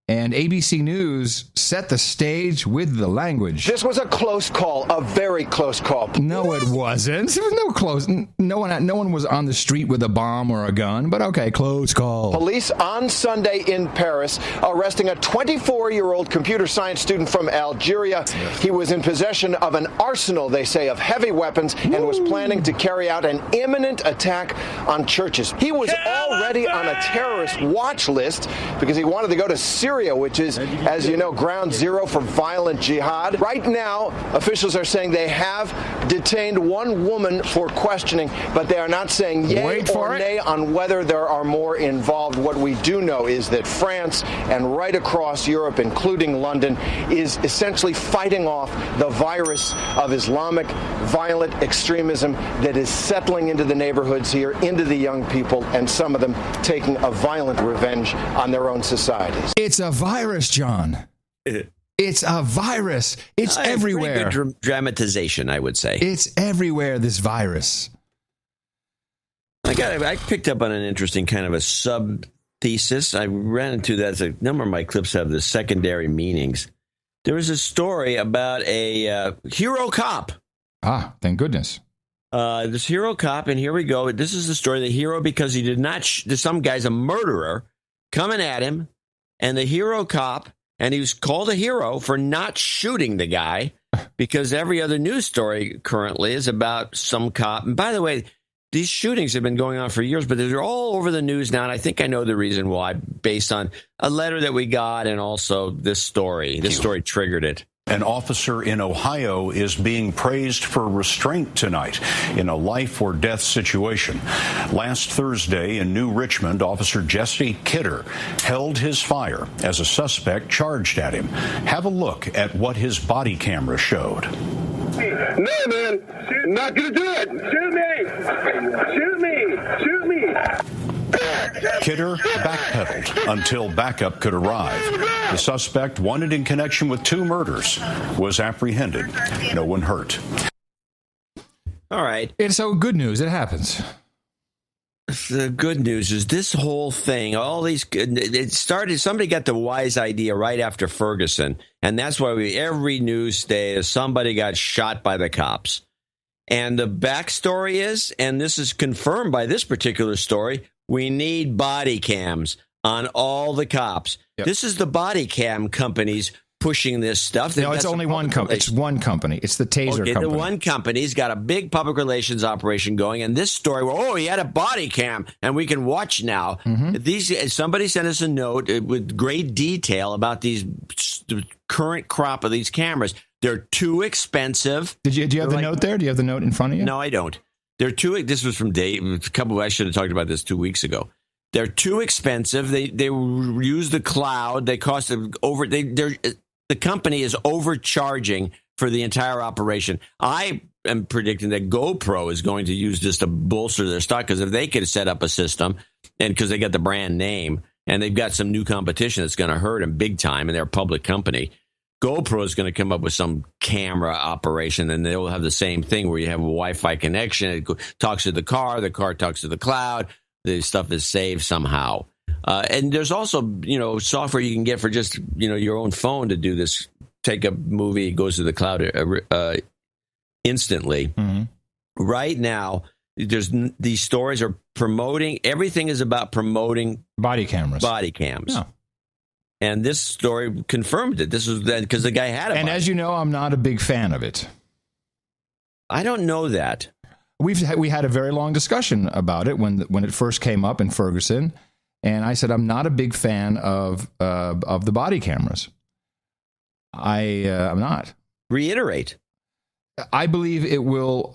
A: And ABC News set the stage with the language.
T: This was a close call, a very close call.
A: No, it wasn't. There was no close. No one was on the street with a bomb or a gun. But okay, close call.
T: Police on Sunday in Paris arresting a 24-year-old computer science student from Algeria. He was in possession of an arsenal, they say, of heavy weapons and was planning to carry out an imminent attack on churches. He was already on a terrorist watch list because he wanted to go to Syria, which is, as you know, ground zero for violent jihad. Right now, officials are saying they have detained one woman for questioning, but they are not saying yay or nay on whether there are more involved. What we do know is that France and right across Europe, including London, is essentially fighting off the virus of Islamic violent extremism that is settling into the neighborhoods here, into the young people, and some of them taking a violent revenge on their own societies.
A: It's a virus, John. It's a virus. It's everywhere.
C: Pretty good dramatization, I would say.
A: It's everywhere, this virus.
C: I picked up on an interesting kind of a sub-thesis. I ran into that. A number of my clips have the secondary meanings. There was a story about a hero cop.
A: Ah, thank goodness.
C: This hero cop, and here we go. This is the story. The hero, because he did not, some guy's a murderer coming at him. And the hero cop, and he was called a hero for not shooting the guy, because every other news story currently is about some cop. And by the way, these shootings have been going on for years, but they're all over the news now. And I think I know the reason why, based on a letter that we got and also this story. This story triggered it.
U: An officer in Ohio is being praised for restraint tonight in a life or death situation. Last Thursday in New Richmond, Officer Jesse Kidder held his fire as a suspect charged at him. Have a look at what his body camera showed.
V: No, man, I'm not going to do it. Shoot me. Shoot me.
U: Kidder backpedaled until backup could arrive. The suspect, wanted in connection with 2 murders, was apprehended. No one hurt.
C: All right.
A: And so good news, it happens.
C: The good news is this whole thing, it started, somebody got the wise idea right after Ferguson. And that's why every news day is somebody got shot by the cops. And the backstory is, and this is confirmed by this particular story, we need body cams on all the cops. Yep. This is the body cam companies pushing this stuff.
A: No, it's only one company. It's one company. It's the Taser company.
C: The one company's got a big public relations operation going. And this story, he had a body cam and we can watch now. Mm-hmm. Somebody sent us a note with great detail about the current crop of these cameras. They're too expensive.
A: Do you have the note there? Do you have the note in front of you?
C: No, I don't. They're too. This was from Dave. I should have talked about this 2 weeks ago. They're too expensive. They use the cloud. They cost over. The company is overcharging for the entire operation. I am predicting that GoPro is going to use this to bolster their stock, because if they could set up a system, and because they got the brand name and they've got some new competition that's going to hurt them big time, and they're a public company. GoPro is going to come up with some camera operation, and they'll have the same thing where you have a Wi-Fi connection. It talks to the car talks to the cloud. The stuff is saved somehow. And there's also, software you can get for just, your own phone to do this. Take a movie, it goes to the cloud instantly. Mm-hmm. Right now, these stories are promoting. Everything is about promoting
A: body cams.
C: Yeah. And this story confirmed it. This was because the guy had it.
A: And as you know, I'm not a big fan of it.
C: I don't know that.
A: We had a very long discussion about it when it first came up in Ferguson, and I said I'm not a big fan of the body cameras. I'm not.
C: Reiterate.
A: I believe it will.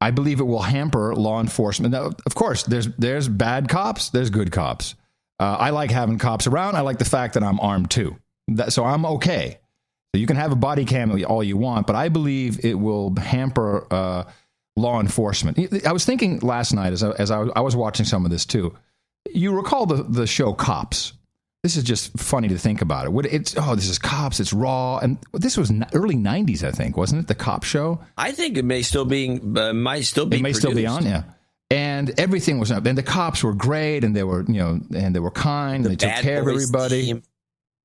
A: I believe it will hamper law enforcement. Now, of course, there's bad cops. There's good cops. I like having cops around. I like the fact that I'm armed too. So I'm okay. So you can have a body cam all you want, but I believe it will hamper law enforcement. I was thinking last night as I was watching some of this too. You recall the show Cops? This is just funny to think about it. This is Cops. It's raw, and this was early '90s, I think, wasn't it? The Cop show.
C: I think it may still be. It may still be
A: on. Yeah. And everything was up. And the cops were great, and they were, and they were kind. And they took care of everybody. Team.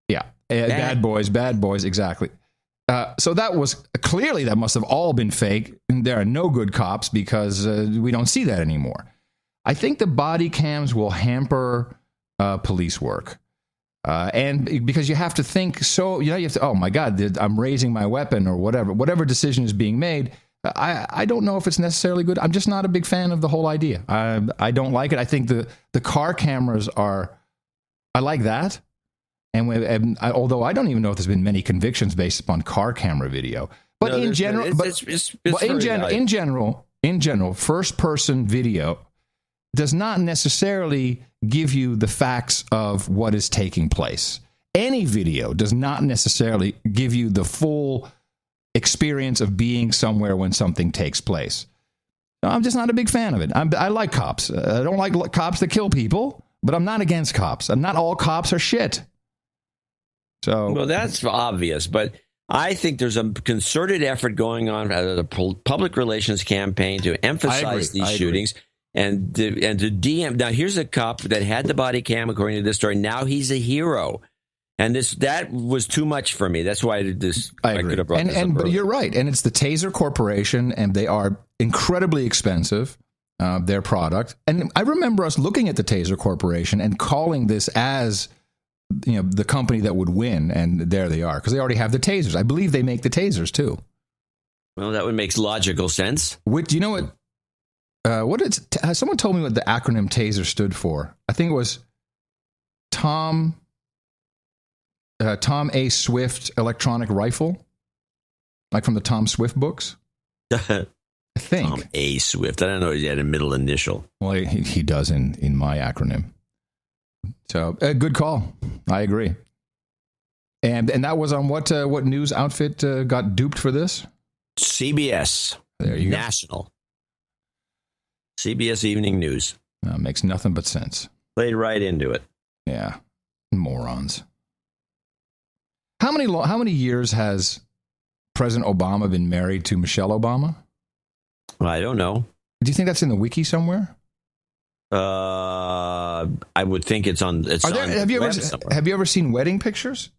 A: Yeah, bad boys, exactly. So that was clearly that must have all been fake. And there are no good cops because we don't see that anymore. I think the body cams will hamper police work, and because you have to think. So you have to. Oh my God, I'm raising my weapon or whatever decision is being made. I don't know if it's necessarily good. I'm just not a big fan of the whole idea. I don't like it. I think the car cameras I like that. And although I don't even know if there's been many convictions based upon car camera video, but in general, first person video does not necessarily give you the facts of what is taking place. Any video does not necessarily give you the full experience of being somewhere when something takes place. I'm just not a big fan of it. I like cops. I don't like cops that kill people, but I'm not against cops. And not all cops are shit.
C: Well, that's obvious, but I think there's a concerted effort going on as a public relations campaign to emphasize these shootings and to DM. Now, here's a cop that had the body cam, according to this story. Now he's a hero. And that was too much for me. That's why I could have brought this up
A: but you're right. And it's the Taser Corporation, and they are incredibly expensive, their product. And I remember us looking at the Taser Corporation and calling this as, the company that would win. And there they are, because they already have the tasers. I believe they make the tasers too.
C: Well, that would make logical sense.
A: You know what? Someone told me what the acronym TASER stood for. I think it was Tom A. Swift Electronic Rifle, like from the Tom Swift books. I think
C: Tom A. Swift. I don't know if he had a middle initial.
A: Well, he does in my acronym. So good call. I agree. And that was on what news outfit got duped for this?
C: CBS.
A: There you go.
C: National. CBS Evening News.
A: Makes nothing but sense.
C: Played right into it.
A: Yeah. Morons. How many years has President Obama been married to Michelle Obama?
C: Well, I don't know.
A: Do you think that's in the wiki somewhere?
C: I would think it's on.
A: Have you ever seen wedding pictures?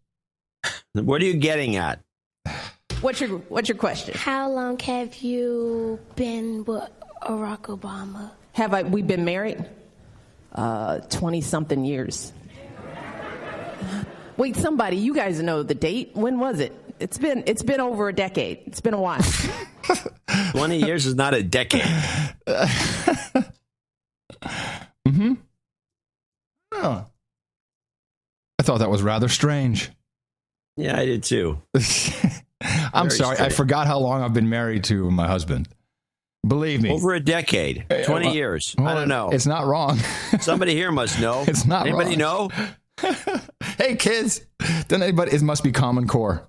C: What are you getting at?
B: What's your question?
I: How long have you been with Barack Obama?
B: We been married? 20-something years. Wait, somebody, you guys know the date. When was it? It's been over a decade. It's been a while.
C: 20 years is not a decade.
A: Mm-hmm. Oh. I thought that was rather strange.
C: Yeah, I did too.
A: I'm sorry. Strange. I forgot how long I've been married to my husband. Believe me.
C: Over a decade. 20 years. I don't know.
A: It's not wrong.
C: Somebody here must know.
A: It's not
C: Anybody
A: wrong.
C: know?
A: Hey, kids. It must be Common Core.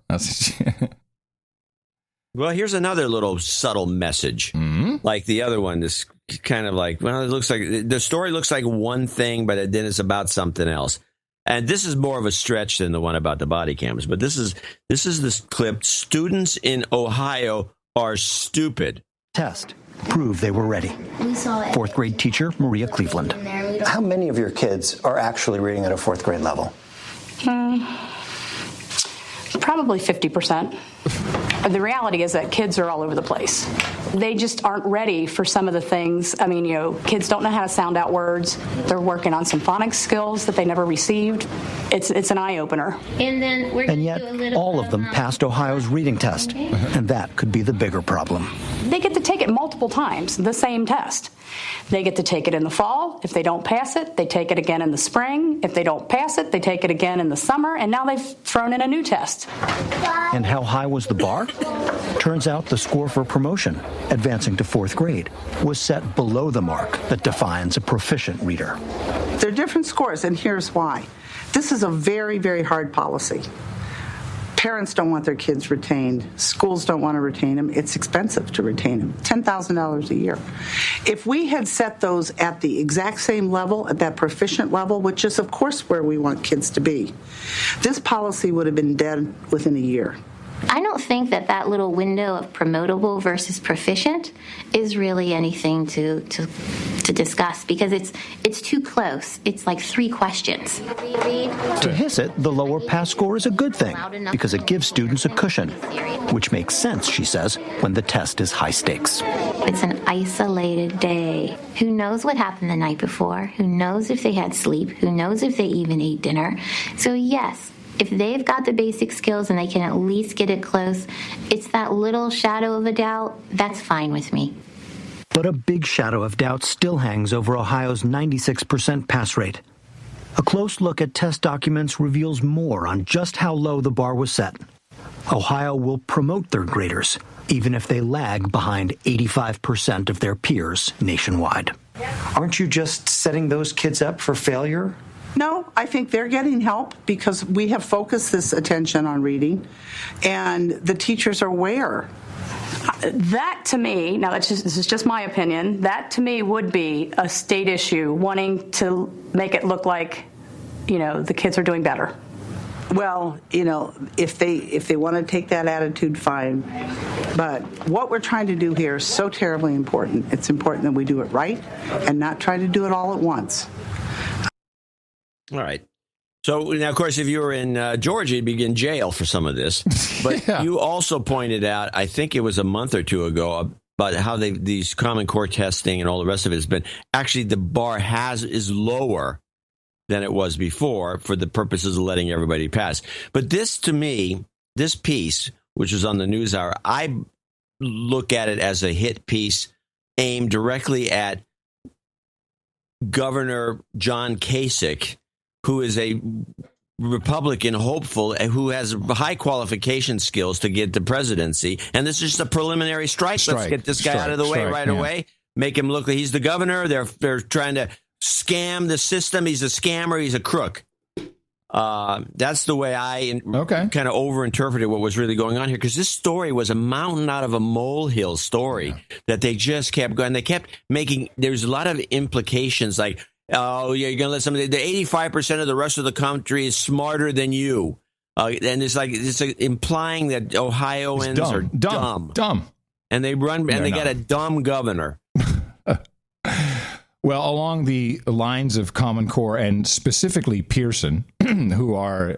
C: Well, here's another little subtle message.
A: Mm-hmm.
C: Like the other one, this kind of like, well, it looks like the story looks like one thing, but then it's about something else. And this is more of a stretch than the one about the body cams. But this is this clip. Students in Ohio are stupid.
E: Test proved they were ready.
I: We saw it.
E: Fourth grade teacher Maria Cleveland.
W: How many of your kids are actually reading at a fourth grade level?
X: Probably 50%. The reality is that kids are all over the place. They just aren't ready for some of the things. I mean, kids don't know how to sound out words. They're working on some phonics skills that they never received. It's an eye-opener.
I: And
E: yet, all of them passed Ohio's reading test. And that could be the bigger problem.
X: They get to take it multiple times, the same test. They get to take it in the fall. If they don't pass it, they take it again in the spring. If they don't pass it, they take it again in the summer. And now they've thrown in a new test.
E: And how high was the bar? Turns out the score for promotion, advancing to fourth grade, was set below the mark that defines a proficient reader.
Y: They're different scores, and here's why. This is a very, very hard policy. Parents don't want their kids retained. Schools don't want to retain them. It's expensive to retain them, $10,000 a year. If we had set those at the exact same level, at that proficient level, which is, of course, where we want kids to be, this policy would have been dead within a year.
I: I don't think that little window of promotable versus proficient is really anything to discuss because it's too close. It's like 3 questions.
E: To Hissett, the lower pass score is a good thing because it gives students a cushion, which makes sense, she says, when the test is high stakes.
I: It's an isolated day. Who knows what happened the night before? Who knows if they had sleep? Who knows if they even ate dinner? So yes, if they've got the basic skills and they can at least get it close, it's that little shadow of a doubt, that's fine with me.
E: But a big shadow of doubt still hangs over Ohio's 96% pass rate. A close look at test documents reveals more on just how low the bar was set. Ohio will promote third graders, even if they lag behind 85% of their peers nationwide.
W: Aren't you just setting those kids up for failure?
Y: No, I think they're getting help because we have focused this attention on reading, and the teachers are aware.
X: That to me, now this is just my opinion, that to me would be a state issue, wanting to make it look like, the kids are doing better.
Y: Well, if they want to take that attitude, fine. But what we're trying to do here is so terribly important. It's important that we do it right and not try to do it all at once.
C: All right. So now, of course, if you were in Georgia, you'd be in jail for some of this. But yeah. You also pointed out, I think it was a month or two ago, about how these Common Core testing and all the rest of it has been actually the bar is lower than it was before for the purposes of letting everybody pass. But this, to me, this piece, which was on the NewsHour, I look at it as a hit piece aimed directly at Governor John Kasich, who is a Republican hopeful who has high qualification skills to get the presidency. And this is just a preliminary strike. Let's get this guy out of the way away. Make him look like he's the governor. They're trying to scam the system. He's a scammer. He's a crook. That's the way I kind of overinterpreted what was really going on here, because this story was a mountain out of a molehill story that they just kept going. They kept making, there's a lot of implications like, oh, yeah, you're going to let somebody, the 85% of the rest of the country is smarter than you. And it's implying that Ohioans are dumb. And they got a dumb governor.
A: Well, along the lines of Common Core and specifically Pearson, who are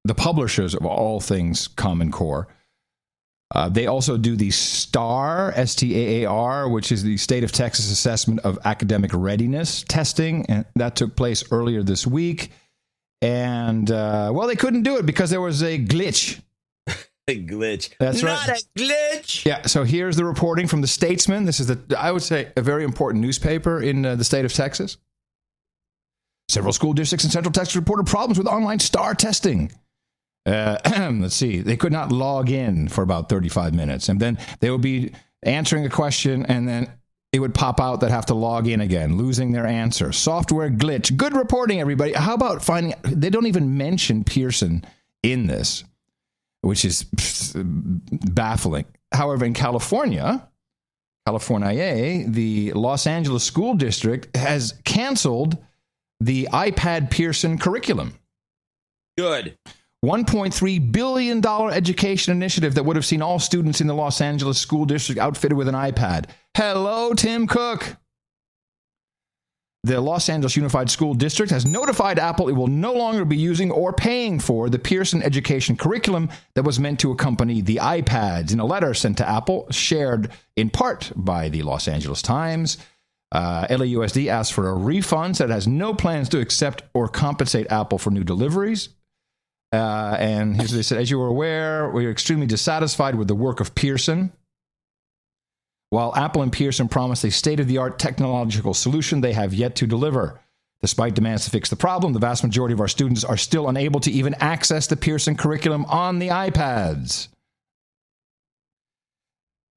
A: the publishers of all things Common Core, they also do the STAR, S-T-A-A-R, which is the State of Texas Assessment of Academic Readiness testing. And that took place earlier this week. And, well, they couldn't do it because there was a glitch.
C: A glitch.
A: That's
C: Not
A: right.
C: a glitch.
A: Yeah, so here's the reporting from the Statesman. This is, I would say, a very important newspaper in the state of Texas. Several school districts in Central Texas reported problems with online STAR testing. Let's see. They could not log in for about 35 minutes. And then they would be answering a question, and then it would pop out that have to log in again, losing their answer. Software glitch. Good reporting, everybody. How about finding... They don't even mention Pearson in this, which is baffling. However, in California, the Los Angeles School District has canceled the iPad Pearson curriculum.
C: Good.
A: $1.3 billion education initiative that would have seen all students in the Los Angeles School District outfitted with an iPad. Hello, Tim Cook. The Los Angeles Unified School District has notified Apple it will no longer be using or paying for the Pearson education curriculum that was meant to accompany the iPads. In a letter sent to Apple, shared in part by the Los Angeles Times, LAUSD asked for a refund, said it has no plans to accept or compensate Apple for new deliveries. And they said, as you are aware, we are extremely dissatisfied with the work of Pearson. While Apple and Pearson promised a state-of-the-art technological solution, they have yet to deliver. Despite demands to fix the problem, the vast majority of our students are still unable to even access the Pearson curriculum on the iPads.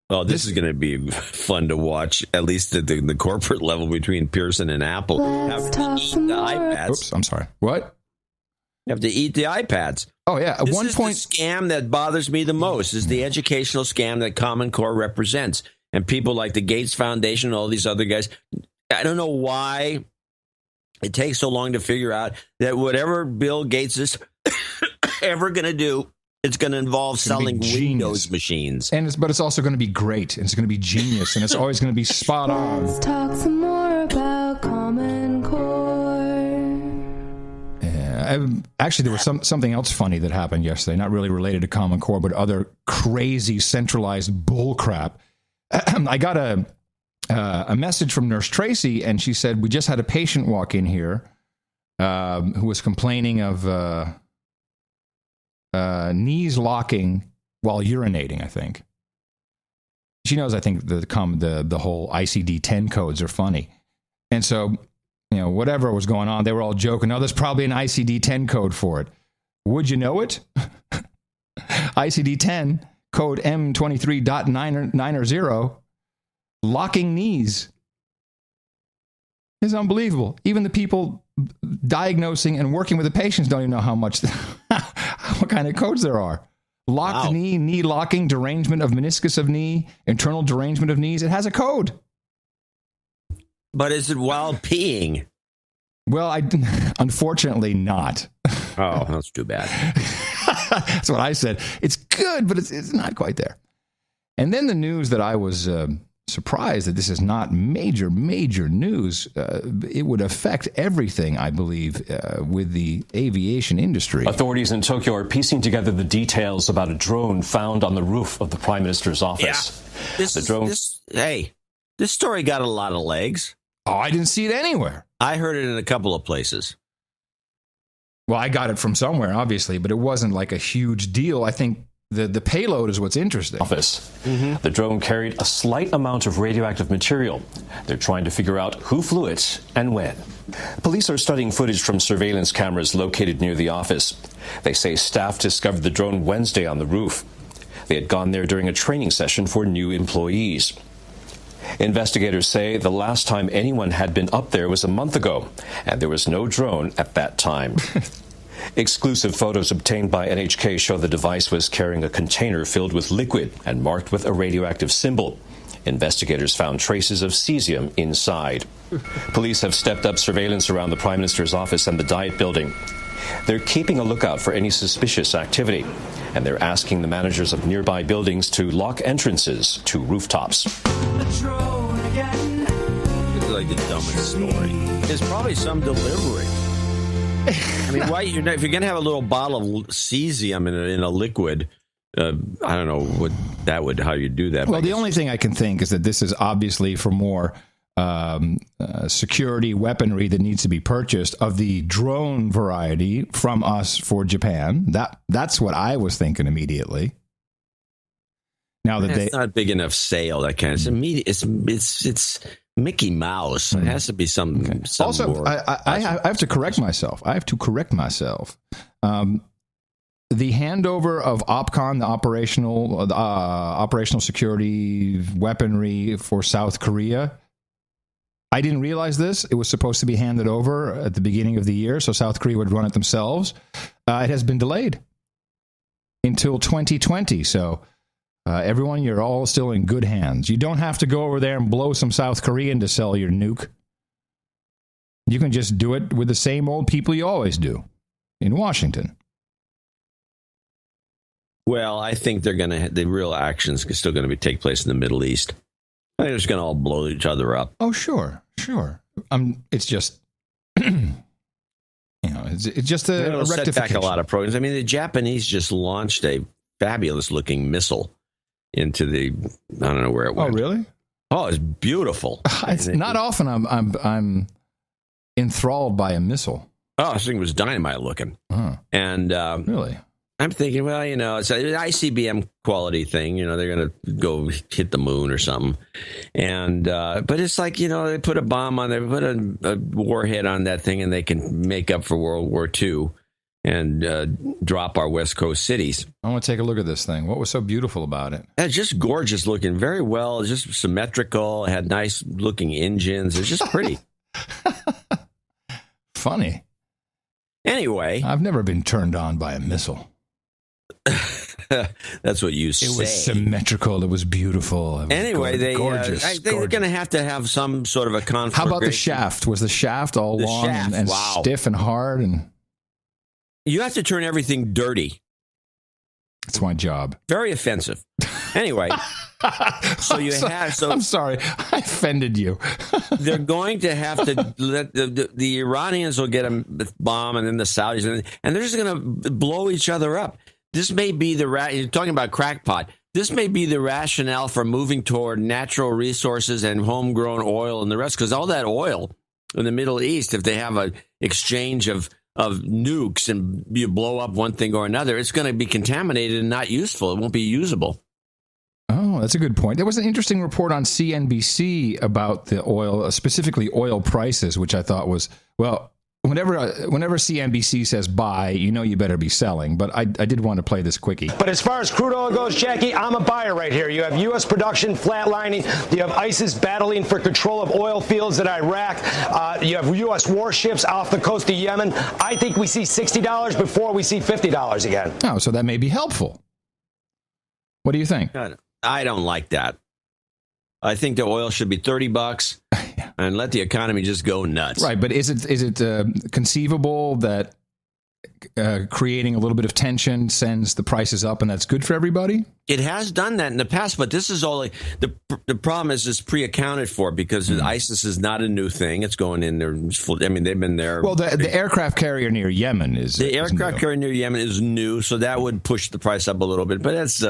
C: Well, this is going to be fun to watch, at least at the corporate level between Pearson and Apple. Have to eat the iPads.
A: Oops, I'm sorry. What?
C: You have to eat the iPads.
A: Oh, yeah.
C: This is the scam that bothers me the most, is the educational scam that Common Core represents. And people like the Gates Foundation and all these other guys, I don't know why it takes so long to figure out that whatever Bill Gates is ever going to do, it's going to involve selling Windows machines.
A: But it's also going to be great. And it's going to be genius. And it's always going to be spot on.
M: Let's talk some more about Common Core.
A: Actually, there was something else funny that happened yesterday, not really related to Common Core, but other crazy centralized bullcrap. I got a message from Nurse Tracy, and she said, we just had a patient walk in here who was complaining of knees locking while urinating, I think. She knows, I think, the whole ICD-10 codes are funny. And so, whatever was going on, they were all joking, oh, there's probably an ICD-10 code for it. Would you know it? ICD-10 code M23.990, locking knees, is unbelievable. Even the people diagnosing and working with the patients don't even know what kind of codes there are. Locked knee, knee locking, derangement of meniscus of knee, internal derangement of knees. It has a code.
C: But is it while peeing?
A: Well, unfortunately not.
C: Oh, that's too bad.
A: That's what I said. It's good, but it's not quite there. And then the news that I was surprised that this is not major news. It would affect everything, I believe, with the aviation industry.
F: Authorities in Tokyo are piecing together the details about a drone found on the roof of the Prime Minister's office.
C: Yeah. This story got a lot of legs.
A: Oh, I didn't see it anywhere.
C: I heard it in a couple of places.
A: Well, I got it from somewhere, obviously, but it wasn't like a huge deal. I think The payload is what's interesting.
F: The drone carried a slight amount of radioactive material. They're trying to figure out who flew it and when. Police are studying footage from surveillance cameras located near the office. They say staff discovered the drone Wednesday on the roof. They had gone there during a training session for new employees. Investigators say the last time anyone had been up there was a month ago, and there was no drone at that time. Exclusive photos obtained by NHK show the device was carrying a container filled with liquid and marked with a radioactive symbol. Investigators found traces of cesium inside. Police have stepped up surveillance around the Prime Minister's office and the Diet Building. They're keeping a lookout for any suspicious activity, and they're asking the managers of nearby buildings to lock entrances to rooftops.
C: It's like the dumbest story. There's probably some delivery. I mean, why if you're going to have a little bottle of cesium in a liquid, I don't know how you do that.
A: Well, the only thing I can think is that this is obviously for more security weaponry that needs to be purchased of the drone variety from us for Japan. That's what I was thinking immediately. Now that
C: it's not a big enough sale, that kind of it's Mickey Mouse. It has to be some
A: also,
C: more.
A: I have to correct myself. The handover of OPCON, the operational security weaponry for South Korea, I didn't realize this. It was supposed to be handed over at the beginning of the year, so South Korea would run it themselves. It has been delayed until 2020, so everyone, you're all still in good hands. You don't have to go over there and blow some South Korean to sell your nuke. You can just do it with the same old people you always do in Washington.
C: Well, I think the real actions are still going to take place in the Middle East. I think they're just going to all blow each other up.
A: Oh, sure. It's just, it's just a rectification.
C: Set back a lot of programs. I mean, the Japanese just launched a fabulous-looking missile into I don't know where it went.
A: Oh, really?
C: Oh, it's beautiful.
A: It's not often I'm enthralled by a missile.
C: Oh, this thing was dynamite looking. And
A: really?
C: I'm thinking, well, it's an ICBM quality thing. They're going to go hit the moon or something. And but it's like, they put a bomb on there, put a warhead on that thing, and they can make up for World War II and drop our West Coast cities.
A: I want to take a look at this thing. What was so beautiful about it?
C: It's just gorgeous looking, very well, just symmetrical. It had nice looking engines. It's just pretty.
A: Funny.
C: Anyway.
A: I've never been turned on by a missile.
C: That's what you say.
A: It was symmetrical. It was beautiful. It was
C: anyway,
A: gorgeous.
C: They're going to have some sort of a conflagration.
A: How about the shaft? Was the shaft all long and stiff and hard? And
C: you have to turn everything dirty.
A: It's my job.
C: Very offensive. Anyway,
A: I'm sorry, I offended you.
C: They're going to have to let the Iranians will get a bomb, and then the Saudis, and they're just going to blow each other up. This may be you're talking about crackpot. This may be the rationale for moving toward natural resources and homegrown oil and the rest, because all that oil in the Middle East, if they have an exchange of nukes and you blow up one thing or another, it's going to be contaminated and not useful. It won't be usable.
A: Oh, that's a good point. There was an interesting report on CNBC about the oil, specifically oil prices, which I thought was, well, whenever CNBC says buy, you better be selling. But I did want to play this quickie.
G: But as far as crude oil goes, Jackie, I'm a buyer right here. You have U.S. production flatlining. You have ISIS battling for control of oil fields in Iraq. You have U.S. warships off the coast of Yemen. I think we see $60 before we see $50 again.
A: Oh, so that may be helpful. What do you think?
C: I don't like that. I think the oil should be $30 and let the economy just go nuts.
A: Right, but is it conceivable that creating a little bit of tension sends the prices up, and that's good for everybody?
C: It has done that in the past, but this is all the problem is it's pre-accounted for because ISIS is not a new thing. It's going in there. I mean, they've been there.
A: Well, the aircraft carrier near Yemen is
C: the aircraft carrier near Yemen is new, so that would push the price up a little bit. But that's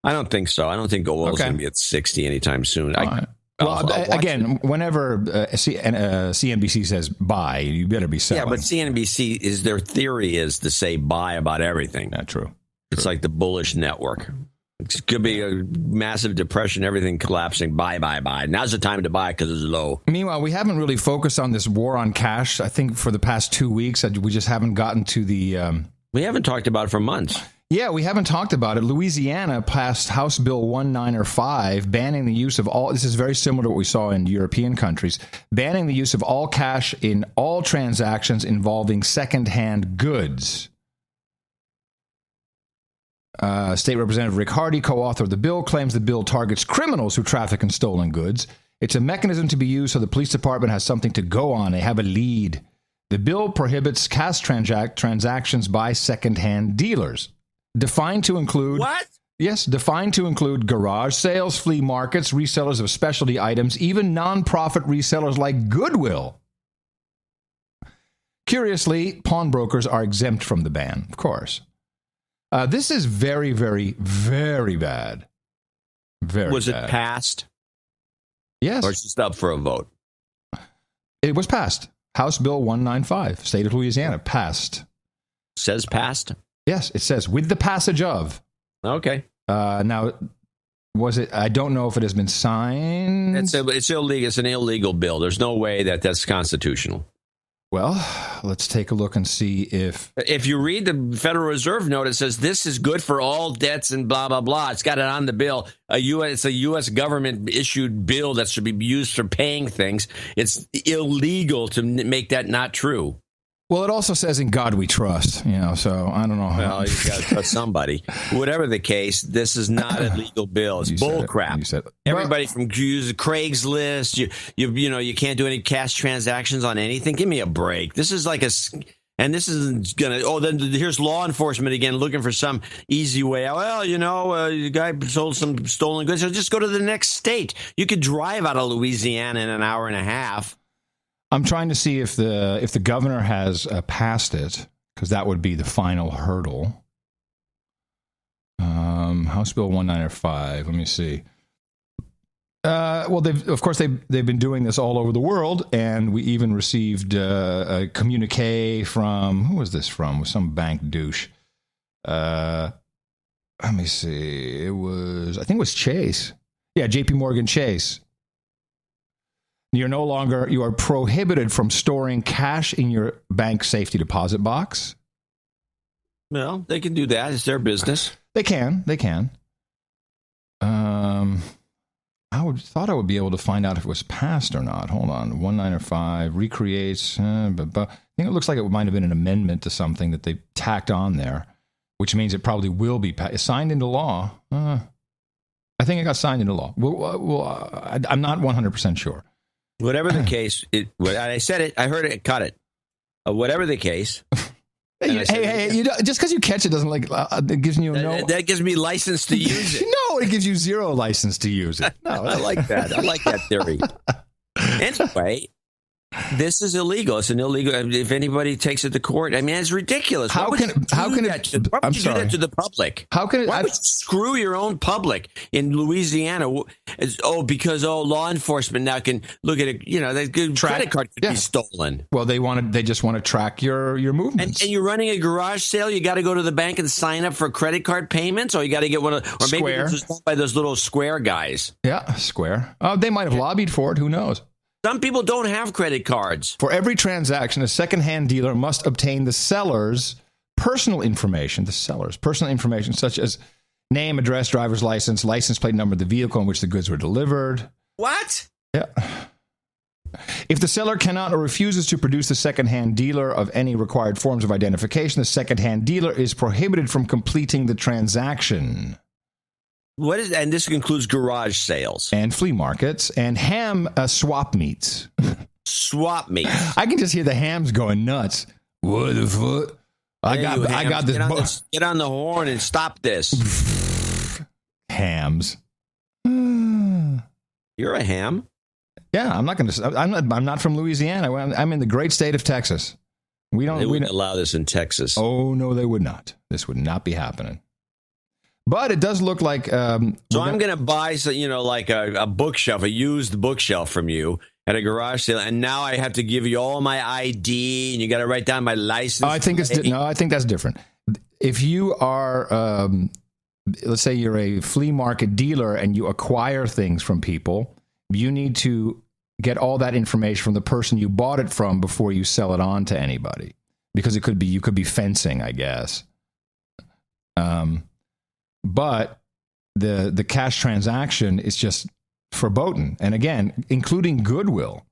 C: I don't think so. I don't think oil is going to be at 60 anytime soon.
A: Well, again, whenever CNBC says buy, you better be selling.
C: Yeah, but CNBC their theory is to say buy about everything.
A: Not true.
C: It's like the bullish network. It could be a massive depression, everything collapsing. Buy. Now's the time to buy because it's low.
A: Meanwhile, we haven't really focused on this war on cash. I think for the past 2 weeks, we just haven't gotten to the...
C: We haven't talked about it for months.
A: Yeah, we haven't talked about it. Louisiana passed House Bill 195, banning the use of all... This is very similar to what we saw in European countries. Banning the use of all cash in all transactions involving secondhand goods. State Representative Rick Hardy, co-author of the bill, claims the bill targets criminals who traffic in stolen goods. It's a mechanism to be used so the police department has something to go on. They have a lead. The bill prohibits cash transactions by secondhand dealers. Defined to include...
C: What?
A: Yes, defined to include garage sales, flea markets, resellers of specialty items, even non-profit resellers like Goodwill. Curiously, pawnbrokers are exempt from the ban, of course. This is very, very, very bad.
C: Was it passed?
A: Yes.
C: Or it's just up for a vote?
A: It was passed. House Bill 195, State of Louisiana, passed.
C: Says passed?
A: Yes, it says with the passage of.
C: Okay.
A: Now, was it? I don't know if it has been signed.
C: It's illegal. It's an illegal bill. There's no way that's constitutional. Well,
A: let's take a look and see if
C: you read the Federal Reserve note, it says this is good for all debts and blah, blah, blah. It's got it on the bill. It's a U.S. government issued bill that should be used for paying things. It's illegal to make that not true.
A: Well, it also says in God we trust, so I don't know.
C: Well, you got to trust somebody. Whatever the case, this is not a legal bill. It's bull crap. Everybody from Craigslist, you can't do any cash transactions on anything. Give me a break. This is like and this isn't going to, then here's law enforcement again looking for some easy way out. Well, the guy sold some stolen goods. So just go to the next state. You could drive out of Louisiana in an hour and a half.
A: I'm trying to see if the governor has passed it, because that would be the final hurdle. House Bill 195. Let me see. Well, they've been doing this all over the world, and we even received a communique from, who was this from? Was some bank douche? Let me see. I think it was Chase. Yeah, J.P. Morgan Chase. You are prohibited from storing cash in your bank safety deposit box.
C: Well, they can do that. It's their business.
A: They can. Thought I would be able to find out if it was passed or not. Hold on. 195 recreates. I think it looks like it might have been an amendment to something that they tacked on there, which means it probably will be signed into law. I think it got signed into law. I'm not 100% sure.
C: Whatever the case, I said it. I heard it. Cut it. Whatever the case.
A: Hey! Just because you catch it doesn't it gives you no.
C: That gives me license to use it.
A: No, it gives you zero license to use it.
C: No, I like that. I like that theory. Anyway, this is illegal. It's an illegal. If anybody takes it to court, I mean, it's ridiculous. Why would you do that to the public?
A: How can
C: Why would you screw your own public in Louisiana? Because law enforcement now can look at it. The credit card could be stolen.
A: Well, they just want to track your movements.
C: And you're running a garage sale. You got to go to the bank and sign up for credit card payments, or you got to get one of, or maybe it's just done by those little Square guys.
A: Yeah, Square. They might have lobbied for it. Who knows?
C: Some people don't have credit cards.
A: For every transaction, a secondhand dealer must obtain the seller's personal information, such as name, address, driver's license, license plate number of the vehicle in which the goods were delivered.
C: What?
A: Yeah. If the seller cannot or refuses to produce the secondhand dealer of any required forms of identification, the secondhand dealer is prohibited from completing the transaction.
C: And this includes garage sales
A: and flea markets and ham swap meets.
C: Swap meets.
A: I can just hear the hams going nuts. What the fuck? I got this.
C: Get on the horn and stop this.
A: Hams.
C: You're a ham.
A: Yeah, I'm not from Louisiana. I'm in the great state of Texas.
C: They wouldn't allow this in Texas.
A: Oh no, they would not. This would not be happening. But it does look like.
C: So I'm going to buy, like a bookshelf, a used bookshelf from you at a garage sale, and now I have to give you all my ID, and you got to write down my license.
A: I think I think that's different. If you are, let's say you're a flea market dealer and you acquire things from people, you need to get all that information from the person you bought it from before you sell it on to anybody, because you could be fencing, I guess. But the cash transaction is just verboten, and again, including Goodwill.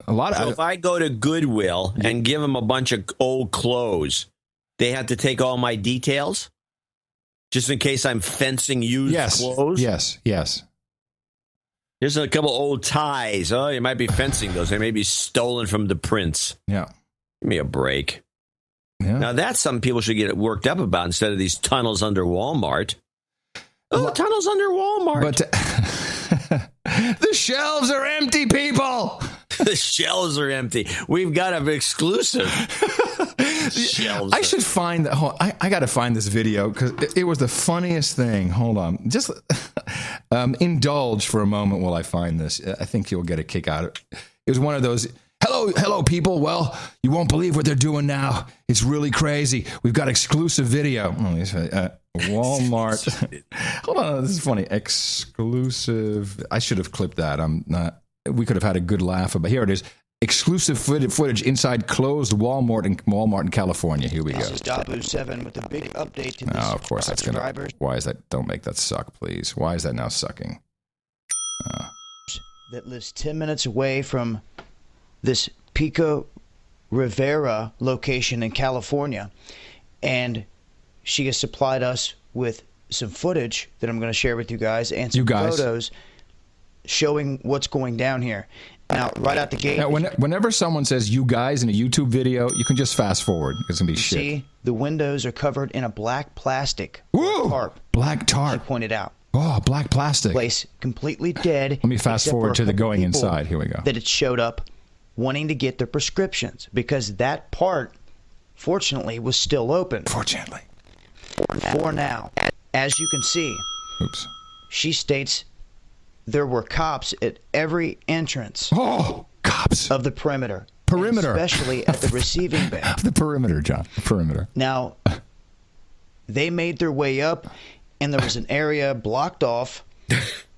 A: So
C: if I go to Goodwill and give them a bunch of old clothes, they have to take all my details, just in case I'm fencing used clothes.
A: Yes.
C: Here's a couple old ties. Oh, you might be fencing those. They may be stolen from the prince.
A: Yeah,
C: give me a break.
A: Yeah.
C: Now, that's something people should get worked up about instead of these tunnels under Walmart. Oh, tunnels under Walmart.
A: But the shelves are empty, people.
C: The shelves are empty. We've got an exclusive.
A: I should find that. I got to find this video because it was the funniest thing. Hold on. Just indulge for a moment while I find this. I think you'll get a kick out of it. It was one of those... Hello, people. Well, you won't believe what they're doing now. It's really crazy. We've got exclusive video. Walmart. Hold on, this is funny. Exclusive. I should have clipped that. I'm not. We could have had a good laugh about. Here it is. Exclusive footage inside closed Walmart in California. Here we go.
H: This is Dabu 7 with a big update to this.
A: Oh, of course, that's gonna. Why is that? Don't make that suck, please. Why is that now sucking?
H: That lives 10 minutes away from this Pico Rivera location in California, and she has supplied us with some footage that I'm going to share with you guys and some photos showing what's going down here. Now, right out the gate.
A: Now, whenever someone says "you guys" in a YouTube video, you can just fast forward. It's going to be shit.
H: See, the windows are covered in a black plastic tarp.
A: Black tarp.
H: She pointed out.
A: Oh, black plastic.
H: Place completely dead.
A: Let me fast forward to the going inside. Here we go.
H: That it showed up wanting to get their prescriptions because that part, fortunately, was still open.
A: Fortunately.
H: For now. As you can see, she states there were cops at every entrance
A: cops
H: of the perimeter. Especially at the receiving bay.
A: The perimeter, John. Perimeter.
H: Now, they made their way up, and there was an area blocked off.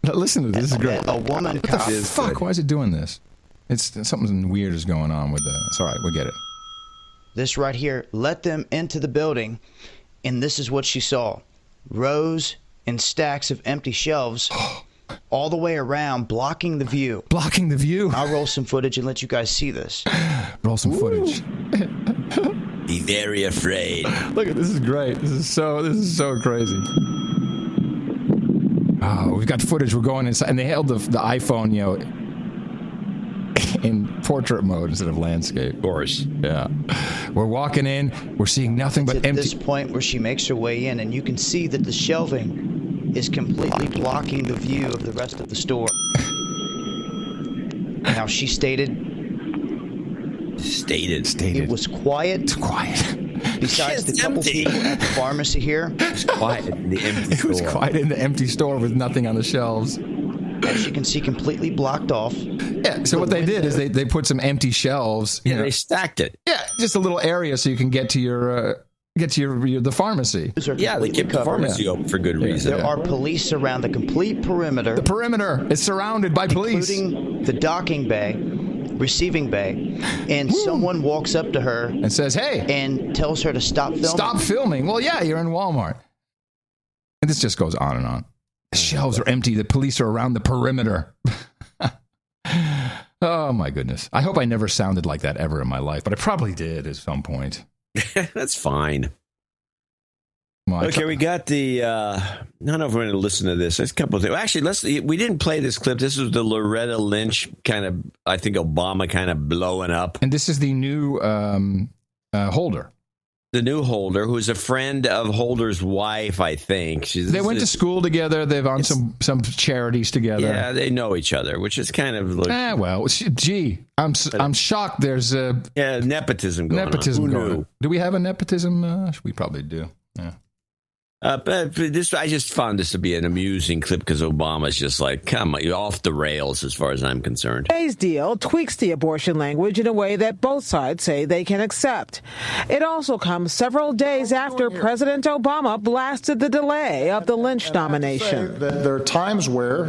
A: Now, listen to this. This is great.
H: A woman
A: cop. What the fuck? Why is it doing this? It's something weird is going on with the. It's all right. We get it.
H: This right here let them into the building, and this is what she saw: rows and stacks of empty shelves, all the way around, blocking the view.
A: Blocking the view.
H: I'll roll some footage and let you guys see this.
A: Roll some footage.
C: Be very afraid.
A: Look at this. Is great. This is so crazy. Oh, we've got footage. We're going inside, and they held the iPhone, in portrait mode instead of landscape.
C: Of course.
A: Yeah. We're walking in. We're seeing nothing but empty.
H: At this point where she makes her way in, and you can see that the shelving is completely blocking the view of the rest of the store. Now, she stated it was quiet.
A: It's quiet.
H: Besides the couple people at the pharmacy here.
C: It was quiet in the empty store.
A: It was quiet in the empty store with nothing on the shelves.
H: As you can see, completely blocked off.
A: Yeah, so what they did is they put some empty shelves.
C: Yeah, they stacked it.
A: Yeah, just a little area so you can get to your the pharmacy.
C: Yeah, they kept the pharmacy open for good reason.
H: There are police around the complete perimeter.
A: The perimeter is surrounded by police,
H: including the docking bay, receiving bay, and someone walks up to her
A: and says, "Hey,"
H: and tells her to stop filming.
A: Stop filming. Well, yeah, you're in Walmart, and this just goes on and on. The shelves are empty. The police are around the perimeter. Oh, my goodness. I hope I never sounded like that ever in my life, but I probably did at some point.
C: That's fine.
A: Well,
C: okay, we got the... I don't know if we're going to listen to this. There's a couple of things. Actually, we didn't play this clip. This was the Loretta Lynch kind of, I think, Obama kind of blowing up.
A: And this is the new Holder.
C: The new Holder, who's a friend of Holder's wife, I think.
A: They went to school together. They've on some charities together.
C: Yeah, they know each other, which is kind of like...
A: well, gee, I'm shocked there's...
C: nepotism going on.
A: Going on. Do we have a nepotism? We probably do. Yeah.
C: But this, I just found this to be an amusing clip because Obama's just like, come on, you're off the rails as far as I'm concerned.
J: Today's deal tweaks the abortion language in a way that both sides say they can accept. It also comes several days after President Obama blasted the delay of the Lynch nomination.
K: There are times where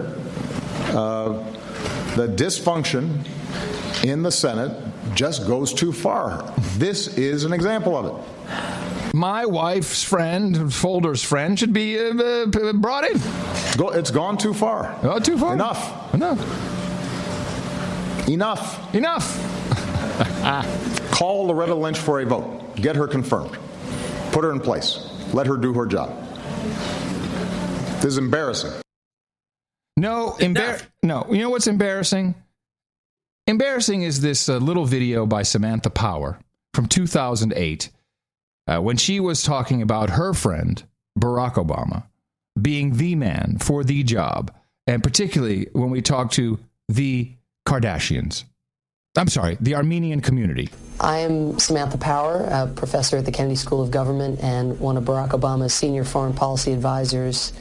K: the dysfunction in the Senate just goes too far. This is an example of it.
A: My wife's friend, Folder's friend, should be brought in.
K: It's gone too far.
A: Oh, too far.
K: Enough. Call Loretta Lynch for a vote. Get her confirmed. Put her in place. Let her do her job. This is embarrassing.
A: No. You know what's embarrassing? Embarrassing is this little video by Samantha Power from 2008. When she was talking about her friend, Barack Obama, being the man for the job, and particularly when we talk to the Kardashians. I'm sorry, the Armenian community.
L: I am Samantha Power, a professor at the Kennedy School of Government and one of Barack Obama's senior foreign policy advisors.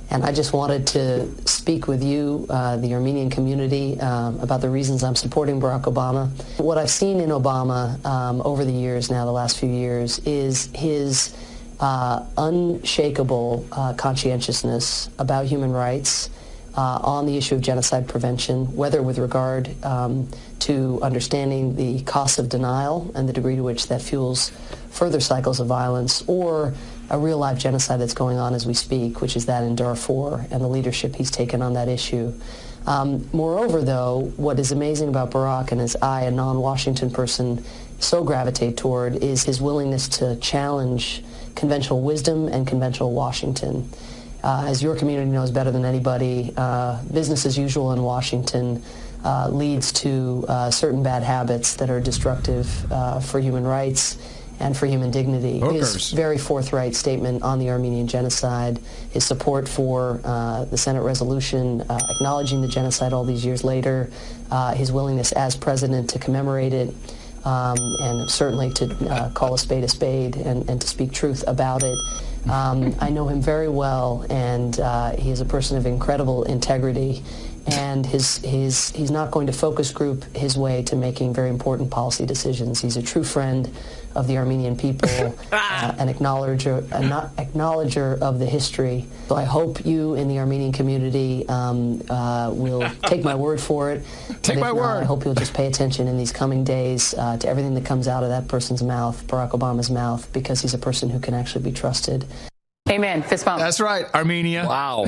L: And I just wanted to speak with you, the Armenian community, about the reasons I'm supporting Barack Obama. What I've seen in Obama over the years now, the last few years, is his unshakable conscientiousness about human rights on the issue of genocide prevention, whether with regard to understanding the costs of denial and the degree to which that fuels further cycles of violence, or a real-life genocide that's going on as we speak, which is that in Darfur, and the leadership he's taken on that issue. Moreover, though, what is amazing about Barack, and as I, a non-Washington person, so gravitate toward, is his willingness to challenge conventional wisdom and conventional Washington. As your community knows better than anybody, business as usual in Washington leads to certain bad habits that are destructive for human rights and for human dignity. His very forthright statement on the Armenian genocide, his support for the Senate resolution acknowledging the genocide all these years later, his willingness as president to commemorate it, and certainly to call a spade and to speak truth about it. I know him very well, and he is a person of incredible integrity. And he's not going to focus group his way to making very important policy decisions. He's a true friend of the Armenian people, an acknowledger of the history. So I hope you in the Armenian community will take my word for it.
A: Take my word.
L: I hope you'll just pay attention in these coming days to everything that comes out of that person's mouth, Barack Obama's mouth, because he's a person who can actually be trusted.
B: Amen. Fist bump.
A: That's right, Armenia.
C: Wow.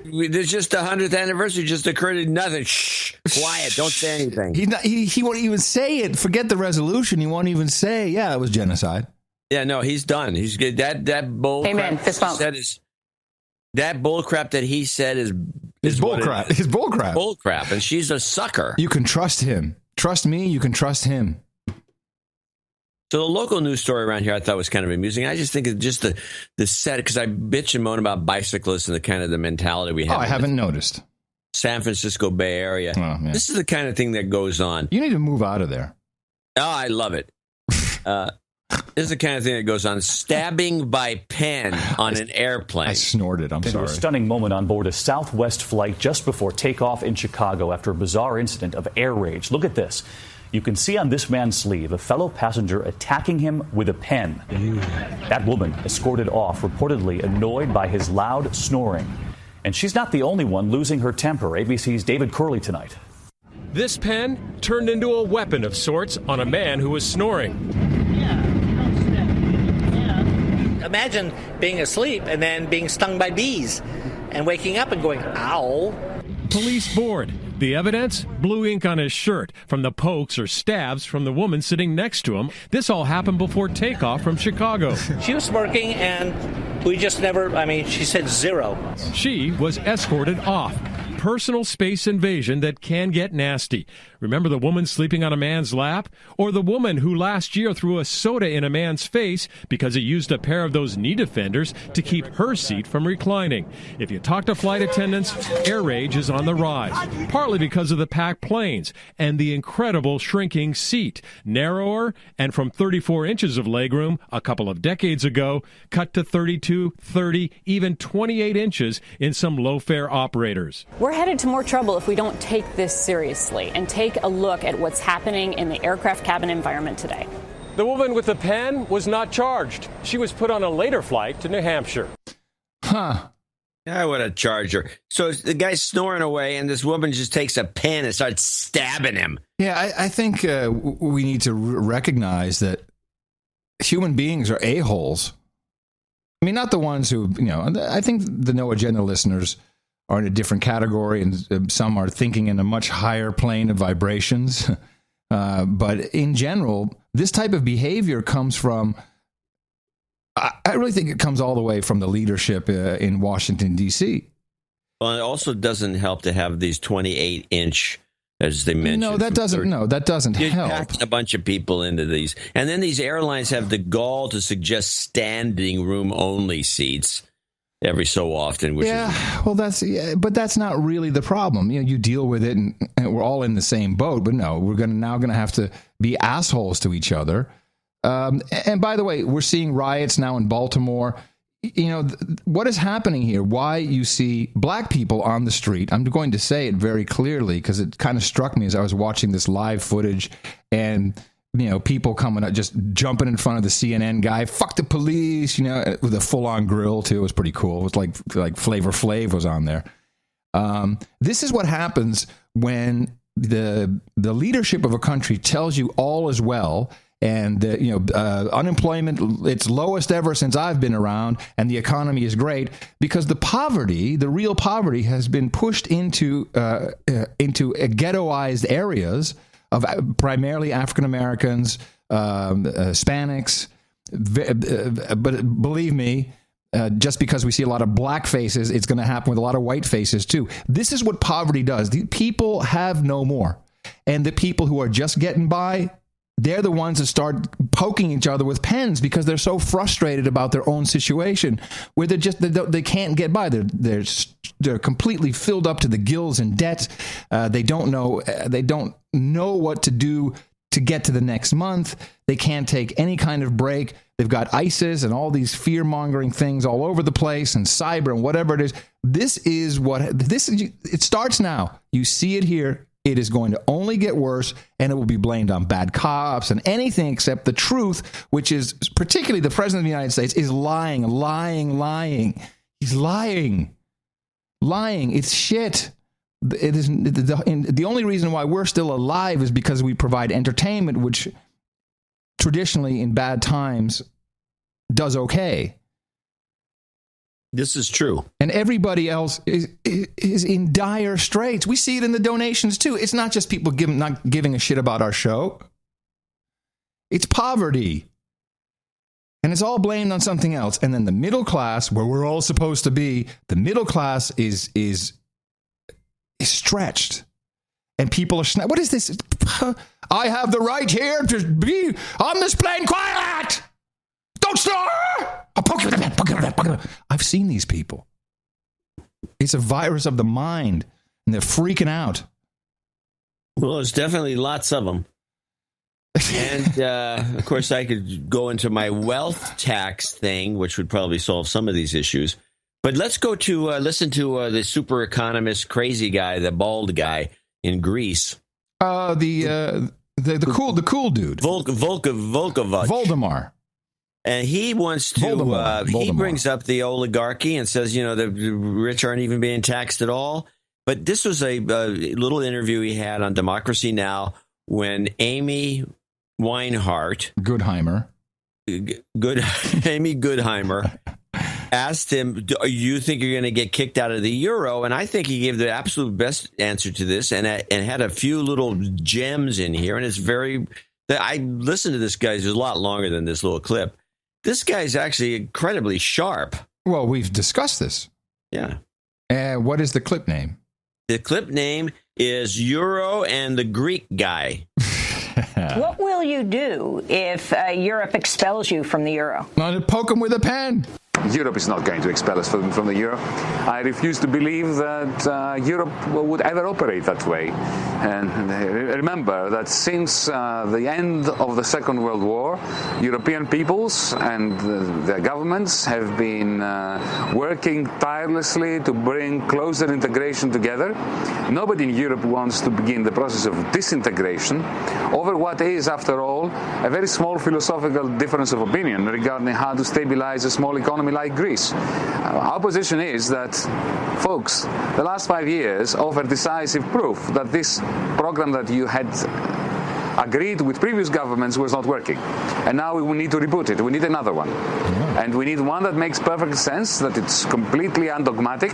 C: There's just the 100th anniversary just occurred. Nothing. Shh. Quiet. Don't say anything.
A: He won't even say it. Forget the resolution. He won't even say, yeah, it was genocide.
C: Yeah, no, he's done. He's good. That bull
B: Amen.
C: crap
B: Fist bump.
C: that bull crap that he said is
A: bull crap. It's bull crap.
C: Bull crap. And she's a sucker.
A: You can trust him. Trust me, you can trust him.
C: So the local news story around here I thought was kind of amusing. I just think it's just the set, because I bitch and moan about bicyclists and the kind of the mentality we have.
A: Oh, I haven't noticed.
C: San Francisco Bay Area.
A: Oh, yeah.
C: This is the kind of thing that goes on.
A: You need to move out of there.
C: Oh, I love it. This is the kind of thing that goes on. Stabbing by pen on an airplane.
A: I snorted. I'm sorry.
N: A stunning moment on board a Southwest flight just before takeoff in Chicago after a bizarre incident of air rage. Look at this. You can see on this man's sleeve a fellow passenger attacking him with a pen. That woman escorted off, reportedly annoyed by his loud snoring. And she's not the only one losing her temper. ABC's David Curley tonight.
O: This pen turned into a weapon of sorts on a man who was snoring.
Z: Imagine being asleep and then being stung by bees and waking up and going, ow.
O: Police board. The evidence? Blue ink on his shirt from the pokes or stabs from the woman sitting next to him. This all happened before takeoff from Chicago.
Z: She was smirking and we just never, she said zero.
O: She was escorted off. personal space invasion that can get nasty. Remember the woman sleeping on a man's lap? Or the woman who last year threw a soda in a man's face because he used a pair of those knee defenders to keep her seat from reclining? If you talk to flight attendants, air rage is on the rise, partly because of the packed planes and the incredible shrinking seat. Narrower, and from 34 inches of legroom a couple of decades ago, cut to 32, 30, even 28 inches in some low-fare operators.
D: We're headed to more trouble if we don't take this seriously and take a look at what's happening in the aircraft cabin environment today.
O: The woman with the pen was not charged. She was put on a later flight to New Hampshire.
A: Huh.
C: I would have charged her. So the guy's snoring away, and this woman just takes a pen and starts stabbing him.
A: Yeah, I think we need to recognize that human beings are a-holes. I mean, not the ones who, I think the No Agenda listeners are in a different category, and some are thinking in a much higher plane of vibrations. But in general, this type of behavior comes from, I really think it comes all the way from the leadership in Washington, D.C.
C: Well, it also doesn't help to have these 28-inch, as they mentioned.
A: No, that doesn't
C: You're
A: help.
C: packing a bunch of people into these. And then these airlines have the gall to suggest standing room only seats every so often. Which is,
A: but that's not really the problem. You deal with it, and we're all in the same boat. But no, we're now going to have to be assholes to each other. And by the way, we're seeing riots now in Baltimore. What is happening here? Why you see black people on the street? I'm going to say it very clearly because it kind of struck me as I was watching this live footage, and people coming up, just jumping in front of the CNN guy, fuck the police, with a full-on grill too. It was pretty cool. It was like Flavor Flav was on there. This is what happens when the leadership of a country tells you all is well, and unemployment, it's lowest ever since I've been around, and the economy is great, because the real poverty has been pushed into ghettoized areas of primarily African Americans, Hispanics, but believe me, just because we see a lot of black faces, it's going to happen with a lot of white faces too. This is what poverty does. The people have no more, and the people who are just getting by, they're the ones that start poking each other with pens because they're so frustrated about their own situation, where they can't get by. They're completely filled up to the gills in debt. They don't know what to do to get to the next month. They can't take any kind of break. They've got ISIS and all these fear-mongering things all over the place, and cyber and whatever it is. It starts now. You see it here. It is going to only get worse, and it will be blamed on bad cops and anything except the truth, which is particularly the president of the United States is lying. He's lying. It's shit. It is the only reason why we're still alive is because we provide entertainment, which traditionally in bad times does okay.
C: This is true.
A: And everybody else is in dire straits. We see it in the donations, too. It's not just people not giving a shit about our show. It's poverty. And it's all blamed on something else. And then the middle class, where we're all supposed to be, the middle class is stretched. And people are... What is this? I have the right here to be on this plane. Quiet! Don't snore! I'll poke you with a pen. I've seen these people. It's a virus of the mind, and they're freaking out.
C: Well, there's definitely lots of them. And, of course, I could go into my wealth tax thing, which would probably solve some of these issues. But let's go to listen to the super economist crazy guy, the bald guy in Greece.
A: The cool dude.
C: Volkovich.
A: Voldemar.
C: And he wants to, he brings up the oligarchy and says, the rich aren't even being taxed at all. But this was a little interview he had on Democracy Now! When Amy Goodheimer, Amy Goodheimer, asked him, do you think you're going to get kicked out of the euro? And I think he gave the absolute best answer to this and had a few little gems in here. And it's I listened to this guy. It's a lot longer than this little clip. This guy's actually incredibly sharp.
A: Well, we've discussed this.
C: Yeah.
A: What is the clip name?
C: The clip name is Euro and the Greek guy.
P: What will you do if Europe expels you from the euro?
A: I'll poke him with a pen.
Q: Europe is not going to expel us from the euro. I refuse to believe that Europe would ever operate that way. And remember that since the end of the Second World War, European peoples and their governments have been working tirelessly to bring closer integration together. Nobody in Europe wants to begin the process of disintegration over what is, after all, a very small philosophical difference of opinion regarding how to stabilize a small economy like Greece. Our position is that, folks, the last 5 years offer decisive proof that this program that you had agreed with previous governments was not working. And now we need to reboot it. We need another one. And we need one that makes perfect sense, that it's completely undogmatic,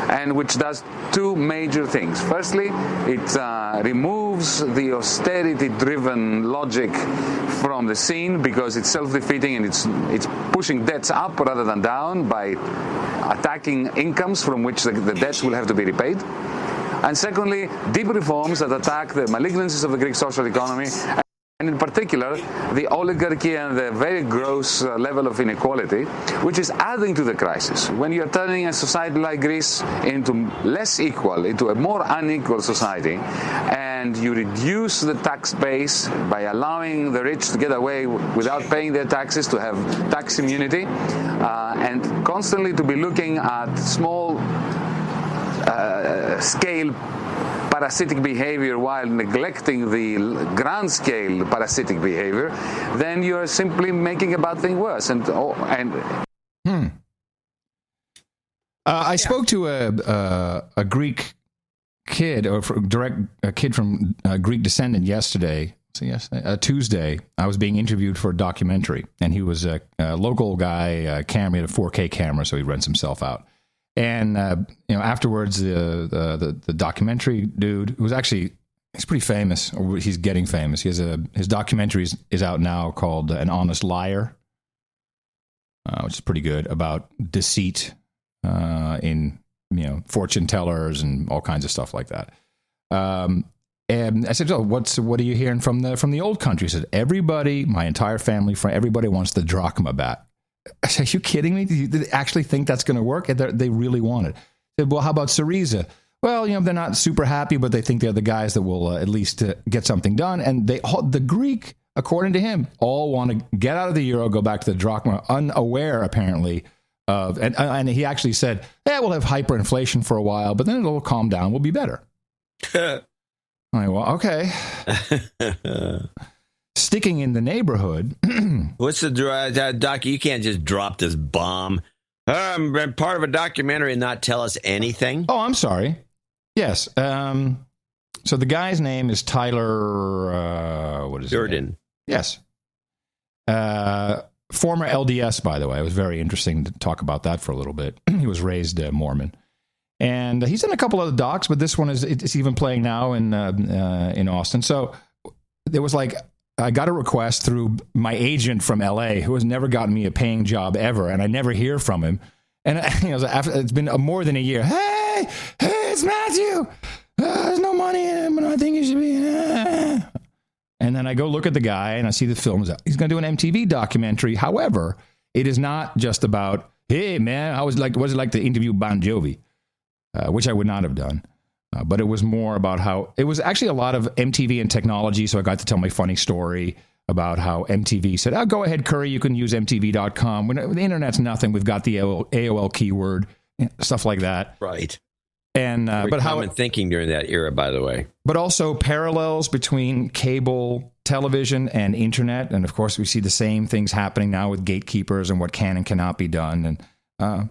Q: and which does two major things. Firstly, it removes the austerity-driven logic from the scene because it's self-defeating and it's pushing debts up rather than down by attacking incomes from which the debts will have to be repaid. And secondly, deep reforms that attack the malignancies of the Greek social economy, and in particular, the oligarchy and the very gross level of inequality, which is adding to the crisis. When you're turning a society like Greece into less equal, into a more unequal society, and you reduce the tax base by allowing the rich to get away without paying their taxes, to have tax immunity, and constantly to be looking at small scale parasitic behavior while neglecting the grand scale parasitic behavior, then you're simply making a bad thing worse.
A: I spoke to a Greek kid, or a kid from Greek descendant yesterday. So Tuesday, I was being interviewed for a documentary, and he was a local guy, camera, a 4K camera, so he rents himself out. And afterwards, the documentary dude, who was actually, he's pretty famous, or he's getting famous. He has his documentary is out now called An Honest Liar, which is pretty good, about deceit in fortune tellers and all kinds of stuff like that. And I said, "Oh, what are you hearing from the old country?" He said, "Everybody, my entire family, everybody wants the drachma back." I said, "Are you kidding me? Do they actually think that's going to work?" And they really want it. I said, "Well, how about Syriza?" Well, they're not super happy, but they think they're the guys that will at least get something done. And the Greek, according to him, all want to get out of the euro, go back to the drachma, unaware apparently of. And he actually said, "Yeah, we'll have hyperinflation for a while, but then it'll calm down. We'll be better." I'm like, well, okay. Sticking in the neighborhood.
C: What's the doc? You can't just drop this bomb. I'm part of a documentary and not tell us anything.
A: Oh, I'm sorry. Yes. So the guy's name is Tyler. What is it?
C: Durden.
A: Yes. Former LDS, by the way. It was very interesting to talk about that for a little bit. He was raised Mormon. And he's in a couple other docs, but this one it's even playing now in Austin. So there was I got a request through my agent from LA, who has never gotten me a paying job ever, and I never hear from him. And it's been more than a year. Hey, it's Matthew. There's no money in him, and I think you should be. And then I go look at the guy, and I see the film is out. He's going to do an MTV documentary. However, it is not just about, hey man, what was it like to interview Bon Jovi, which I would not have done. But it was more about how it was actually a lot of MTV and technology. So I got to tell my funny story about how MTV said, "Oh, go ahead, Curry, you can use MTV.com. When the internet's nothing, we've got the AOL keyword," stuff like that.
C: Right.
A: And but how
C: thinking during that era, by the way.
A: But also parallels between cable television and internet, and of course we see the same things happening now with gatekeepers and what can and cannot be done. And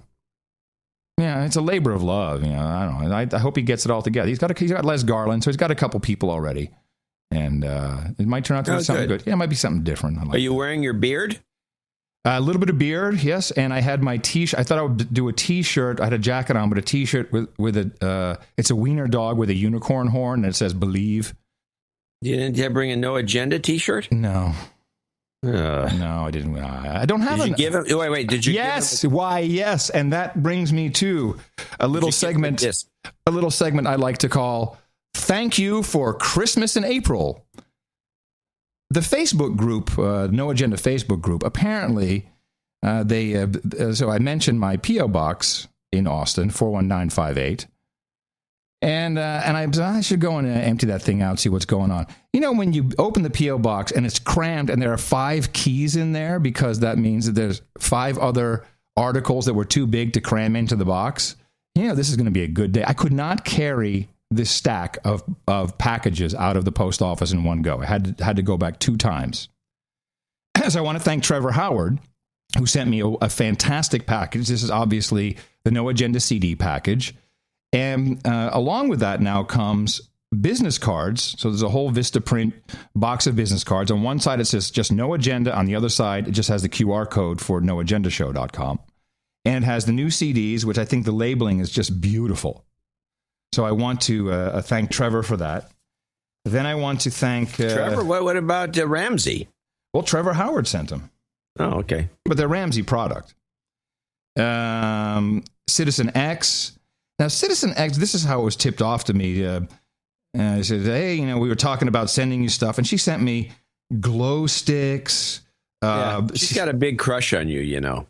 A: yeah, it's a labor of love. I don't know. I hope he gets it all together. He's got Les Garland, so he's got a couple people already, and it might turn out to be something good. Yeah, it might be something different.
C: Are you wearing your beard?
A: A little bit of beard, yes. And I had my T-shirt. I thought I would do a T-shirt. I had a jacket on, but a T-shirt with a. It's a wiener dog with a unicorn horn, and it says "Believe."
C: Did you bring a No Agenda T-shirt?
A: No. No, I didn't. I don't have.
C: Did you give him? Wait. Did you?
A: Yes. Why? Yes. And that brings me to a little segment. A little segment I like to call "Thank You for Christmas in April." The Facebook group, No Agenda Facebook group, apparently they. So I mentioned my PO box in Austin, 41958. And I should go and empty that thing out, see what's going on. You know, when you open the P.O. box and it's crammed and there are 5 keys in there because that means that there's 5 other articles that were too big to cram into the box. You know, this is going to be a good day. I could not carry this stack of packages out of the post office in one go. I had to go back 2 times. So I want to thank Trevor Howard, who sent me a fantastic package. This is obviously the No Agenda CD package. And along with that now comes business cards. So there's a whole Vistaprint box of business cards. On one side, it says just No Agenda. On the other side, it just has the QR code for noagendashow.com. And it has the new CDs, which I think the labeling is just beautiful. So I want to thank Trevor for that. Then I want to thank...
C: Trevor? What about Ramsey?
A: Well, Trevor Howard sent them.
C: Oh, okay.
A: But they're Ramsey product. Citizen X... Now, Citizen X, this is how it was tipped off to me. He said, hey, you know, we were talking about sending you stuff, and she sent me glow sticks.
C: She's got a big crush on you, you know.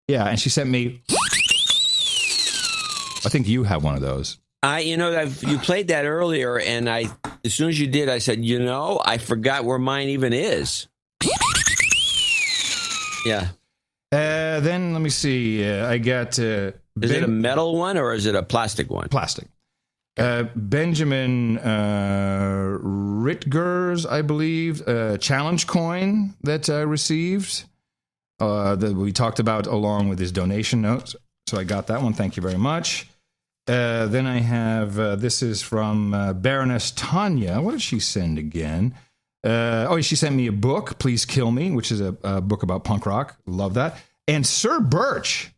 A: Yeah, and she sent me... I think you have one of those.
C: You played that earlier, and as soon as you did, I said, I forgot where mine even is. Yeah.
A: Then, let me see. I got...
C: Is it a metal one or is it a plastic one?
A: Plastic. Benjamin Ritgers, I believe, challenge coin that I received that we talked about along with his donation notes. So I got that one. Thank you very much. Then I have, this is from Baroness Tanya. What did she send again? She sent me a book, Please Kill Me, which is a book about punk rock. Love that. And Sir Birch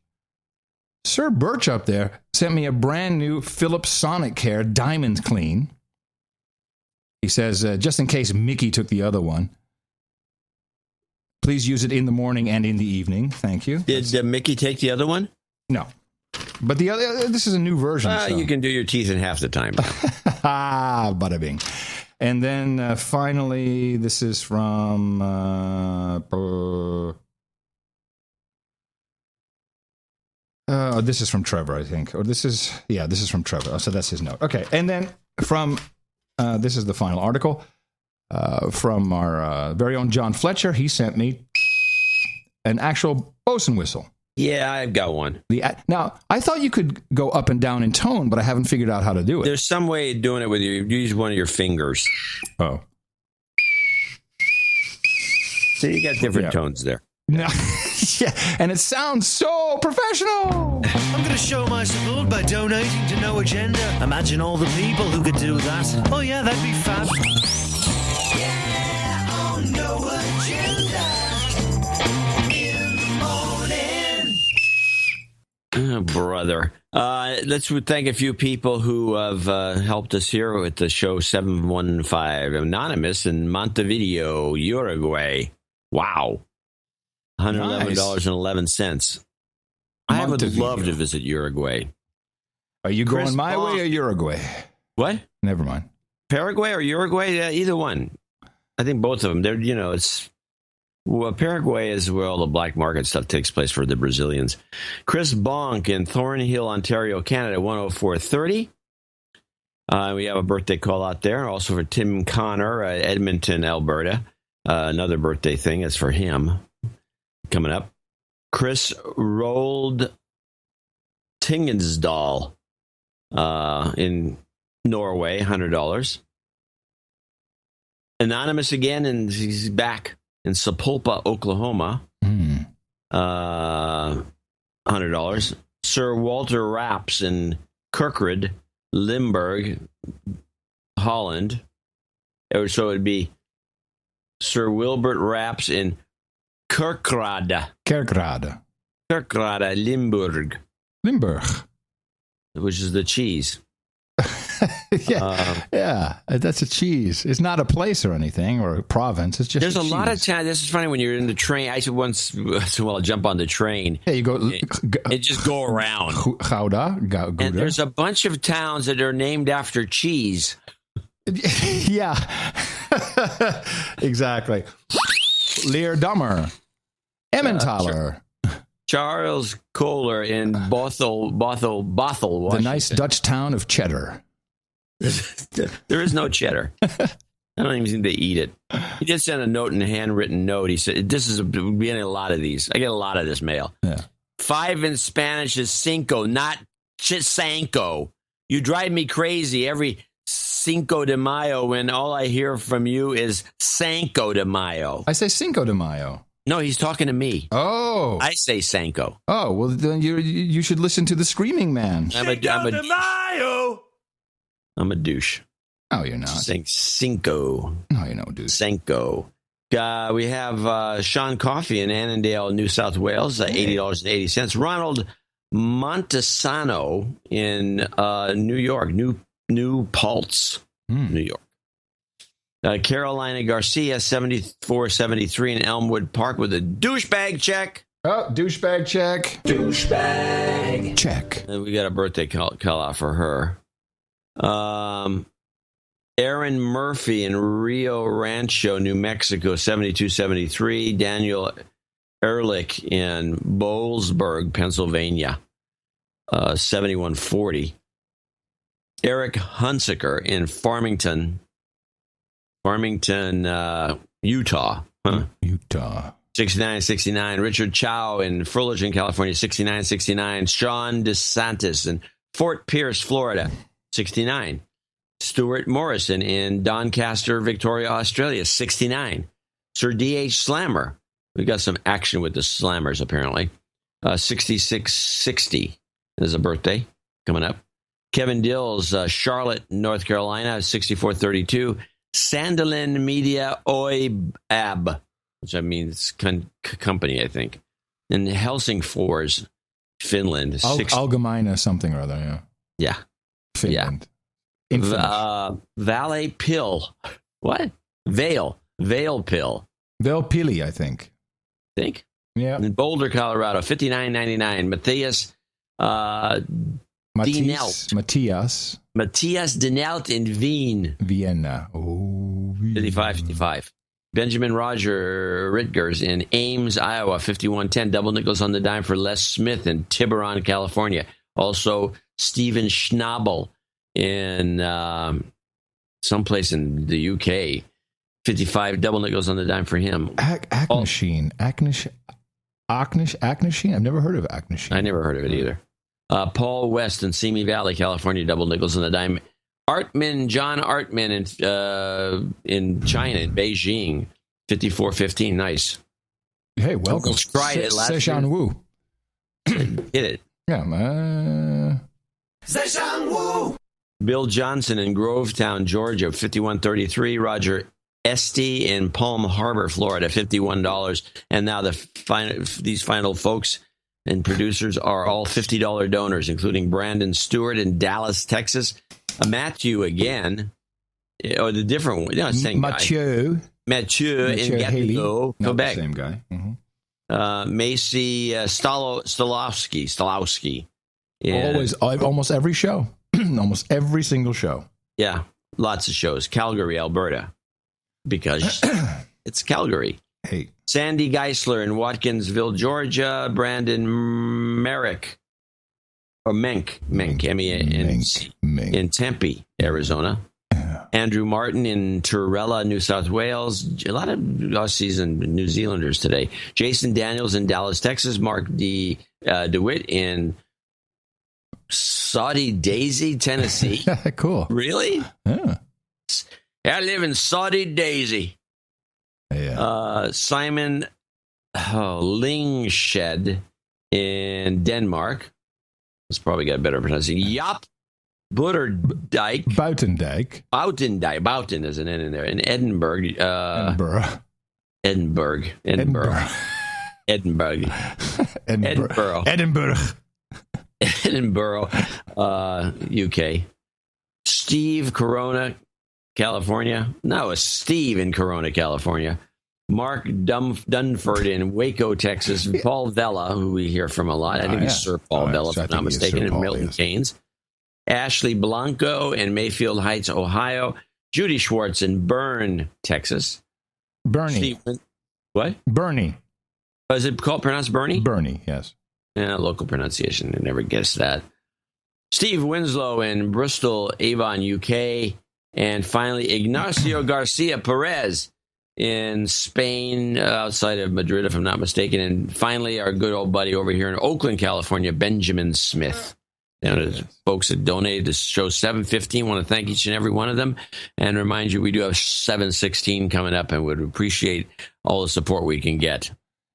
A: up there sent me a brand new Philips Sonicare Diamond Clean. He says, just in case Mickey took the other one, please use it in the morning and in the evening. Thank you.
C: Did Mickey take the other one?
A: No. But the other, this is a new version. So.
C: You can do your teeth in half the time.
A: Bada bing. And then finally, this is from... this is from Trevor, I think. Or this is from Trevor. So that's his note. Okay. And then from, this is the final article, from our very own John Fletcher. He sent me an actual bosun whistle.
C: Yeah, I've got one.
A: Now, I thought you could go up and down in tone, but I haven't figured out how to do it.
C: There's some way of doing it with you use one of your fingers.
A: Oh.
C: So you got different tones there.
A: No. Yeah, and it sounds so professional.
I: I'm going to show my support by donating to No Agenda. Imagine all the people who could do that. Oh, yeah, that'd be fab. Yeah, on No Agenda. In the morning.
C: Oh, brother. Let's thank a few people who have helped us here with the show 715 Anonymous in Montevideo, Uruguay. Wow. $111.11. I would love to visit Uruguay.
A: Are you going my way or Uruguay?
C: What?
A: Never mind.
C: Paraguay or Uruguay? Either one. I think both of them. They're, Paraguay is where all the black market stuff takes place for the Brazilians. Chris Bonk in Thornhill, Ontario, Canada, 10430. We have a birthday call out there. Also for Tim Connor, Edmonton, Alberta. Another birthday thing is for him. Coming up, Chris Rold Tingensdal in Norway, $100. Anonymous again, and he's back in Sapulpa, Oklahoma, $100. Sir Walter Raps in Kirkrade, Limburg, Holland. So it'd be Sir Wilbert Raps in Kerkrade, Limburg,
A: which
C: is the cheese.
A: Yeah, that's a cheese. It's not a place or anything or a province. It's just
C: There's a
A: cheese.
C: lot of time. This is funny when you're in the train. I used to once jump on the train.
A: Yeah, you go
C: and just go around.
A: Gouda.
C: And there's a bunch of towns that are named after cheese.
A: Yeah, exactly. Leerdammer, Emmentaler.
C: Charles Kohler in Bothell, Washington.
A: The nice Dutch town of Cheddar.
C: There is no cheddar. I don't even think they eat it. He just sent a note in a handwritten note. He said, we're getting a lot of these. I get a lot of this mail.
A: Yeah.
C: 5 in Spanish is cinco, not chisanco. You drive me crazy every Cinco de Mayo when all I hear from you is Cinco de Mayo.
A: I say Cinco de Mayo.
C: No, he's talking to me.
A: Oh.
C: I say Sanko.
A: Oh, well, then you should listen to the Screaming Man.
C: I'm a douche.
A: No, you're not.
C: Saying Cinco.
A: No, you're no douche.
C: Sanko. We have Sean Coffey in Annandale, New South Wales, $80.80. Ronald Montesano in New York, New Paltz, New York. Carolina Garcia, 74.73 in Elmwood Park with a douchebag check.
A: Oh, douchebag check.
C: Douchebag
A: check.
C: And we got a birthday call out for her. Aaron Murphy in Rio Rancho, New Mexico, 72.73. Daniel Ehrlich in Boalsburg, Pennsylvania, 71.40. Eric Hunsaker in Farmington, Utah. Huh?
A: Utah.
C: 69.69. Richard Chow in Fullerton, California, 69.69. Sean DeSantis in Fort Pierce, Florida, 69. Stuart Morrison in Doncaster, Victoria, Australia, 69. Sir D.H. Slammer. We got some action with the Slammers, apparently. 66.60 is a birthday coming up. Kevin Dills, Charlotte, North Carolina, 64.32. Sandalin Media Oib, which I mean it's company, I think. In Helsingfors, Finland.
A: Allgemeine something or other, yeah.
C: Yeah.
A: Finland.
C: Yeah. Valet Pill. What? Vale Pill.
A: Vale Pili, I think. Yeah.
C: In Boulder, Colorado, $59.99. Matthias Denelt in
A: Vienna. Oh,
C: 55.55. Benjamin Roger Ritgers in Ames, Iowa, 51.10. Double nickels on the dime for Les Smith in Tiburon, California. Also, Stephen Schnabel in someplace in the UK. 55 double nickels on the dime for him.
A: Aknasheen. I've never heard of Aknasheen.
C: I never heard of it either. Paul West in Simi Valley, California, double nickels on the dime. John Artman in China, in Beijing, 54.15. Nice.
A: Hey, welcome.
C: Tried it last
A: Seshan Wu.
C: Hit it.
A: Yeah,
C: Seshan Wu. Bill Johnson in Grovetown, Georgia, 51.33. Roger Esty in Palm Harbor, Florida, $51. And now these final folks and producers are all $50 donors, including Brandon Stewart in Dallas, Texas. Matthew again, or the different one. No, same
A: Mathieu.
C: guy. Mathieu in Gatineau, Quebec.
A: Same guy.
C: Mm-hmm. Macy Stolowski.
A: Yeah. Almost every show. Almost every single show.
C: Yeah, lots of shows. Calgary, Alberta, because it's Calgary.
A: Hey.
C: Sandy Geisler in Watkinsville, Georgia. Brandon Merrick, or Menk, in Tempe, Arizona. Andrew Martin in Turella, New South Wales. A lot of Aussies and New Zealanders today. Jason Daniels in Dallas, Texas. Mark DeWitt in Saudi Daisy, Tennessee.
A: Cool.
C: Really?
A: Yeah.
C: I live in Saudi Daisy.
A: Yeah.
C: Simon Lingshed in Denmark. It's probably got better pronunciation. Jaap Butterdijk. Bouten, there's an N in there. In Edinburgh. Edinburgh. UK. Steve, Corona, California. No, Steve in Corona, California. Mark Dunford in Waco, Texas. Paul Vella, who we hear from a lot. I think he's Sir Paul Vella, if I'm not mistaken, in Milton Keynes. Ashley Blanco in Mayfield Heights, Ohio. Judy Schwartz in Bern, Texas.
A: Bernie.
C: What?
A: Bernie.
C: Is it pronounced Bernie?
A: Bernie, yes.
C: Yeah, local pronunciation. I never guessed that. Steve Winslow in Bristol, Avon, UK. And finally, Ignacio Garcia Perez in Spain, outside of Madrid, if I'm not mistaken. And finally, our good old buddy over here in Oakland, California, Benjamin Smith. Folks that donated to show 715, want to thank each and every one of them and remind you we do have 716 coming up and would appreciate all the support we can get.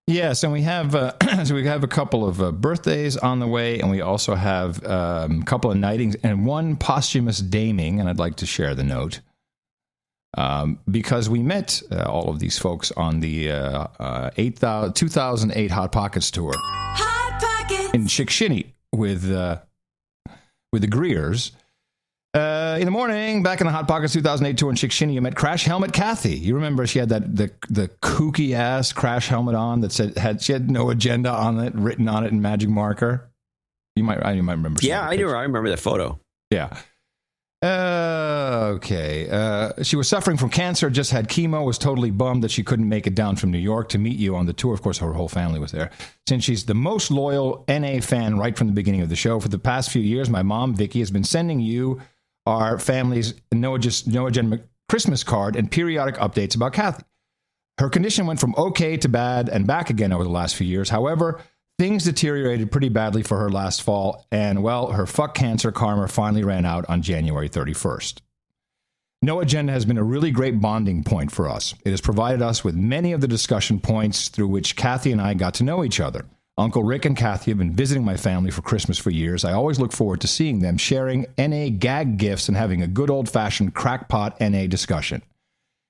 A: Yes, and we have a couple of birthdays on the way, and we also have a couple of knightings and one posthumous daming, and I'd like to share the note. Because we met all of these folks on the 2008 Hot Pockets tour in Chick-Shinny with the Greers. In the morning, back in the Hot Pockets 2008 tour in Chick-Shinny, you met Crash Helmet Kathy. You remember she had the kooky ass crash helmet on that she had no agenda on it, written on it in magic marker. You might remember.
C: Yeah, I do. I remember the photo.
A: Yeah. Okay. She was suffering from cancer, just had chemo, was totally bummed that she couldn't make it down from New York to meet you on the tour. Of course, her whole family was there. Since she's the most loyal NA fan right from the beginning of the show, for the past few years, my mom, Vicky, has been sending you, our family's No Agenda Christmas card and periodic updates about Kathy. Her condition went from okay to bad and back again over the last few years. However, things deteriorated pretty badly for her last fall, and, well, her fuck cancer karma finally ran out on January 31st. No Agenda has been a really great bonding point for us. It has provided us with many of the discussion points through which Kathy and I got to know each other. Uncle Rick and Kathy have been visiting my family for Christmas for years. I always look forward to seeing them, sharing NA gag gifts and having a good old-fashioned crackpot NA discussion.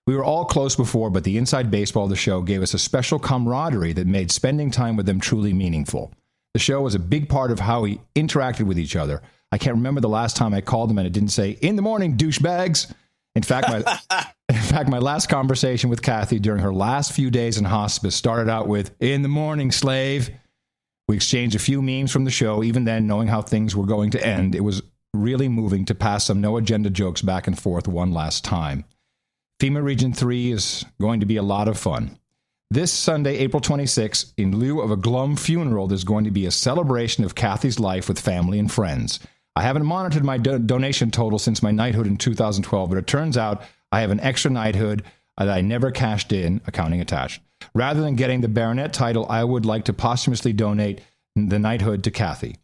A: We were all close before, but the inside baseball of the show gave us a special camaraderie that made spending time with them truly meaningful. The show was a big part of how we interacted with each other. I can't remember the last time I called them and it didn't say, "In the morning, douchebags." In fact, my last conversation with Kathy during her last few days in hospice started out with, "In the morning, slave." We exchanged a few memes from the show. Even then, knowing how things were going to end, it was really moving to pass some No Agenda jokes back and forth one last time. FEMA Region 3 is going to be a lot of fun. This Sunday, April 26th, in lieu of a glum funeral, there's going to be a celebration of Kathy's life with family and friends. I haven't monitored my donation total since my knighthood in 2012, but it turns out I have an extra knighthood that I never cashed in, accounting attached. Rather than getting the baronet title, I would like to posthumously donate the knighthood to Kathy.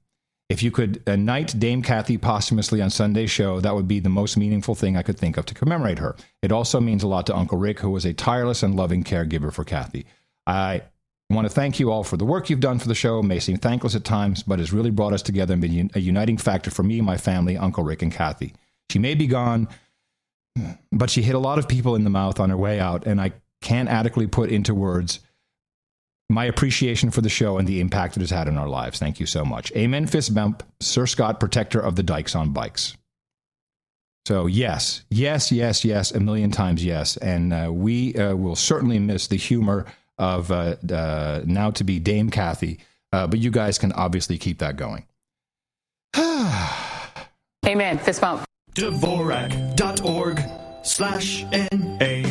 A: If you could knight Dame Kathy posthumously on Sunday's show, that would be the most meaningful thing I could think of to commemorate her. It also means a lot to Uncle Rick, who was a tireless and loving caregiver for Kathy. I want to thank you all for the work you've done for the show. It may seem thankless at times, but has really brought us together and been a uniting factor for me, my family, Uncle Rick, and Kathy. She may be gone, but she hit a lot of people in the mouth on her way out, and I can't adequately put into words my appreciation for the show and the impact it has had on our lives. Thank you so much. Amen. Fist bump. Sir Scott, protector of the dykes on bikes. So yes, a million times yes. And we will certainly miss the humor of now to be Dame Kathy. But you guys can obviously keep that going.
D: Amen. Fist bump.
I: Dvorak.org/NA.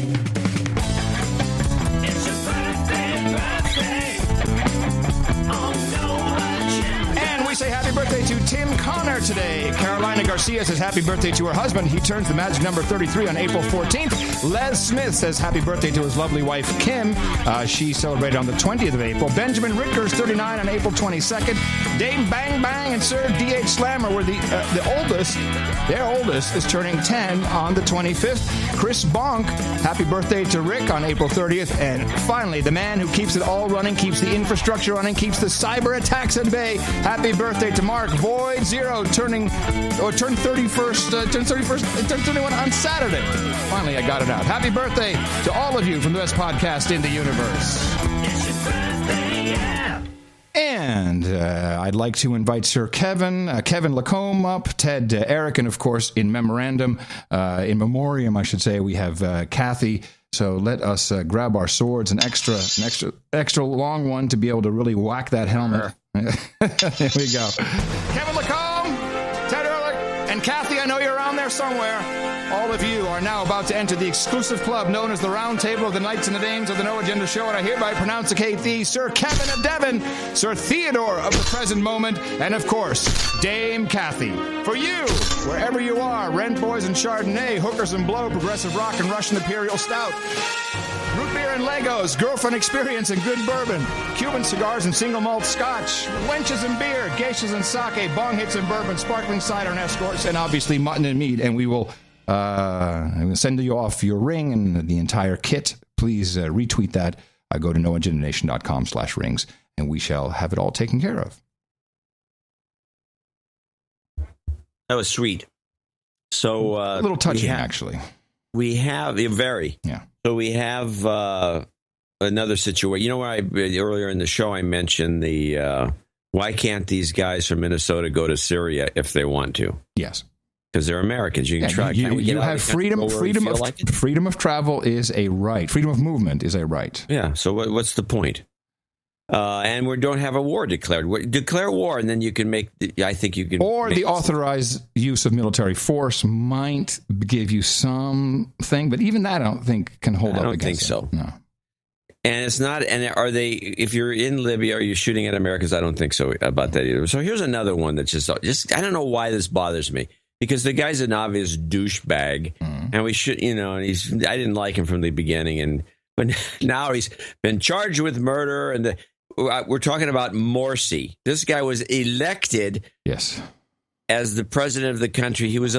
A: We say happy birthday to Tim Connor today. Carolina Garcia says happy birthday to her husband. He turns the magic number 33 on April 14th. Les Smith says happy birthday to his lovely wife, Kim. She celebrated on the 20th of April. Benjamin Rickers, 39 on April 22nd. Dame Bang Bang and Sir D.H. Slammer were the oldest. Their oldest is turning 10 on the 25th. Chris Bonk, happy birthday to Rick on April 30th. And finally, the man who keeps it all running, keeps the infrastructure running, keeps the cyber attacks at bay. Happy birthday to Mark Void Zero, turned 31 on Saturday. Finally, I got it out. Happy birthday to all of you from the best podcast in the universe. It's your birthday, yeah. And I I'd like to invite Sir Kevin Lacombe up, Ted, Eric, and of course, in memoriam, I should say, we have Kathy. So let us grab our swords, an extra long one to be able to really whack that helmet. Here we go. Kevin Lacombe, Ted Ehrlich, and Kathy, I know you're around there somewhere. All of you are now about to enter the exclusive club known as the Round Table of the Knights and the Dames of the No Agenda Show, and I hereby pronounce thee Sir Kevin of Devon, Sir Theodore of the present moment, and of course, Dame Kathy. For you, wherever you are, Rent Boys and Chardonnay, Hookers and Blow, Progressive Rock and Russian Imperial Stout, root beer and Legos, girlfriend experience and good bourbon, Cuban cigars and single malt scotch, wenches and beer, geishas and sake, bong hits and bourbon, sparkling cider and escorts, and obviously mutton and meat, and we will send you off your ring and the entire kit. Please retweet that. Go to noagendanation.com/rings, and we shall have it all taken care of.
C: That was sweet. So
A: a little touching, actually.
C: We have very.
A: Yeah.
C: So we have another situation. You know, earlier in the show I mentioned why can't these guys from Minnesota go to Syria if they want to?
A: Yes.
C: Because they're Americans. You can try.
A: You have freedom. Freedom of travel is a right. Freedom of movement is a right.
C: Yeah. So what's the point? And we don't have a war declared. Declare war, and then you can make. I think you can.
A: Or the authorized use of military force might give you something, but even that I don't think can hold up.
C: I don't think so. No. And it's not. And are they? If you're in Libya, are you shooting at Americans? I don't think so about that either. So here's another one that's just. I don't know why this bothers me. Because the guy's an obvious douchebag, and we should, and I didn't like him from the beginning, but now he's been charged with murder, and we're talking about Morsi. This guy was elected, as the president of the country. He was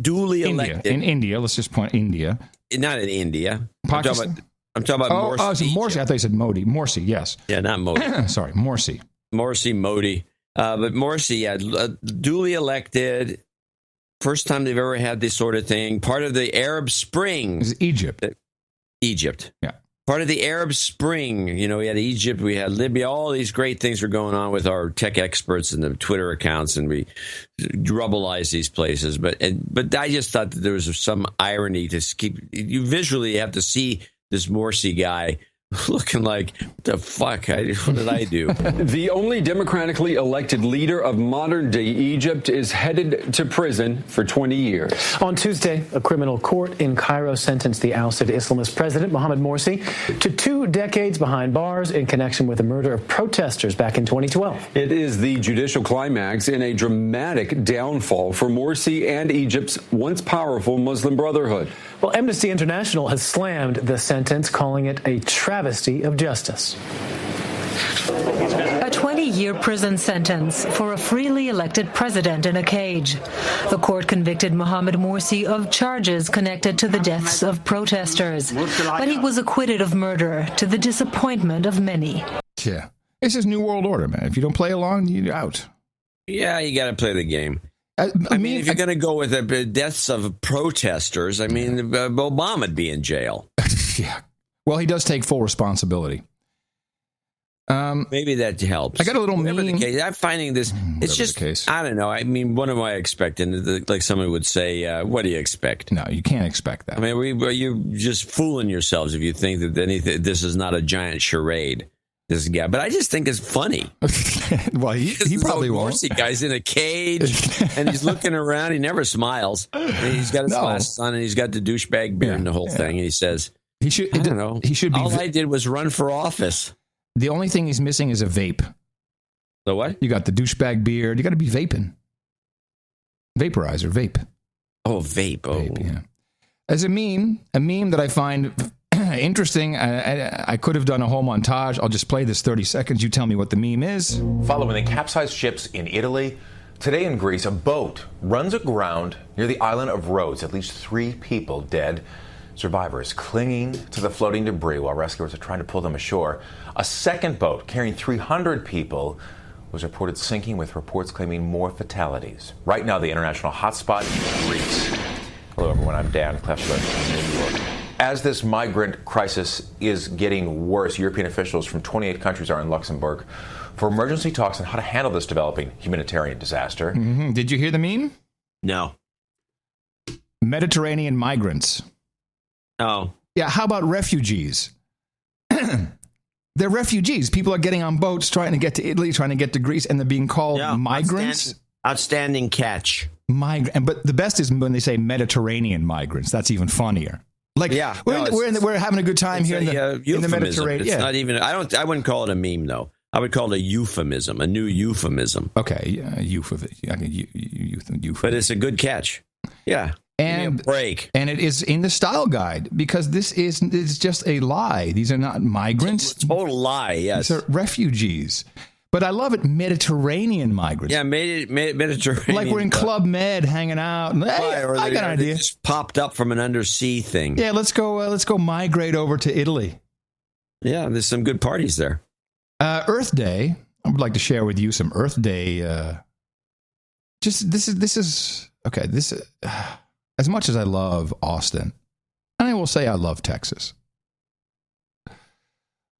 C: duly elected
A: in India. Let's just point India,
C: not in India.
A: Pakistan?
C: I'm talking about Morsi.
A: Oh, Morsi. I thought you said Modi. Morsi, yes.
C: Yeah, not Modi.
A: Sorry, Morsi.
C: Modi. But Morsi, duly elected. First time they've ever had this sort of thing. Part of the Arab Spring.
A: It's Egypt.
C: Yeah. Part of the Arab Spring. We had Egypt, we had Libya. All these great things were going on with our tech experts and the Twitter accounts, and we rubbleized these places. But I just thought that there was some irony to keep. You visually have to see this Morsi guy looking like, what the fuck? What did I do?
E: The only democratically elected leader of modern-day Egypt is headed to prison for 20 years.
R: On Tuesday, a criminal court in Cairo sentenced the ousted Islamist president, Mohamed Morsi, to 2 decades behind bars in connection with the murder of protesters back in 2012.
E: It is the judicial climax in a dramatic downfall for Morsi and Egypt's once powerful Muslim Brotherhood.
R: Well, Amnesty International has slammed the sentence, calling it a travesty of justice.
S: A 20-year prison sentence for a freely elected president in a cage. The court convicted Mohamed Morsi of charges connected to the deaths of protesters, but he was acquitted of murder to the disappointment of many.
A: Yeah. This is New World Order, man. If you don't play along, you're out.
C: Yeah, you got to play the game. I mean, if you're going to go with the deaths of protesters, Obama would be in jail.
A: Yeah. Well, he does take full responsibility.
C: Maybe that helps.
A: I got a little meme.
C: I'm finding this. It's just, I don't know. I mean, what am I expecting? Like someone would say, what do you expect?
A: No, you can't expect that.
C: I mean, you're just fooling yourselves if you think that this is not a giant charade. This guy, but I just think it's funny.
A: Well, he probably won't.
C: Morsi guy's in a cage and he's looking around. He never smiles. And he's got his glasses on and he's got the douchebag beard and the whole thing. And he says, I don't know.
A: He should be.
C: All I did was run for office.
A: The only thing he's missing is a vape.
C: The what?
A: You got the douchebag beard. You got to be vaping. Vaporizer, vape.
C: Oh, vape. Oh,
A: vape, yeah. As a meme that I find interesting. I could have done a whole montage. I'll just play this 30 seconds. You tell me what the meme is.
T: Following the capsized ships in Italy, today in Greece, a boat runs aground near the island of Rhodes. At least 3 people dead. Survivors clinging to the floating debris while rescuers are trying to pull them ashore. A second boat carrying 300 people was reported sinking, with reports claiming more fatalities. Right now, the international hotspot in Greece. Hello, everyone. I'm Dan Kleffler in New York. As this migrant crisis is getting worse, European officials from 28 countries are in Luxembourg for emergency talks on how to handle this developing humanitarian disaster.
A: Mm-hmm. Did you hear the meme?
C: No.
A: Mediterranean migrants.
C: Oh.
A: Yeah, how about refugees? They're refugees. People are getting on boats trying to get to Italy, trying to get to Greece, and they're being called migrants.
C: Outstanding catch.
A: But the best is when they say Mediterranean migrants. That's even funnier. Like, we're having a good time here in the Mediterranean.
C: It's not even. I wouldn't call it a meme though. I would call it a euphemism, a new euphemism.
A: Okay, euphemism.
C: But it's a good catch. Yeah.
A: And
C: break.
A: And it is in the style guide because this is just a lie. These are not migrants.
C: It's a total lie. Yes.
A: These are refugees. But I love it. Mediterranean migrants.
C: Yeah, Mediterranean.
A: Like we're in Club Med hanging out. And, hey, I got an idea.
C: Just popped up from an undersea thing.
A: Yeah, let's go migrate over to Italy.
C: Yeah, there's some good parties there.
A: Earth Day. I would like to share with you some Earth Day. This is okay. As much as I love Austin, and I will say I love Texas.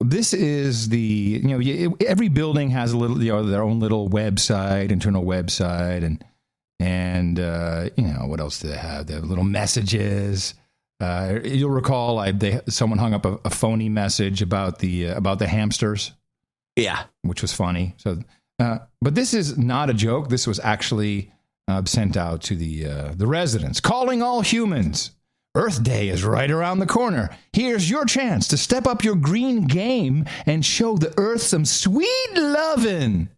A: This is every building has a little, their own little website, internal website, and what else do they have? They have little messages. You'll recall someone hung up a phony message about the hamsters.
C: Yeah,
A: which was funny. So, but this is not a joke. This was actually sent out to the residents, calling all humans. Earth Day is right around the corner. Here's your chance to step up your green game and show the Earth some sweet lovin'.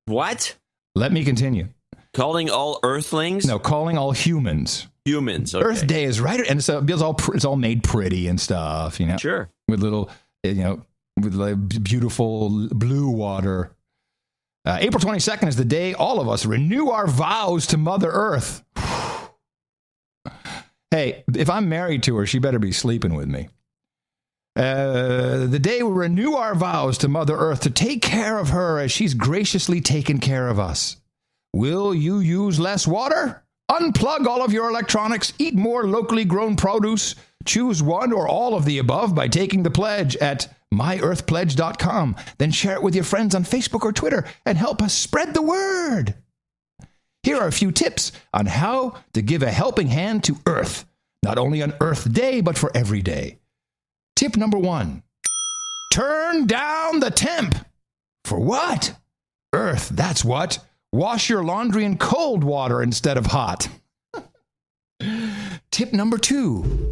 C: What?
A: Let me continue.
C: Calling all Earthlings?
A: No, calling all humans.
C: Humans. Okay.
A: Earth Day is right, and it's all made pretty and stuff.
C: Sure.
A: With little, with like beautiful blue water. April 22nd is the day all of us renew our vows to Mother Earth. Hey, if I'm married to her, she better be sleeping with me. The day we renew our vows to Mother Earth to take care of her as she's graciously taken care of us. Will you use less water? Unplug all of your electronics, eat more locally grown produce, choose one or all of the above by taking the pledge at myearthpledge.com. Then share it with your friends on Facebook or Twitter and help us spread the word. Here are a few tips on how to give a helping hand to Earth, not only on Earth Day, but for every day. Tip number 1, turn down the temp. For what? Earth, that's what. Wash your laundry in cold water instead of hot. Tip number 2,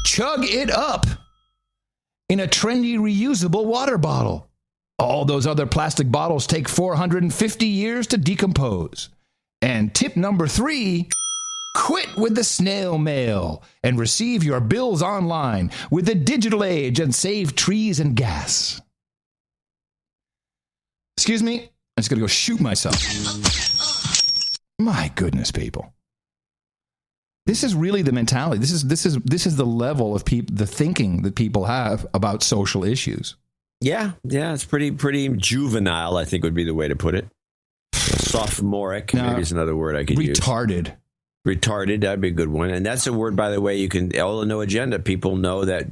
A: chug it up in a trendy reusable water bottle. All those other plastic bottles take 450 years to decompose. And tip number 3, quit with the snail mail and receive your bills online with the digital age and save trees and gas. Excuse me, I'm just going to go shoot myself. My goodness, people. This is really the mentality. This is the level of the thinking that people have about social issues.
C: Yeah, it's pretty juvenile, I think would be the way to put it. Sophomoric, maybe is another word I could use. Retarded, that'd be a good one. And that's a word, by the way, you can, all the No Agenda people know that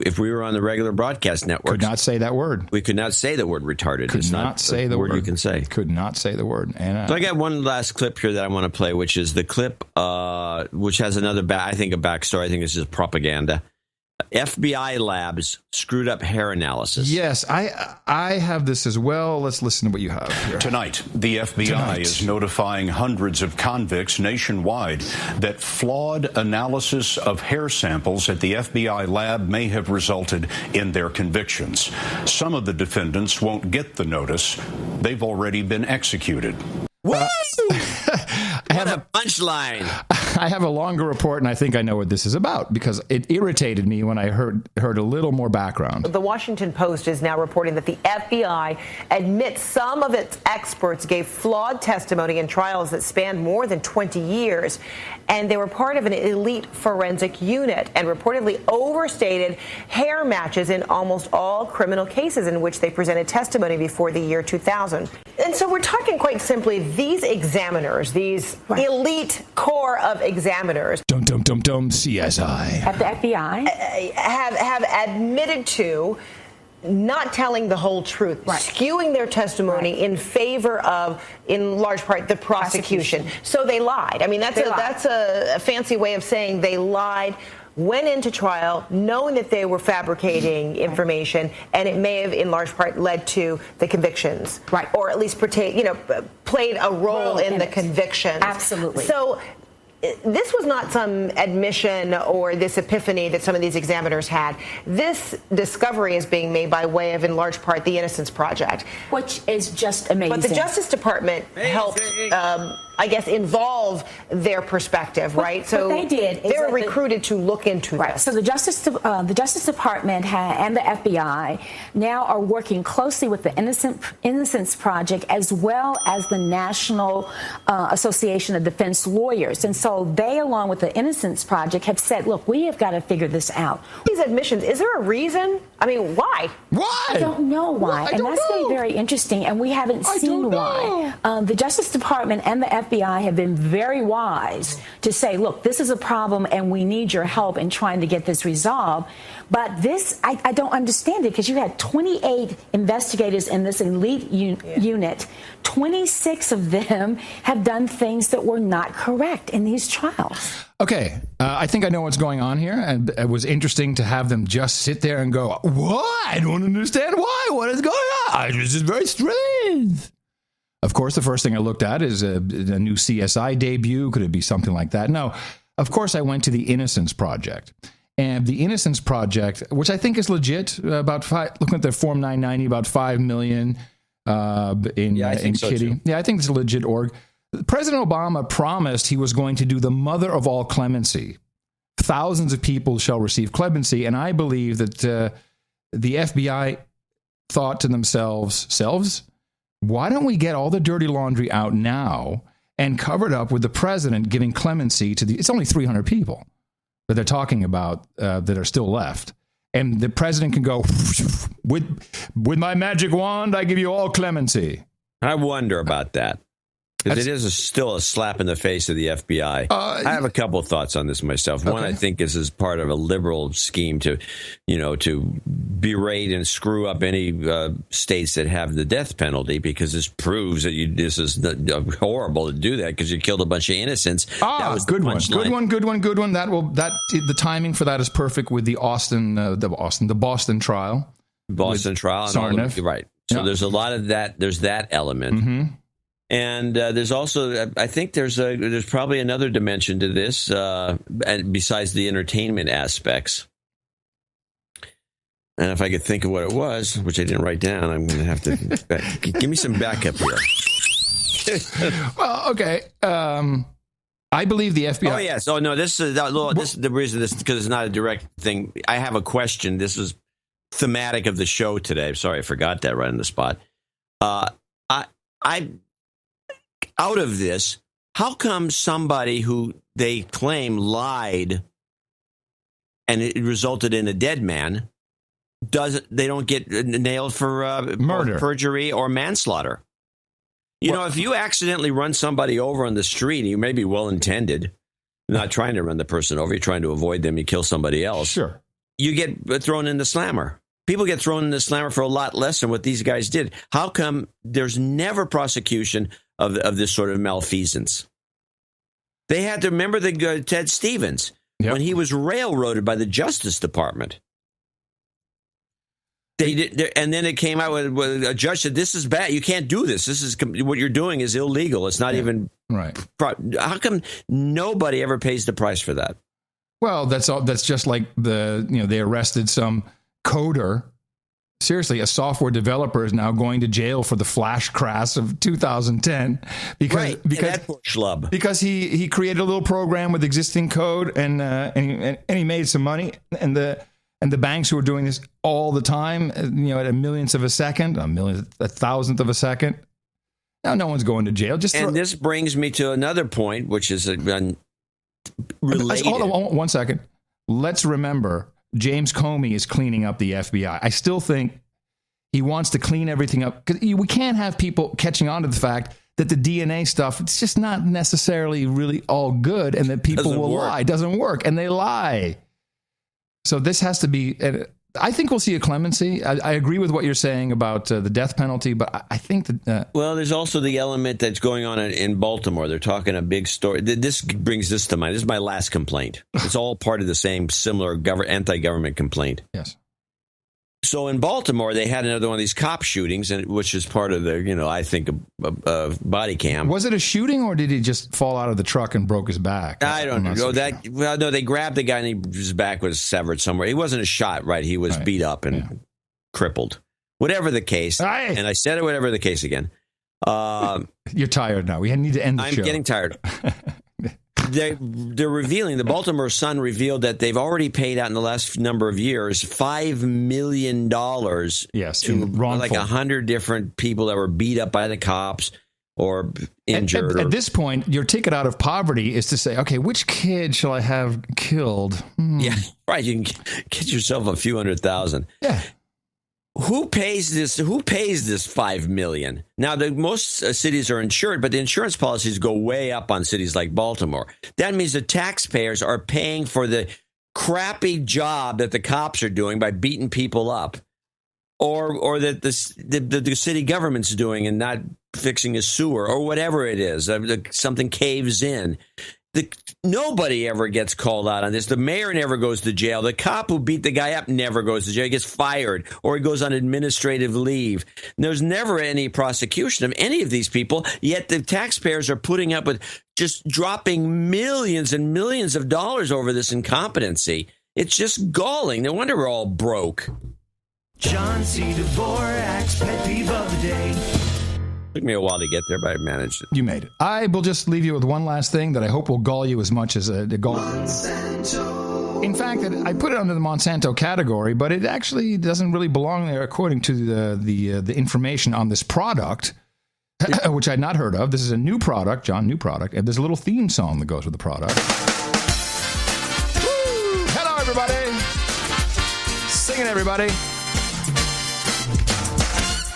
C: if we were on the regular broadcast network.
A: Could not say that word.
C: We could not say the word retarded.
A: Could not say the word
C: you can say.
A: Could not say the word. And,
C: so I got one last clip here that I want to play, which is the clip, which has another, I think, a backstory. I think this is propaganda. FBI labs screwed up hair analysis.
A: Yes, I have this as well. Let's listen to what you have here.
M: Tonight, the FBI is notifying hundreds of convicts nationwide that flawed analysis of hair samples at the FBI lab may have resulted in their convictions. Some of the defendants won't get the notice. They've already been executed.
C: Woo! What a punchline.
A: I have a longer report, and I think I know what this is about because it irritated me when I heard a little more background.
U: The Washington Post is now reporting that the FBI admits some of its experts gave flawed testimony in trials that spanned more than 20 years, and they were part of an elite forensic unit and reportedly overstated hair matches in almost all criminal cases in which they presented testimony before the year 2000. And so we're talking quite simply, these examiners, these elite core of examiners.
A: Dum CSI.
D: At the FBI.
U: Have admitted to not telling the whole truth, skewing their testimony in favor of, in large part, the prosecution. So they lied. I mean, that's a fancy way of saying they lied, went into trial knowing that they were fabricating information, and it may have, in large part, led to the convictions, or at least played a role in the convictions.
D: Absolutely.
U: So this was not some admission or this epiphany that some of these examiners had. This discovery is being made by way of, in large part, the Innocence Project.
D: Which is just amazing.
U: But the Justice Department helped, involve their perspective, right?
D: So what they did is
U: they were recruited to look into this.
D: So the Justice Department and the FBI now are working closely with the Innocence Project as well as the National Association of Defense Lawyers. And so they, along with the Innocence Project, have said, look, we have got to figure this out.
U: These admissions, is there a reason? I mean, why?
A: Why?
D: I don't know why. And that's going to be very interesting, and we haven't seen why. The Justice Department and the FBI have been very wise to say, look, this is a problem, and we need your help in trying to get this resolved. But this, I don't understand it, because you had 28 investigators in this elite unit. 26 of them have done things that were not correct in these trials.
A: Okay, I think I know what's going on here, and it was interesting to have them just sit there and go, what? I don't understand why. What is going on? This is very strange. Of course, the first thing I looked at is a new CSI debut. Could it be something like that? No. Of course, I went to the Innocence Project. And the Innocence Project, which I think is legit, looking at their Form 990, about $5 million in Kitty.
C: So
A: yeah, I think it's a legit org. President Obama promised he was going to do the mother of all clemency. Thousands of people shall receive clemency. And I believe that the FBI thought to themselves, why don't we get all the dirty laundry out now and cover it up with the president giving clemency to it's only 300 people that they're talking about that are still left. And the president can go, with my magic wand, I give you all clemency.
C: I wonder about that. Because it is still a slap in the face of the FBI. I have a couple of thoughts on this myself. One, I think this is part of a liberal scheme to berate and screw up any states that have the death penalty, because this proves that this is horrible to do that because you killed a bunch of innocents. That was
A: good one. The timing for that is perfect with the Boston trial.
C: Boston trial.
A: Sarnoff.
C: Right. So there's a lot of that. There's that element.
A: Mm-hmm.
C: And there's also, I think there's probably another dimension to this, and besides the entertainment aspects. And if I could think of what it was, which I didn't write down, I'm going to have to give me some backup here.
A: Well, okay. I believe the FBI.
C: Oh yes. Oh no. This is the reason. Because it's not a direct thing. I have a question. This is thematic of the show today. Sorry, I forgot that right on the spot. I out of this, how come somebody who they claim lied and it resulted in a dead man they don't get nailed for murder, perjury, or manslaughter? If you accidentally run somebody over on the street, you may be well intended, not trying to run the person over, you're trying to avoid them, you kill somebody else.
A: Sure.
C: You get thrown in the slammer. People get thrown in the slammer for a lot less than what these guys did. How come there's never prosecution of this sort of malfeasance? They had to remember the Ted Stevens when he was railroaded by the Justice Department. They did, and then it came out with a judge said, "This is bad. You can't do this. This is what you're doing is illegal. It's not even
A: right."
C: How come nobody ever pays the price for that?
A: Well, that's just like they arrested some coder. Seriously, a software developer is now going to jail for the flash crash of 2010 because
C: that poor schlub.
A: Because he created a little program with existing code and he made some money, and the banks who are doing this all the time, at a millionth of a second, a thousandth of a second. Now no one's going to jail.
C: This brings me to another point, which is related.
A: Hold on 1 second. Let's remember, James Comey is cleaning up the FBI. I still think he wants to clean everything up because we can't have people catching on to the fact that the DNA stuff, it's just not necessarily really all good, and that people will lie. It doesn't work, and they lie. So this has to be, I think we'll see a clemency. I agree with what you're saying about the death penalty, but I think that...
C: well, there's also the element that's going on in Baltimore. They're talking a big story. This brings this to mind. This is my last complaint. It's all part of the same similar anti-government complaint.
A: Yes.
C: So in Baltimore, they had another one of these cop shootings, which is part of the, I think, a body cam.
A: Was it a shooting, or did he just fall out of the truck and broke his back?
C: I don't know. No, they grabbed the guy and his back was severed somewhere. He wasn't a shot, right? He was beat up and crippled. Whatever the case. And I said it, whatever the case again.
A: You're tired now. We need to end the show.
C: I'm getting tired. They're revealing, the Baltimore Sun revealed that they've already paid out in the last number of years $5 million to like 100 different people that were beat up by the cops or injured.
A: At this point, your ticket out of poverty is to say, okay, which kid shall I have killed?
C: Yeah, right. You can get yourself a few $100,000.
A: Yeah.
C: Who pays this? Who pays this $5 million? Now, most cities are insured, but the insurance policies go way up on cities like Baltimore. That means the taxpayers are paying for the crappy job that the cops are doing by beating people up, or that the city government's doing and not fixing a sewer or whatever it is. Something caves in. Nobody ever gets called out on this. The mayor never goes to jail. The cop who beat the guy up never goes to jail. He gets fired or he goes on administrative leave. There's never any prosecution of any of these people, yet the taxpayers are putting up with just dropping millions and millions of dollars over this incompetency. It's just galling. No wonder we're all broke.
I: John C. Dvorak's pet peeve of the day.
C: Took me a while to get there, but I managed it.
A: You made it. I will just leave you with one last thing that I hope will gall you as much as the gall.
I: Monsanto.
A: In fact, I put it under the Monsanto category, but it actually doesn't really belong there according to the information on this product, which I'd not heard of. This is a new product, John, new product, and there's a little theme song that goes with the product. Woo! Hello, everybody. Sing it, everybody.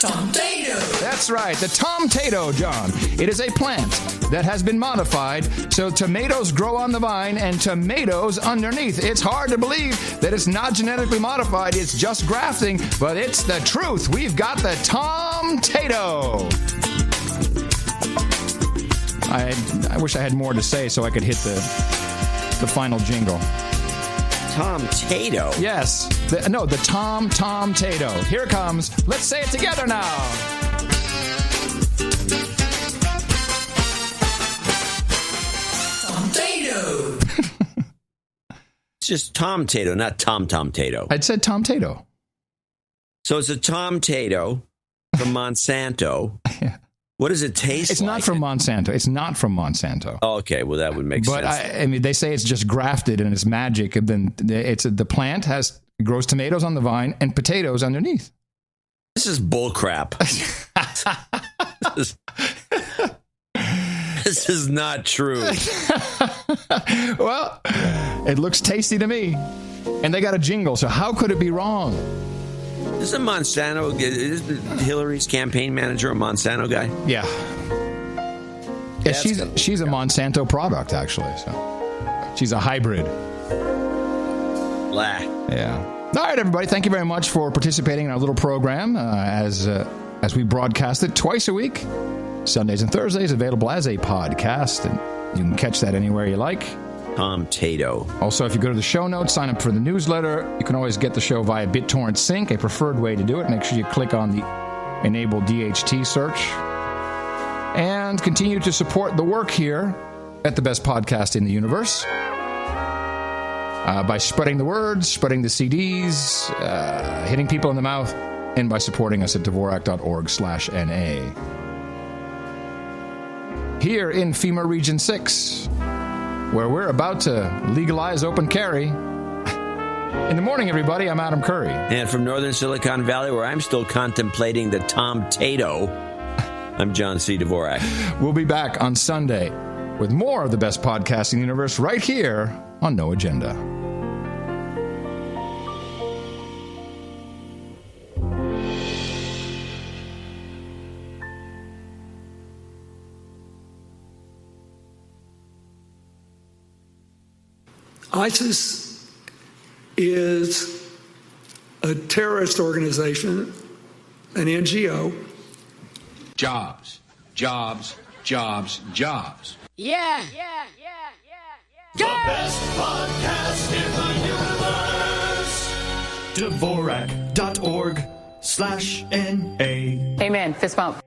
I: Tomato.
A: That's right, the Tomtato, John. It is a plant that has been modified so tomatoes grow on the vine and tomatoes underneath. It's hard to believe that it's not genetically modified, it's just grafting, but it's the truth. We've got the Tomtato. I wish I had more to say so I could hit the final jingle.
C: Tomtato?
A: Yes. The Tomtato. Here it comes. Let's say it together now.
I: Tomtato.
C: It's just Tomtato, not Tomtato.
A: I'd said Tomtato.
C: So it's a Tomtato from Monsanto.
A: Yeah.
C: What does it taste like?
A: It's not from Monsanto. It's not from Monsanto.
C: Oh, okay, well, that would make sense.
A: But I mean, they say it's just grafted and it's magic. And then the plant grows tomatoes on the vine and potatoes underneath.
C: This is bullcrap. This is not true.
A: Well, it looks tasty to me. And they got a jingle, so how could it be wrong?
C: Isn't Monsanto, isn't Hillary's campaign manager a Monsanto guy?
A: Yeah. Yeah, she's a Monsanto product, actually. So she's a hybrid.
C: Blah.
A: Yeah. All right, everybody. Thank you very much for participating in our little program as we broadcast it twice a week, Sundays and Thursdays, available as a podcast, and you can catch that anywhere you like.
C: Tomtato.
A: Also, if you go to the show notes, sign up for the newsletter. You can always get the show via BitTorrent Sync, a preferred way to do it. Make sure you click on the Enable DHT search. And continue to support the work here at the best podcast in the universe by spreading the words, spreading the CDs, hitting people in the mouth, and by supporting us at Dvorak.org/NA. Here in FEMA Region 6, where we're about to legalize open carry. In the morning, everybody, I'm Adam Curry.
C: And from northern Silicon Valley, where I'm still contemplating the Tomtato, I'm John C. Dvorak.
A: We'll be back on Sunday with more of the best podcast in the universe right here on No Agenda.
F: ISIS is a terrorist organization, an NGO.
G: Jobs, jobs, jobs, jobs.
V: Yeah.
I: The best podcast in the universe. Dvorak.org/NA.
W: Amen. Fist bump.